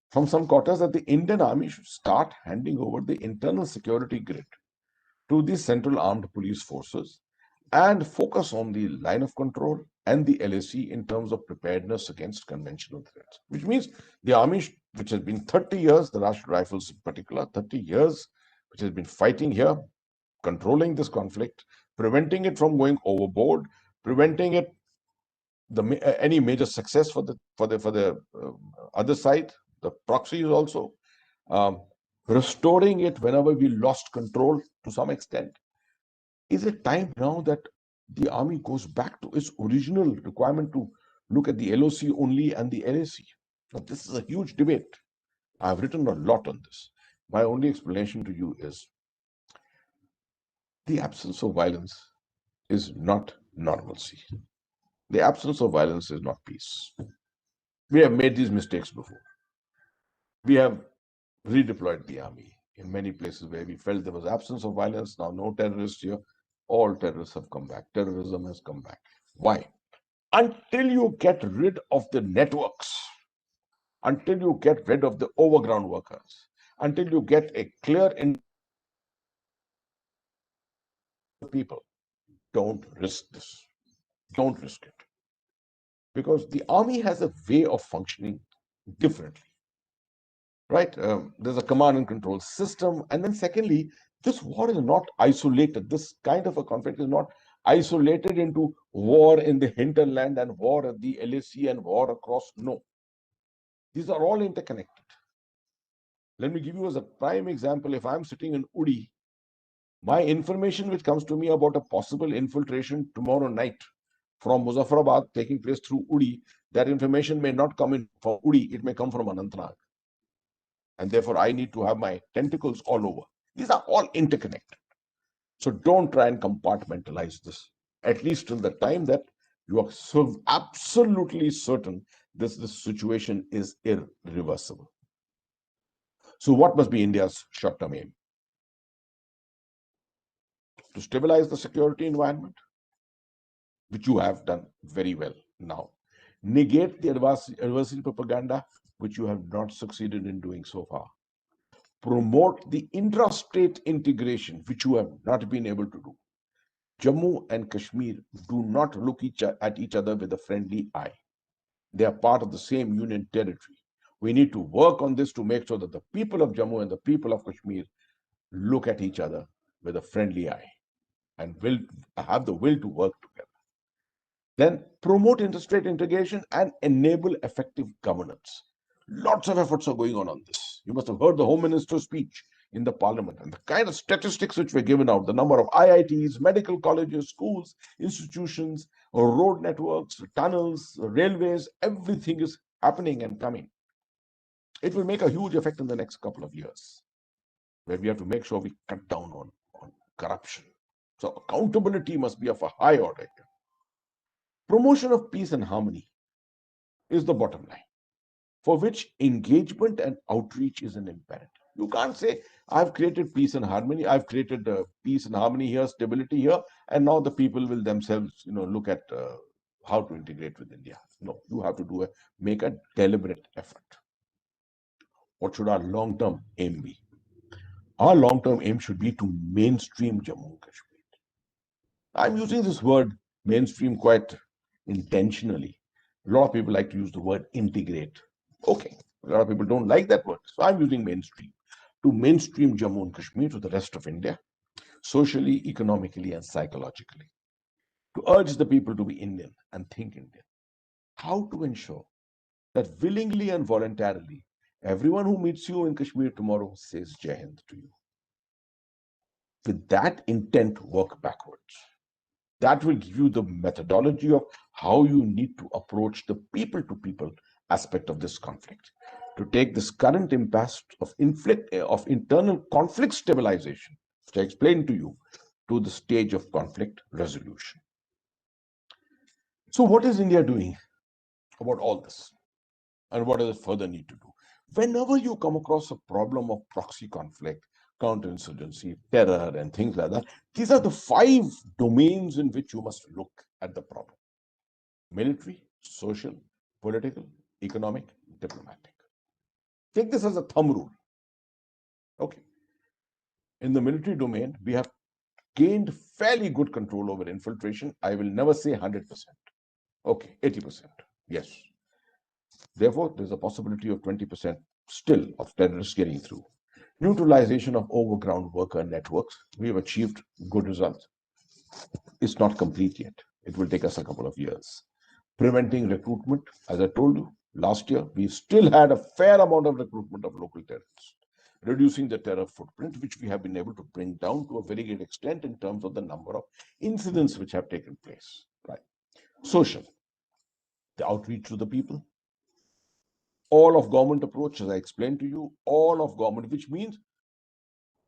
Speaker 6: from some quarters that the Indian Army should start handing over the internal security grid to the Central Armed Police Forces and focus on the line of control and the LAC in terms of preparedness against conventional threats, which means the army, which has been 30 years, the Rashtriya Rifles in particular, 30 years, which has been fighting here, controlling this conflict, preventing it from going overboard, preventing it any major success for the other side, the proxy is also restoring it whenever we lost control to some extent. Is it time now that the army goes back to its original requirement to look at the LOC only and the LAC? Now, this is a huge debate. I've written a lot on this. My only explanation to you is the absence of violence is not normalcy. The absence of violence is not peace. We have made these mistakes before. We have redeployed the army in many places where we felt there was absence of violence. Now, no terrorists here. All terrorists have come back. Terrorism has come back. Why? Until you get rid of the networks until you get rid of the overground workers, until you get a clear people, don't risk this. Don't risk it. Because the army has a way of functioning differently, right? There's a command and control system. And then secondly, this war is not isolated. This kind of a conflict is not isolated into war in the hinterland and war at the LAC and war across. No. These are all interconnected. Let me give you as a prime example. If I'm sitting in Uri, my information which comes to me about a possible infiltration tomorrow night from Muzaffarabad taking place through Uri, that information may not come in from Uri, it may come from Anantnag. And therefore, I need to have my tentacles all over. These are all interconnected. So don't try and compartmentalize this, at least till the time that you are so absolutely certain this situation is irreversible. So what must be India's short-term aim? To stabilize the security environment, which you have done very well now. Negate the adversary propaganda, which you have not succeeded in doing so far. Promote the intrastate integration, which you have not been able to do. Jammu and Kashmir do not look at each other with a friendly eye. They are part of the same union territory. We need to work on this to make sure that the people of Jammu and the people of Kashmir look at each other with a friendly eye and will have the will to work together. Then promote interstate integration and enable effective governance. Lots of efforts are going on this. You must have heard the Home Minister's speech in the Parliament and the kind of statistics which were given out, the number of IITs, medical colleges, schools, institutions, road networks, tunnels, railways, everything is happening and coming. It will make a huge effect in the next couple of years, where we have to make sure we cut down on corruption. So accountability must be of a high order here. Promotion of peace and harmony is the bottom line, for which engagement and outreach is an imperative. You can't say, I've created peace and harmony, I've created peace and harmony here, stability here, and now the people will themselves, look at how to integrate with India. No, you have to make a deliberate effort. What should our long-term aim be? Our long-term aim should be to mainstream Jammu and Kashmir. I'm using this word mainstream quite intentionally. A lot of people like to use the word integrate. Okay, a lot of people don't like that word. So I'm using mainstream. To mainstream Jammu and Kashmir to the rest of India, socially, economically, and psychologically. To urge the people to be Indian and think Indian. How to ensure that willingly and voluntarily, everyone who meets you in Kashmir tomorrow says Jai Hind to you. With that intent, work backwards. That will give you the methodology of how you need to approach the people-to-people aspect of this conflict. To take this current impasse of internal conflict stabilization, which I explained to you, to the stage of conflict resolution. So what is India doing about all this? And what does it further need to do? Whenever you come across a problem of proxy conflict, counterinsurgency, terror, and things like that, these are the 5 domains in which you must look at the problem: military, social, political, economic, diplomatic. Take this as a thumb rule. Okay. In the military domain, we have gained fairly good control over infiltration. I will never say 100%. Okay, 80%. Yes. Therefore, there's a possibility of 20% still of terrorists getting through. Neutralization of overground worker networks. We have achieved good results. It's not complete yet. It will take us a couple of years. Preventing recruitment. As I told you, last year, we still had a fair amount of recruitment of local terrorists. Reducing the terror footprint, which we have been able to bring down to a very great extent in terms of the number of incidents which have taken place. Right. Social. The outreach to the people. All of government approach, as I explained to you, all of government, which means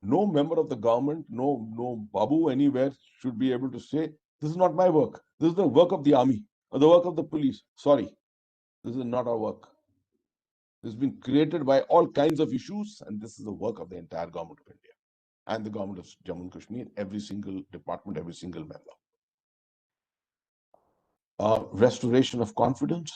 Speaker 6: no member of the government, no babu anywhere should be able to say, this is not my work. This is the work of the army or the work of the police. Sorry, this is not our work. This has been created by all kinds of issues, and this is the work of the entire government of India and the government of Jammu and Kashmir, every single department, every single member. Restoration of confidence.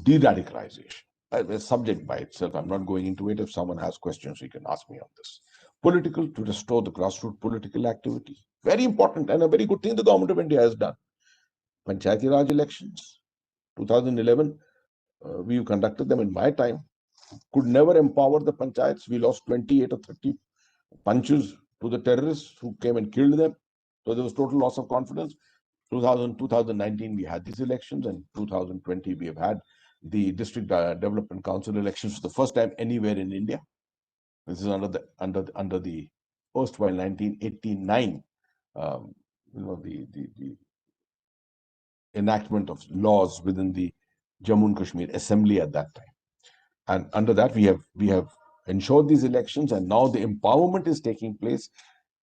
Speaker 6: De-radicalization, a subject by itself. I'm not going into it. If someone has questions, you can ask me on this. Political, to restore the grassroots political activity. Very important and a very good thing the government of India has done. Panchayati Raj elections, 2011, we conducted them in my time. Could never empower the panchayats. We lost 28 or 30 punches to the terrorists who came and killed them. So there was total loss of confidence. 2019, we had these elections, and 2020, we have had the District Development Council elections for the first time anywhere in India. This is under the erstwhile 1989, the enactment of laws within the Jammu and Kashmir Assembly at that time. And under that, we have ensured these elections, and now the empowerment is taking place.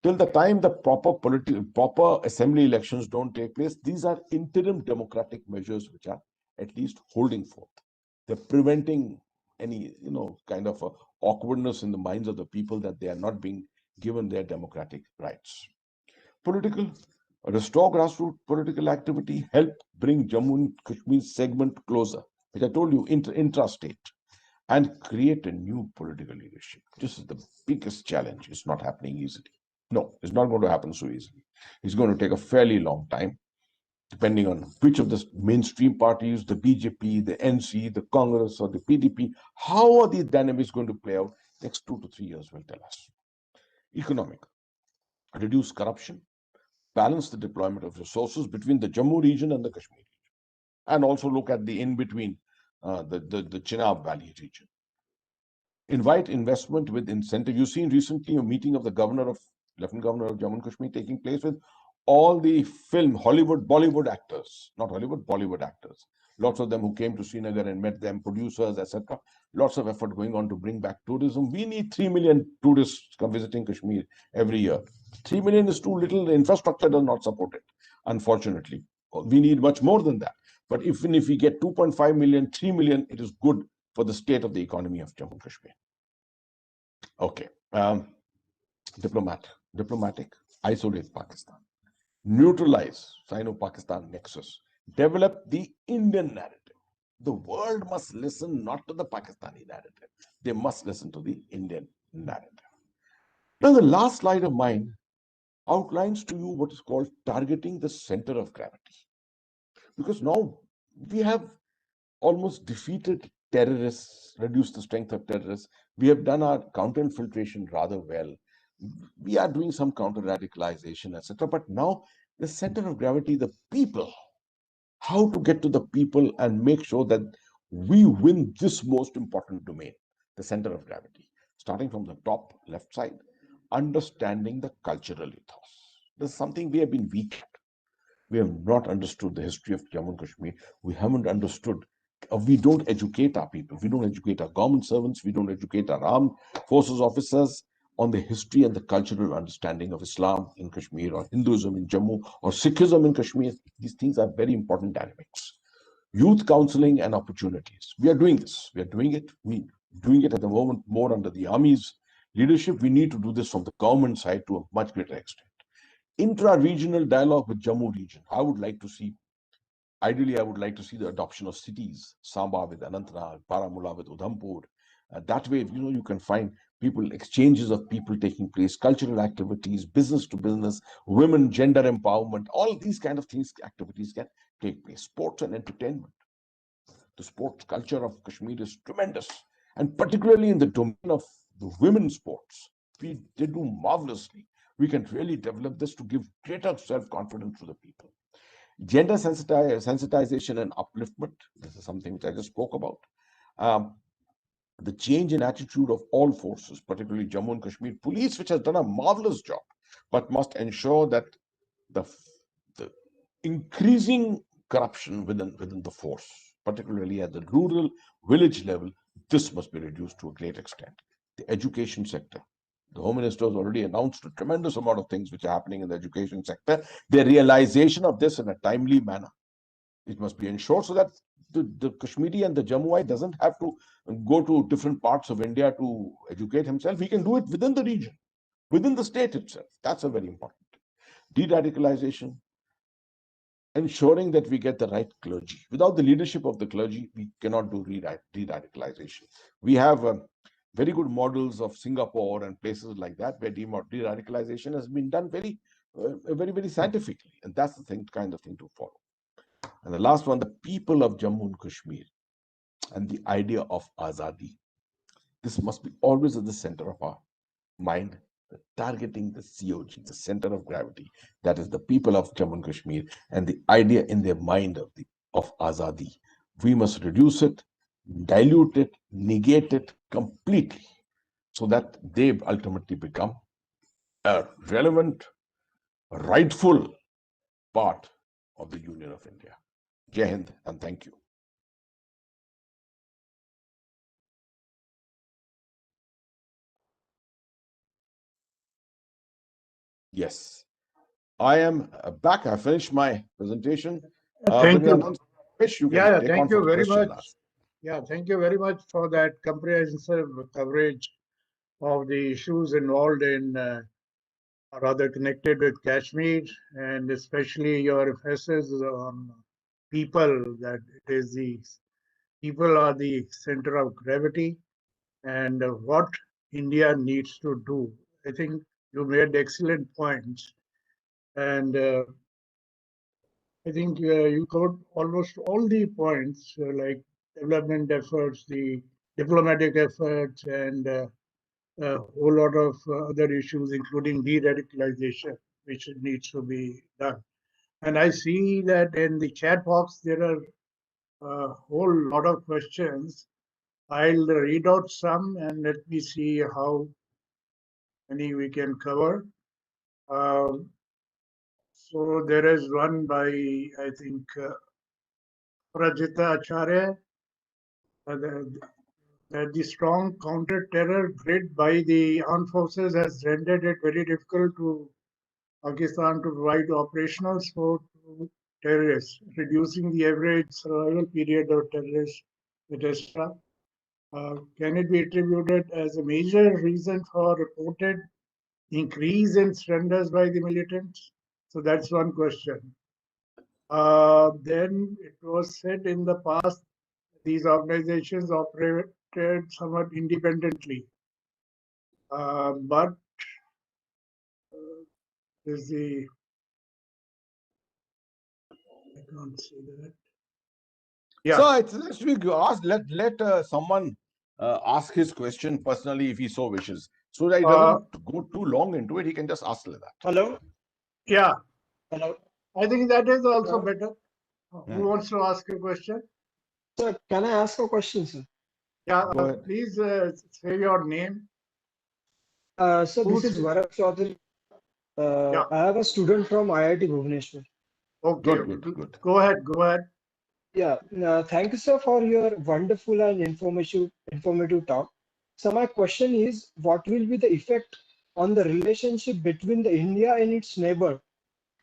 Speaker 6: Till the time the proper assembly elections don't take place, these are interim democratic measures which are at least holding forth. They're preventing any kind of awkwardness in the minds of the people that they are not being given their democratic rights. Political, restore grassroots political activity, help bring Jammu and Kashmir segment closer, which I told you, intrastate, and create a new political leadership. This is the biggest challenge. It's not happening easily. No, it's not going to happen so easily. It's going to take a fairly long time, depending on which of the mainstream parties, the BJP, the NC, the Congress, or the PDP, how are these dynamics going to play out? Next 2 to 3 years will tell us. Economic, reduce corruption, balance the deployment of resources between the Jammu region and the Kashmir region, and also look at the in-between, the Chenab Valley region. Invite investment with incentive. You've seen recently a meeting of the Lieutenant Governor of Jammu and Kashmir taking place with all the Hollywood, Bollywood actors, not Hollywood, Bollywood actors. Lots of them who came to Srinagar and met them, producers, etc. Lots of effort going on to bring back tourism. We need 3 million tourists come visiting Kashmir every year. 3 million is too little. The infrastructure does not support it, unfortunately. We need much more than that. But even if we get 2.5 million, 3 million, it is good for the state of the economy of Jammu and Kashmir. Okay. Diplomatic, isolate Pakistan. Neutralize Sino-Pakistan nexus. Develop the Indian narrative. The world must listen not to the Pakistani narrative. They must listen to the Indian narrative. Now, the last slide of mine outlines to you what is called targeting the center of gravity. Because now we have almost defeated terrorists, reduced the strength of terrorists. We have done our counter-infiltration rather well. We are doing some counter-radicalization, etc. But now the center of gravity, the people, how to get to the people and make sure that we win this most important domain, the center of gravity. Starting from the top left side, understanding the cultural ethos. This is something we have been weak at. We have not understood the history of Jammu and Kashmir. We haven't understood. We don't educate our people. We don't educate our government servants. We don't educate our armed forces officers on the history and the cultural understanding of Islam in Kashmir, or Hinduism in Jammu, or Sikhism in Kashmir. These things are very important dynamics. Youth counseling and opportunities. We are doing this. We are doing it. We are doing it at the moment more under the army's leadership. We need to do this from the government side to a much greater extent. Intra-regional dialogue with Jammu region. Ideally, I would like to see the adoption of cities, Samba with Anantnag, Baramulla with Udhampur. That way, you can find exchanges of people taking place, cultural activities, business to business, women, gender empowerment, all these kind of activities can take place. Sports and entertainment. The sports culture of Kashmir is tremendous, and particularly in the domain of the women's sports. They do marvelously. We can really develop this to give greater self-confidence to the people. Gender sensitization and upliftment. This is something which I just spoke about. The change in attitude of all forces, particularly Jammu and Kashmir police, which has done a marvelous job, but must ensure that the increasing corruption within the force, particularly at the rural village level, this must be reduced to a great extent. The education sector. The Home Minister has already announced a tremendous amount of things which are happening in the education sector. The realization of this in a timely manner. It must be ensured so that the Kashmiri and the Jammuite doesn't have to go to different parts of India to educate himself. He can do it within the region, within the state itself. That's a very important thing. De-radicalization, ensuring that we get the right clergy. Without the leadership of the clergy, we cannot do de-radicalization. We have very good models of Singapore and places like that where de-radicalization has been done very, very scientifically. And that's the kind of thing to follow. And the last one, the people of Jammu and Kashmir and the idea of Azadi. This must be always at the center of our mind, targeting the COG, the center of gravity. That is the people of Jammu and Kashmir and the idea in their mind of Azadi. We must reduce it, dilute it, negate it completely so that they ultimately become a relevant, rightful part of the Union of India. Jai Hind and thank you. Yes, I am back. I finished my presentation.
Speaker 1: Thank you.
Speaker 6: You can
Speaker 1: Yeah,
Speaker 6: take
Speaker 1: thank
Speaker 6: on for
Speaker 1: you
Speaker 6: the
Speaker 1: very
Speaker 6: question
Speaker 1: much.
Speaker 6: now.
Speaker 1: Yeah, thank you very much for that comprehensive coverage of the issues involved in, rather connected with Kashmir, and especially your emphasis on people, that it is the people are the center of gravity, and what India needs to do. I think you made excellent points, and I think you covered almost all the points, like development efforts, the diplomatic efforts, and a whole lot of other issues, including de-radicalization, which needs to be done. And I see that in the chat box, there are a whole lot of questions. I'll read out some and let me see how many we can cover. So there is one by, I think, Prajita Acharya, that the strong counter-terror grid by the armed forces has rendered it very difficult to Pakistan to provide operational support to terrorists, reducing the average survival period of terrorists, etc. Can it be attributed as a major reason for reported increase in surrenders by the militants? So that's one question. Then it was said in the past these organizations operated somewhat independently, but is the I can't see that. Yeah.
Speaker 6: So it's next week. Let someone ask his question personally if he so wishes, so that he doesn't go too long into it. He can just ask like that.
Speaker 7: Hello.
Speaker 1: Yeah.
Speaker 7: Hello.
Speaker 1: I think that is also better. Who wants to ask a question?
Speaker 7: Sir, can I ask a question, sir?
Speaker 1: Yeah,
Speaker 6: Go ahead.
Speaker 1: please say your name.
Speaker 7: So this is Varak Chaudhary.
Speaker 1: Yeah.
Speaker 7: I have a student from IIT Bhubaneswar.
Speaker 1: Okay.
Speaker 6: Good.
Speaker 1: Go ahead. Go ahead.
Speaker 7: Yeah. Thank you, sir, for your wonderful and informative talk. So my question is, what will be the effect on the relationship between the India and its neighbor,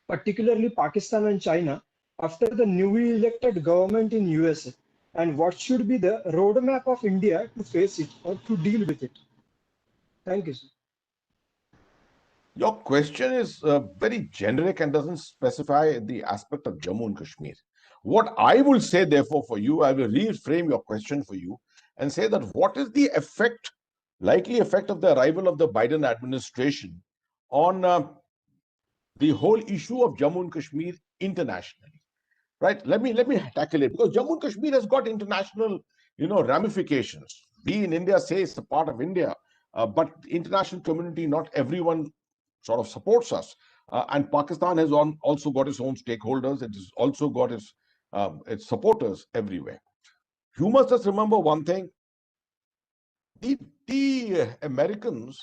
Speaker 7: particularly Pakistan and China, after the newly elected government in USA? And what should be the roadmap of India to face it or to deal with it? Thank you, sir.
Speaker 6: Your question is very generic and doesn't specify the aspect of Jammu and Kashmir. What I will say, therefore, for you, I will reframe your question for you and say that what is the likely effect of the arrival of the Biden administration on the whole issue of Jammu and Kashmir internationally? Right? Let me tackle it, because Jammu and Kashmir has got international, ramifications. We in India say it's a part of India, but the international community, not everyone sort of supports us. And Pakistan has also got its own stakeholders. It has also got its supporters everywhere. You must just remember one thing: the Americans,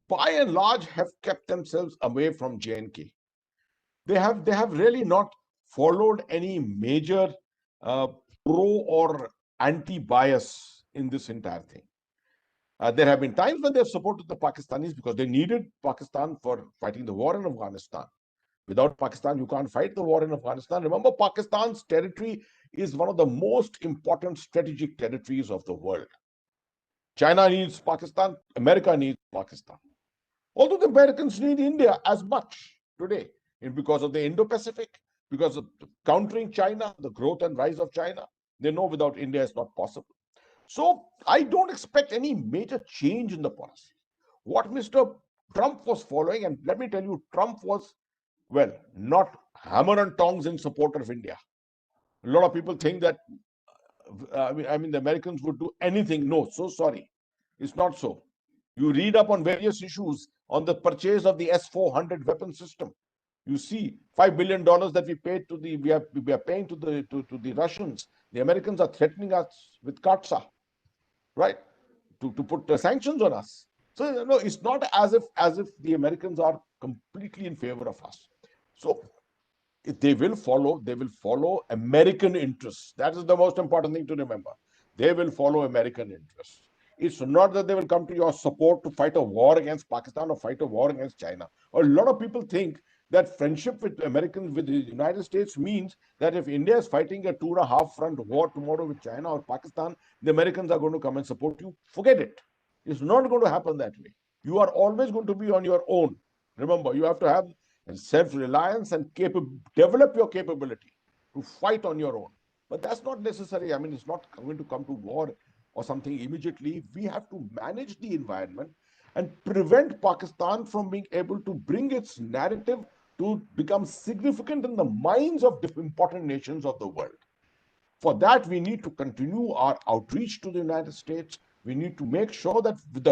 Speaker 6: by and large, have kept themselves away from J&K. They have really not followed any major pro or anti-bias in this entire thing. There have been times when they have supported the Pakistanis because they needed Pakistan for fighting the war in Afghanistan. Without Pakistan, you can't fight the war in Afghanistan. Remember, Pakistan's territory is one of the most important strategic territories of the world. China needs Pakistan, America needs Pakistan. Although the Americans need India as much today, because of the Indo-Pacific, because of countering China, the growth and rise of China. They know without India it's not possible. So I don't expect any major change in the policy. What Mr. Trump was following, and let me tell you, Trump was, well, not hammer and tongs in support of India. A lot of people think that, I mean, the Americans would do anything. No, so sorry. It's not so. You read up on various issues on the purchase of the S-400 weapon system. You see, $5 billion that we are paying to the Russians. The Americans are threatening us with Katsa, right? To put sanctions on us. So no, it's not as if the Americans are completely in favor of us. So if they will follow American interests. That is the most important thing to remember. They will follow American interests. It's not that they will come to your support to fight a war against Pakistan or fight a war against China. A lot of people think that friendship with Americans, with the United States, means that if India is fighting a 2.5 front war tomorrow with China or Pakistan, the Americans are going to come and support you. Forget it. It's not going to happen that way. You are always going to be on your own. Remember, you have to have self-reliance and develop your capability to fight on your own. But that's not necessary. I mean, it's not going to come to war or something immediately. We have to manage the environment and prevent Pakistan from being able to bring its narrative to become significant in the minds of important nations of the world. For that, we need to continue our outreach to the United States. We need to make sure that with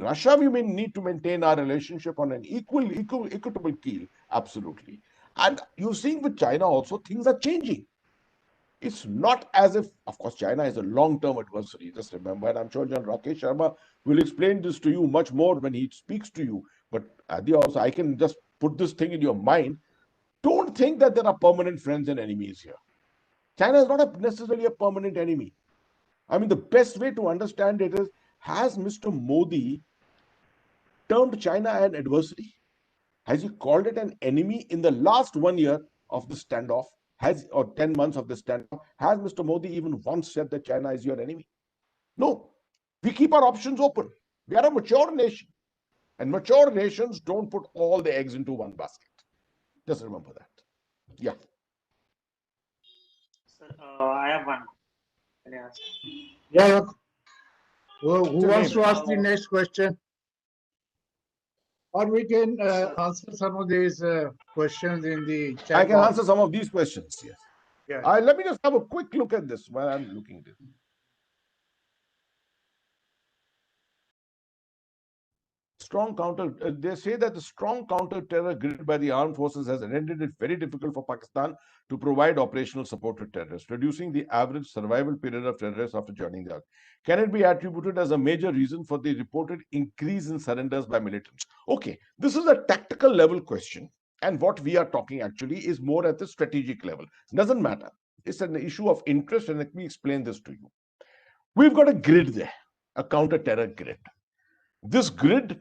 Speaker 6: Russia, we may need to maintain our relationship on an equitable keel, absolutely. And you're seeing with China also, things are changing. It's not as if, of course, China is a long-term adversary, just remember, and I'm sure General Rakesh Sharma will explain this to you much more when he speaks to you. But Adi also, I can just put this thing in your mind. Don't think that there are permanent friends and enemies here. China is not necessarily a permanent enemy. I mean, the best way to understand it is, has Mr. Modi termed China an adversary? Has he called it an enemy in the last 1 year of the standoff? Or 10 months of the standoff? Has Mr. Modi even once said that China is your enemy? No. We keep our options open. We are a mature nation. And mature nations don't put all the eggs into one basket. Just remember that. Yeah.
Speaker 8: Sir, I have one. Can I ask?
Speaker 1: Yeah. Who
Speaker 6: Your
Speaker 1: wants
Speaker 6: name?
Speaker 1: to ask the next question? Or we can answer some of these questions in the chat
Speaker 6: I can
Speaker 1: box.
Speaker 6: answer some of these questions. Yes.
Speaker 1: Yeah.
Speaker 6: Let me just have a quick look at this while I'm looking at it. Strong counter. They say that the strong counter-terror grid by the armed forces has rendered it very difficult for Pakistan to provide operational support to terrorists, reducing the average survival period of terrorists after joining the army. Can it be attributed as a major reason for the reported increase in surrenders by militants? Okay, this is a tactical level question, and what we are talking actually is more at the strategic level. Doesn't matter. It's an issue of interest, and let me explain this to you. We've got a grid there, a counter-terror grid. This grid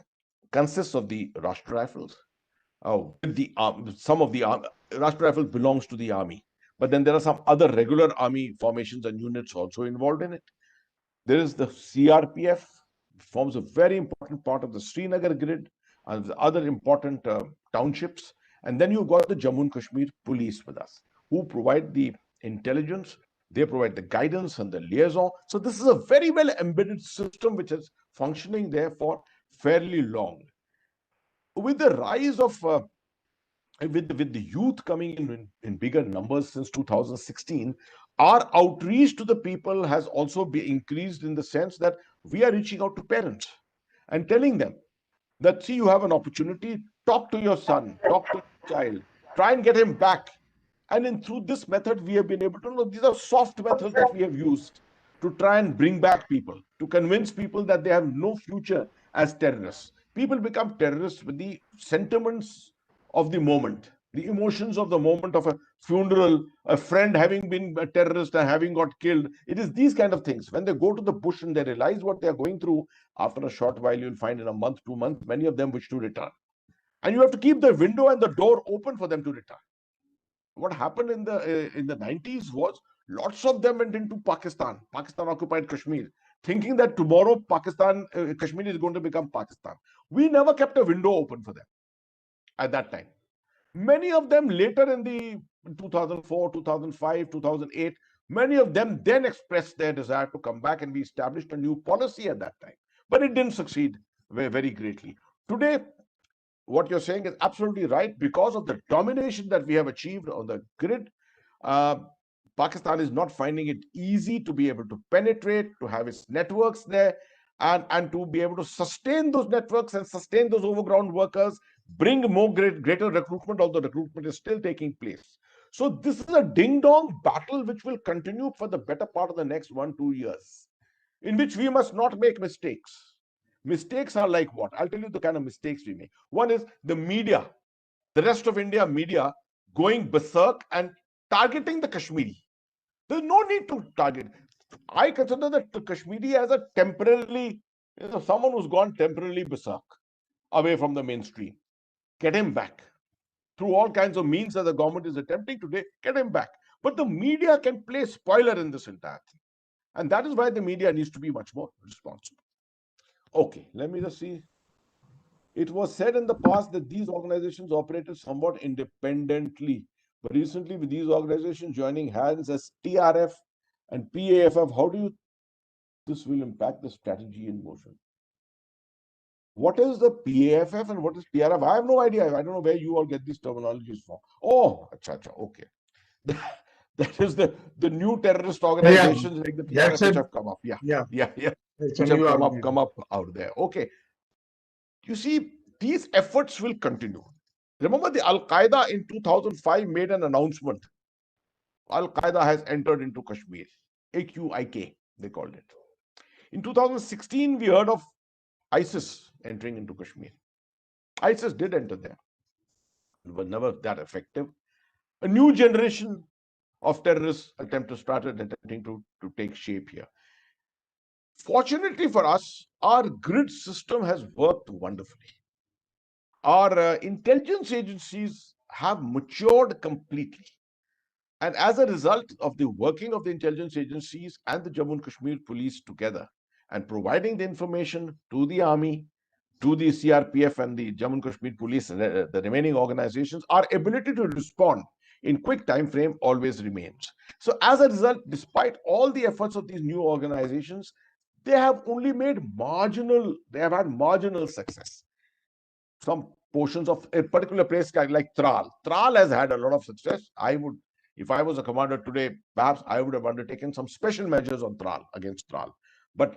Speaker 6: consists of the Rashtra Rifles. With the some of the Rashtra Rifles belongs to the army, but then there are some other regular army formations and units also involved in it. There is the CRPF, forms a very important part of the Srinagar grid and the other important townships. And then you've got the Jammu and Kashmir police with us, who provide the intelligence, they provide the guidance and the liaison. So this is a very well embedded system which is functioning there for fairly long. With the rise of with the youth coming in bigger numbers since 2016, our outreach to the people has also been increased in the sense that we are reaching out to parents and telling them that, see, you have an opportunity, talk to your son, talk to your child, try and get him back. And through this method, we have been able to know these are soft methods that we have used to try and bring back people, to convince people that they have no future as terrorists. People become terrorists with the sentiments of the moment, the emotions of the moment of a funeral, a friend having been a terrorist and having got killed. It is these kind of things. When they go to the bush and they realize what they are going through, after a short while, you'll find in a month, 2 months, many of them wish to return. And you have to keep the window and the door open for them to return. What happened in the 90s was lots of them went into Pakistan occupied Kashmir, thinking that tomorrow Kashmir is going to become Pakistan. We never kept a window open for them at that time. Many of them later in the 2004, 2005, 2008, many of them then expressed their desire to come back, and we established a new policy at that time. But it didn't succeed very greatly. Today, what you're saying is absolutely right. Because of the domination that we have achieved on the grid, Pakistan is not finding it easy to be able to penetrate, to have its networks there, and to be able to sustain those networks and sustain those overground workers, bring more greater recruitment, although recruitment is still taking place. So this is a ding-dong battle which will continue for the better part of the next 1-2 years, in which we must not make mistakes. Mistakes are like what? I'll tell you the kind of mistakes we make. One is the media, the rest of India media going berserk and targeting the Kashmiri. There's no need to target. I consider that the Kashmiri as a temporarily, someone who's gone temporarily berserk, away from the mainstream. Get him back. Through all kinds of means that the government is attempting today, get him back. But the media can play spoiler in this entire thing. And that is why the media needs to be much more responsible. Okay, let me just see. It was said in the past that these organizations operated somewhat independently. But recently, with these organizations joining hands as TRF and PAFF, how do you this will impact the strategy in motion? What is the PAFF and what is TRF? I have no idea. I don't know where you all get these terminologies from. Oh, okay. That is the new terrorist organizations like the TRF which have come up. Yeah.
Speaker 1: It's
Speaker 6: Which
Speaker 1: a new
Speaker 6: have come up out there. Okay. You see, these efforts will continue. Remember, the Al-Qaeda in 2005 made an announcement. Al-Qaeda has entered into Kashmir. AQIK, they called it. In 2016, we heard of ISIS entering into Kashmir. ISIS did enter there. It was never that effective. A new generation of terrorists attempting to take shape here. Fortunately for us, our grid system has worked wonderfully. Our intelligence agencies have matured completely. And as a result of the working of the intelligence agencies and the Jammu and Kashmir police together and providing the information to the army, to the CRPF and the Jammu and Kashmir police and the remaining organizations, our ability to respond in quick time frame always remains. So as a result, despite all the efforts of these new organizations, they have only made they have had marginal success. Some portions of a particular place like Tral. Tral has had a lot of success. If I was a commander today, perhaps I would have undertaken some special measures on Tral, against Tral. But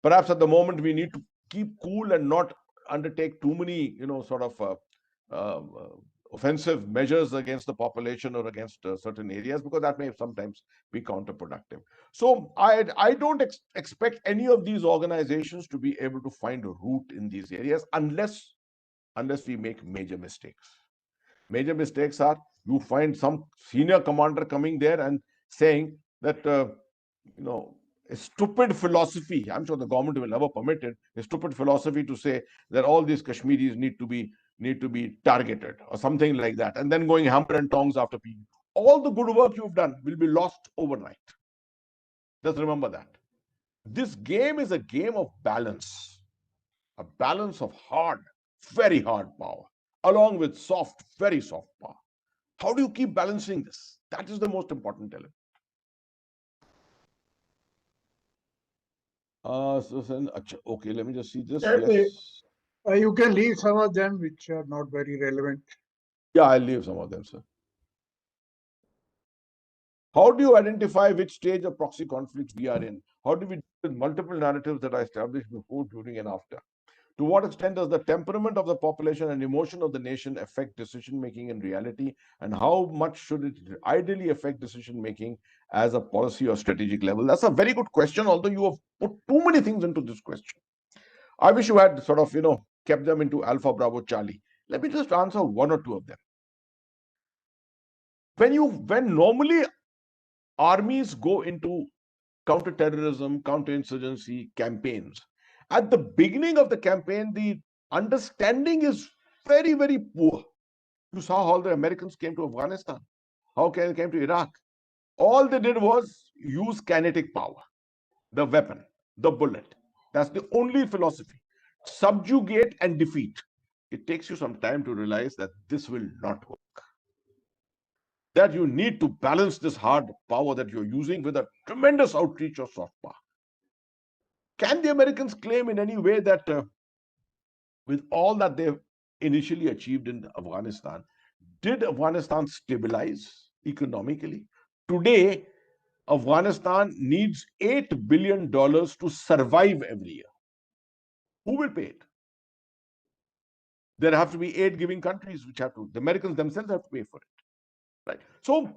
Speaker 6: perhaps at the moment we need to keep cool and not undertake too many, offensive measures against the population or against certain areas, because that may sometimes be counterproductive. So I don't expect any of these organizations to be able to find a route in these areas unless we make major mistakes. Major mistakes are you find some senior commander coming there and saying that, a stupid philosophy. I'm sure the government will never permit it. A stupid philosophy to say that all these Kashmiris need to be targeted or something like that, and then going hammer and tongs after people. All the good work you've done will be lost overnight. Just remember that. This game is a game of balance, a balance of hard, very hard power, along with soft, very soft power. How do you keep balancing this? That is the most important element. Okay, let me just see this. Yes.
Speaker 1: You can leave some of them which are not very relevant.
Speaker 6: Yeah, I'll leave some of them, sir. How do you identify which stage of proxy conflicts we are in? How do we deal with multiple narratives that are established before, during, and after? To what extent does the temperament of the population and emotion of the nation affect decision-making in reality? And how much should it ideally affect decision-making as a policy or strategic level? That's a very good question, although you have put too many things into this question. I wish you had sort of, kept them into Alpha, Bravo, Charlie. Let me just answer one or two of them. When normally armies go into counter-terrorism, counter-insurgency campaigns, at the beginning of the campaign, the understanding is very, very poor. You saw how the Americans came to Afghanistan, how they came to Iraq. All they did was use kinetic power, the weapon, the bullet. That's the only philosophy. Subjugate and defeat. It takes you some time to realize that this will not work. that you need to balance this hard power that you're using with a tremendous outreach of soft power. Can the Americans claim in any way that with all that they've initially achieved in Afghanistan, did Afghanistan stabilize economically? Today, Afghanistan needs $8 billion to survive every year. Who will pay it? There have to be aid giving countries which have to, the Americans themselves have to pay for it. Right? So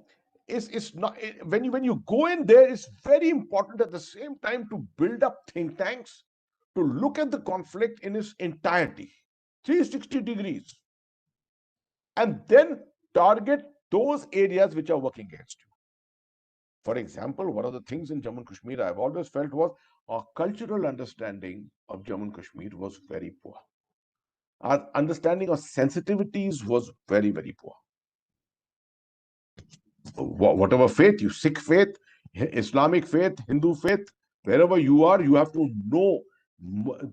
Speaker 6: it's not, when you go in there, it's very important at the same time to build up think tanks, to look at the conflict in its entirety, 360 degrees, and then target those areas which are working against you. For example, one of the things in Jammu and Kashmir I've always felt was our cultural understanding of Jammu and Kashmir was very poor. Our understanding of sensitivities was very, very poor. Whatever faith, you Sikh faith, Islamic faith, Hindu faith, wherever you are, you have to know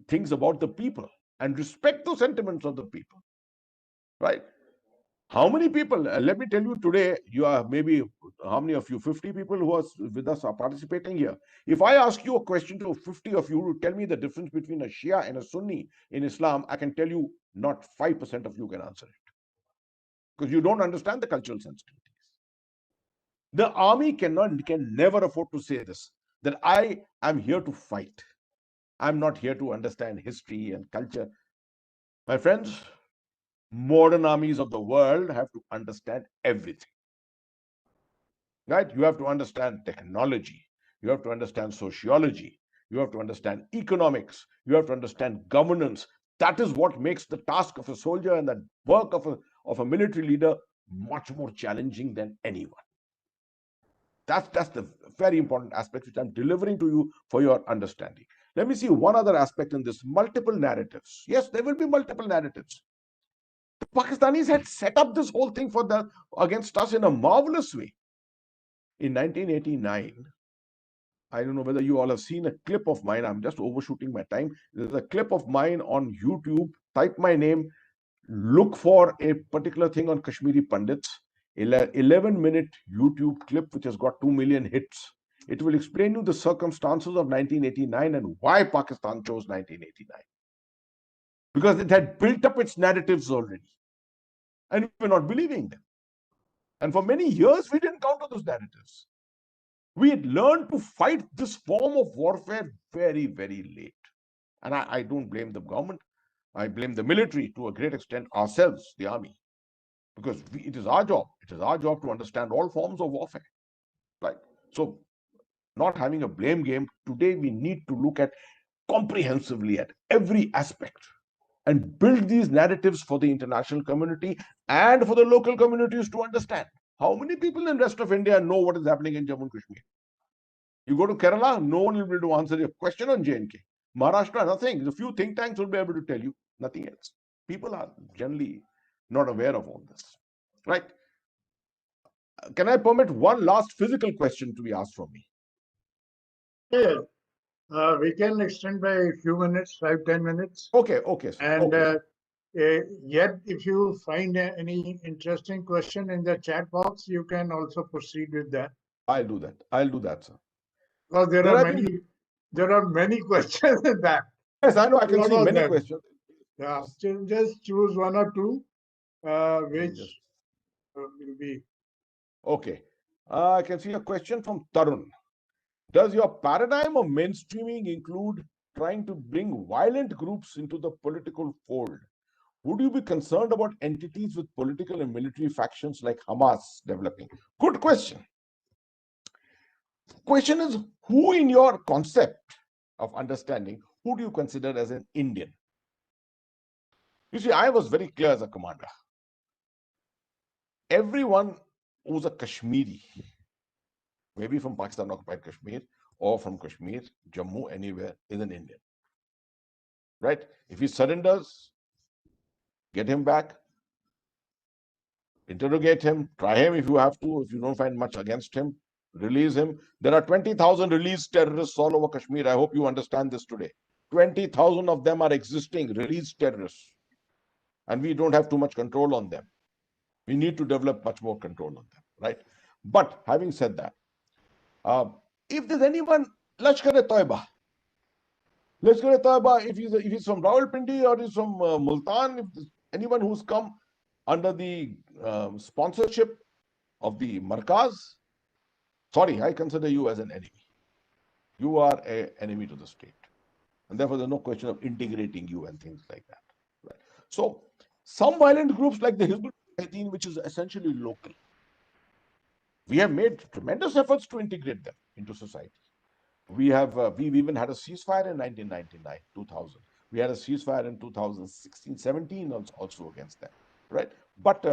Speaker 6: things about the people and respect the sentiments of the people. Right? How many people, let me tell you today, you are maybe, how many of you, 50 people who are with us are participating here. If I ask you a question to 50 of you to tell me the difference between a Shia and a Sunni in Islam, I can tell you not 5% of you can answer it. Because you don't understand the cultural sensitivities. The army can never afford to say this, that I am here to fight. I'm not here to understand history and culture. My friends, modern armies of the world have to understand everything. Right? You have to understand technology. You have to understand sociology. You have to understand economics. You have to understand governance. That is what makes the task of a soldier and the work of a military leader much more challenging than anyone. That's the very important aspect which I'm delivering to you for your understanding. Let me see one other aspect in this: multiple narratives. Yes, there will be multiple narratives. The Pakistanis had set up this whole thing against us in a marvelous way. In 1989, I don't know whether you all have seen a clip of mine. I'm just overshooting my time. There's a clip of mine on YouTube. Type my name, look for a particular thing on Kashmiri Pandits. 11-minute YouTube clip which has got 2 million hits. It will explain you the circumstances of 1989 and why Pakistan chose 1989. Because it had built up its narratives already. And we're not believing them. And for many years, we didn't counter those narratives. We had learned to fight this form of warfare very, very late. And I don't blame the government. I blame the military to a great extent, ourselves, the army. Because it is our job. It is our job to understand all forms of warfare. Right? So, not having a blame game, today we need to look at comprehensively at every aspect and build these narratives for the international community and for the local communities to understand. How many people in the rest of India know what is happening in Jammu and Kashmir? You go to Kerala, no one will be able to answer your question on J&K. Maharashtra, nothing. A few think tanks will be able to tell you, nothing else. People are generally not aware of all this. Right? Can I permit one last physical question to be asked from me?
Speaker 1: Yeah, we can extend by a few minutes, 5-10 minutes.
Speaker 6: Okay.
Speaker 1: And
Speaker 6: okay.
Speaker 1: Yet, if you find any interesting question in the chat box, you can also proceed with that.
Speaker 6: I'll do that, sir.
Speaker 1: Because there are many questions in that.
Speaker 6: Yes, I know. I can see many questions.
Speaker 1: Yeah, just choose one or two, which will be.
Speaker 6: Okay. I can see a question from Tarun. Does your paradigm of mainstreaming include trying to bring violent groups into the political fold? Would you be concerned about entities with political and military factions like Hamas developing? Good question. Question is, who in your concept of understanding, who do you consider as an Indian? You see, I was very clear as a commander. Everyone who's a Kashmiri, maybe from Pakistan occupied Kashmir or from Kashmir, Jammu, anywhere, is an Indian. Right? If he surrenders, get him back, interrogate him, try him if you have to. If you don't find much against him, release him. There are 20,000 released terrorists all over Kashmir. I hope you understand this today. 20,000 of them are existing released terrorists. And we don't have too much control on them. We need to develop much more control on them. right? But having said that, if there's anyone, Lashkar-e-Toiba, if he's from Rawalpindi or he's from Multan, if there's anyone who's come under the sponsorship of the Markaz, sorry, I consider you as an enemy. You are an enemy to the state. And therefore, there's no question of integrating you and things like that. Right? So, some violent groups like the Hizbul Mujahideen, which is essentially local, we have made tremendous efforts to integrate them into society. We've even had a ceasefire in 1999, 2000. We had a ceasefire in 2016, 17 also against them, right? But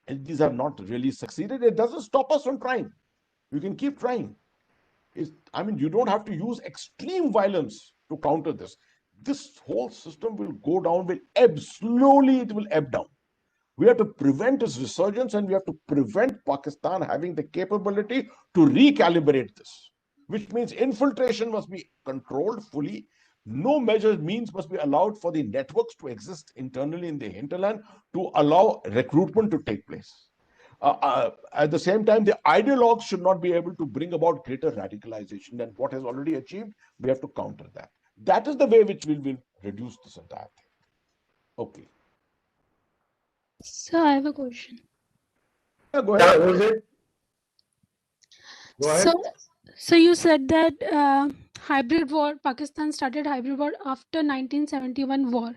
Speaker 6: these have not really succeeded. It doesn't stop us from trying. You can keep trying. You don't have to use extreme violence to counter this. This whole system will go down, will ebb slowly. It will ebb down. We have to prevent its resurgence, and we have to prevent Pakistan having the capability to recalibrate this, which means infiltration must be controlled fully. No means must be allowed for the networks to exist internally in the hinterland to allow recruitment to take place. At the same time, the ideologues should not be able to bring about greater radicalization than what has already achieved. We have to counter that. That is the way which we will reduce this entire thing. Okay.
Speaker 5: So I have a question.
Speaker 6: Yeah, go ahead.
Speaker 1: Was it? Go ahead.
Speaker 5: So you said that hybrid war, Pakistan started hybrid war after 1971 war.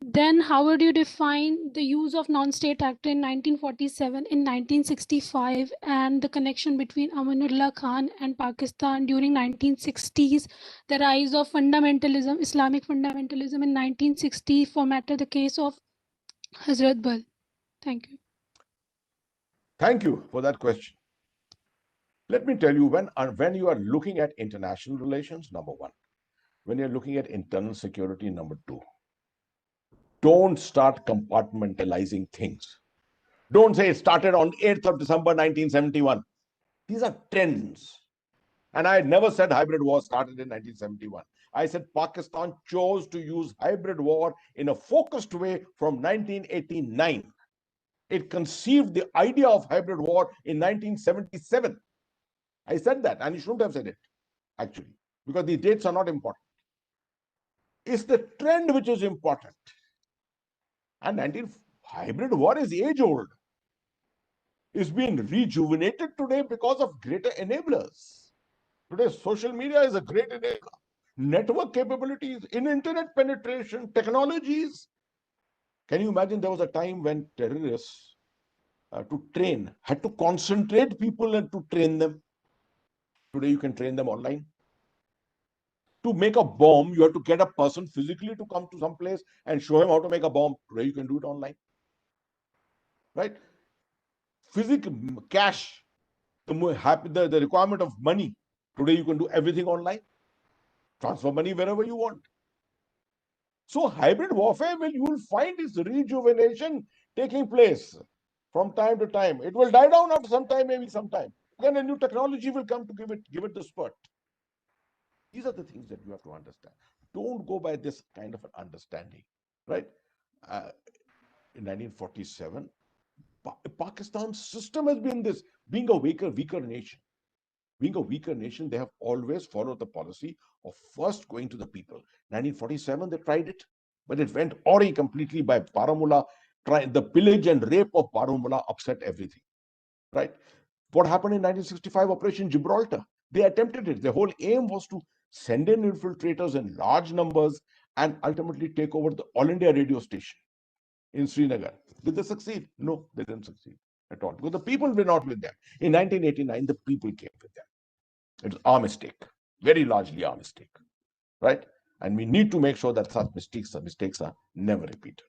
Speaker 5: Then how would you define the use of non-state actor in 1947, in 1965, and the connection between Amanullah Khan and Pakistan during 1960s, the rise of fundamentalism, Islamic fundamentalism in 1960, for matter the case of Hazrat Bal? Thank you.
Speaker 6: Thank you for that question. Let me tell you, when you are looking at international relations, number one, when you're looking at internal security, number two, don't start compartmentalizing things. Don't say it started on 8th of December 1971. These are trends. And I never said hybrid war started in 1971. I said Pakistan chose to use hybrid war in a focused way from 1989. It conceived the idea of hybrid war in 1977. I said that, and you shouldn't have said it, actually, because the dates are not important. It's the trend which is important. And hybrid war is age-old. It's been rejuvenated today because of greater enablers. Today, social media is a great enabler. Network capabilities, in internet penetration, technologies. Can you imagine there was a time when terrorists to train had to concentrate people and to train them? Today, you can train them online. To make a bomb, you have to get a person physically to come to some place and show him how to make a bomb. Today, you can do it online. Right? Cash, the requirement of money. Today, you can do everything online. Transfer money wherever you want. So hybrid warfare, you will find this rejuvenation taking place from time to time. It will die down after some time, maybe sometime. Then a new technology will come to give it the spurt. These are the things that you have to understand. Don't go by this kind of an understanding, right? In 1947, Pakistan's system has been this, being a weaker nation. Being a weaker nation, they have always followed the policy of first going to the people. 1947, they tried it, but it went awry completely by Baramulla. The pillage and rape of Baramulla upset everything, right? What happened in 1965, Operation Gibraltar? They attempted it. The whole aim was to send in infiltrators in large numbers and ultimately take over the All India radio station in Srinagar. Did they succeed? No, they didn't succeed at all, because the people were not with them. In 1989, the people came with them. It was our mistake, very largely our mistake, right? And we need to make sure that such mistakes are never repeated.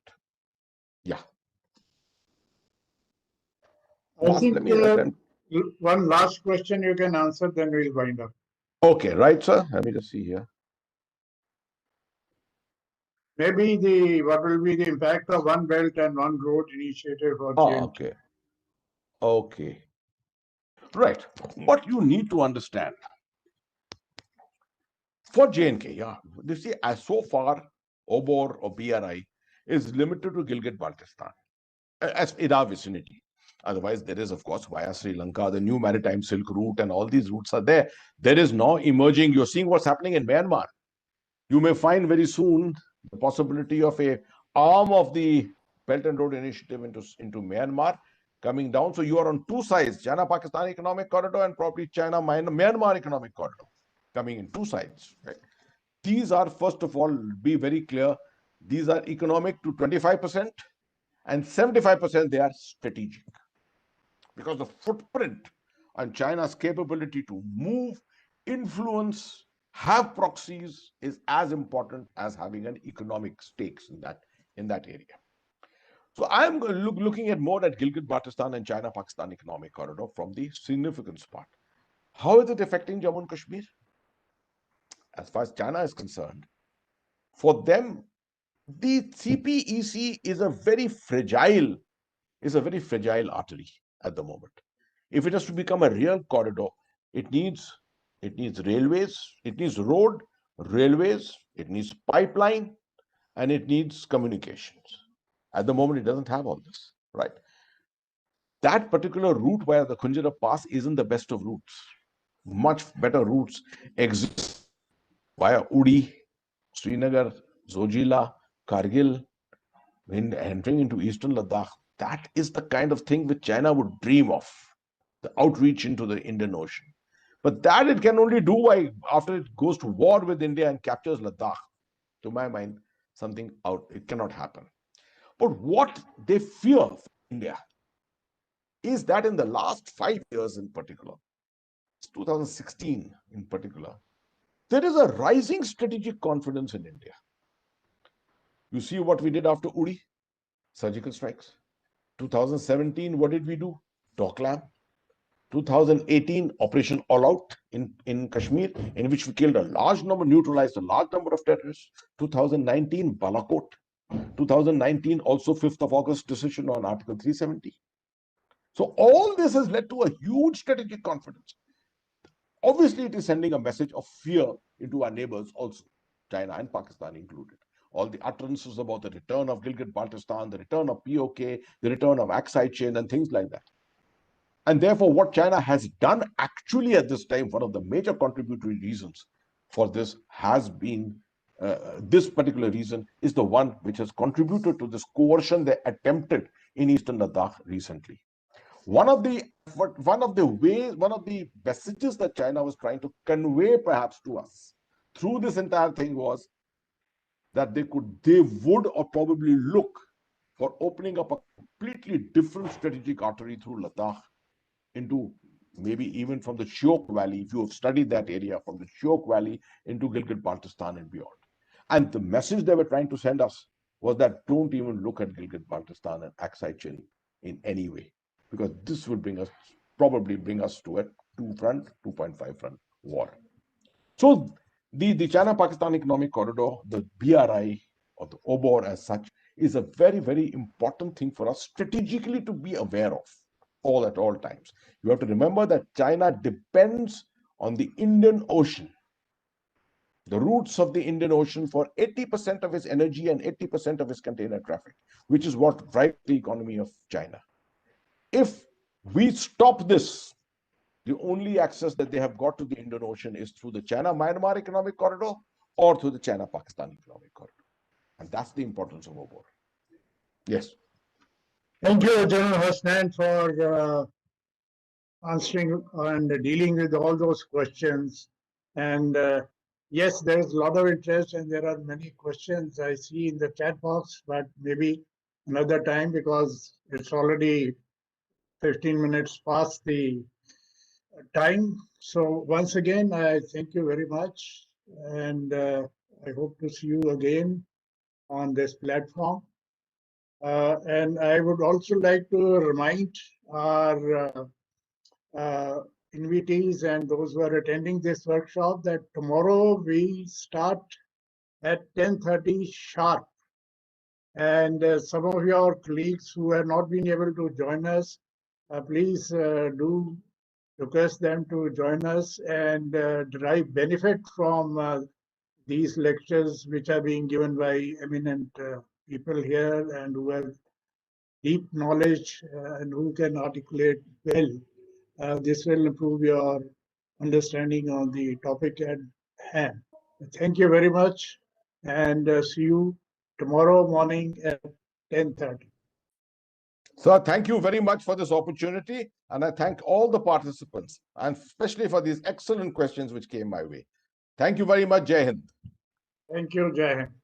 Speaker 6: Yeah.
Speaker 1: I think one last question you can answer, then we'll wind up.
Speaker 6: Okay, right, sir. Let me just see here.
Speaker 1: Maybe what will be the impact of One Belt and One Road initiative for change?
Speaker 6: Okay. Okay. Right. What you need to understand for J&K, yeah, you see, as so far, OBOR or BRI is limited to Gilgit-Baltistan, as in our vicinity. Otherwise, there is, of course, via Sri Lanka, the new maritime Silk Route, and all these routes are there. There is now emerging, you're seeing what's happening in Myanmar. You may find very soon the possibility of a arm of the Belt and Road Initiative into Myanmar coming down. So you are on two sides, China-Pakistan Economic Corridor and probably China-Myanmar Economic Corridor coming in two sides. Right? These are, first of all, be very clear, these are economic to 25% and 75% they are strategic. Because the footprint on China's capability to move, influence, have proxies is as important as having an economic stakes in that area. So I'm looking at more at Gilgit-Baltistan and China-Pakistan Economic Corridor from the significance part. How is it affecting Jammu and Kashmir? As far as China is concerned, for them, the CPEC is a very fragile artery at the moment. If it has to become a real corridor, it needs railways, it needs road, railways, it needs pipeline, and it needs communications. At the moment, it doesn't have all this, right? That particular route via the Khunjira Pass isn't the best of routes. Much better routes exist via Uri, Srinagar, Zojila, Kargil, when entering into eastern Ladakh. That is the kind of thing which China would dream of, the outreach into the Indian Ocean. But that it can only do after it goes to war with India and captures Ladakh. To my mind, it cannot happen. But what they fear for India is that in the last 5 years in particular, 2016 in particular, there is a rising strategic confidence in India. You see what we did after Uri, surgical strikes. 2017, what did we do? Doklam. 2018, Operation All Out in Kashmir, in which we killed neutralized a large number of terrorists. 2019, Balakot. 2019, also 5th of August decision on Article 370. So all this has led to a huge strategic confidence. Obviously, it is sending a message of fear into our neighbors also, China and Pakistan included. All the utterances about the return of Gilgit-Baltistan, the return of POK, the return of Aksai Chain and things like that. And therefore, what China has done actually at this time, one of the major contributory reasons for this has been, this particular reason is the one which has contributed to this coercion they attempted in eastern Ladakh recently. One of the messages that China was trying to convey perhaps to us through this entire thing was that they would or probably look for opening up a completely different strategic artery through Ladakh into maybe even from the Shyok Valley, if you have studied that area, from the Shyok Valley into Gilgit-Baltistan and beyond. And the message they were trying to send us was that don't even look at Gilgit-Baltistan and Aksai Chin in any way, because this would probably bring us to a 2.5 front war. So the China-Pakistan Economic Corridor, the BRI or the OBOR as such, is a very, very important thing for us strategically to be aware of at all times. You have to remember that China depends on the Indian Ocean, the routes of the Indian Ocean, for 80% of its energy and 80% of its container traffic, which is what drives the economy of China. If we stop this, the only access that they have got to the Indian Ocean is through the China-Myanmar Economic Corridor or through the China-Pakistan Economic Corridor. And that's the importance of OBOR. Yes.
Speaker 1: Thank you, General Hasnan, for answering and dealing with all those questions. And yes, there is a lot of interest and there are many questions I see in the chat box, but maybe another time because it's already 15 minutes past the time. So once again, I thank you very much. And I hope to see you again on this platform. And I would also like to remind our invitees and those who are attending this workshop that tomorrow we start at 10:30 sharp. And some of your colleagues who have not been able to join us, please do request them to join us and derive benefit from these lectures which are being given by eminent people here and who have deep knowledge and who can articulate well. This will improve your understanding on the topic at hand. Thank you very much, and see you tomorrow morning at 10:30.
Speaker 6: Sir, thank you very much for this opportunity, and I thank all the participants, and especially for these excellent questions which came my way. Thank you very much, Jai Hind.
Speaker 1: Thank you, Jai Hind.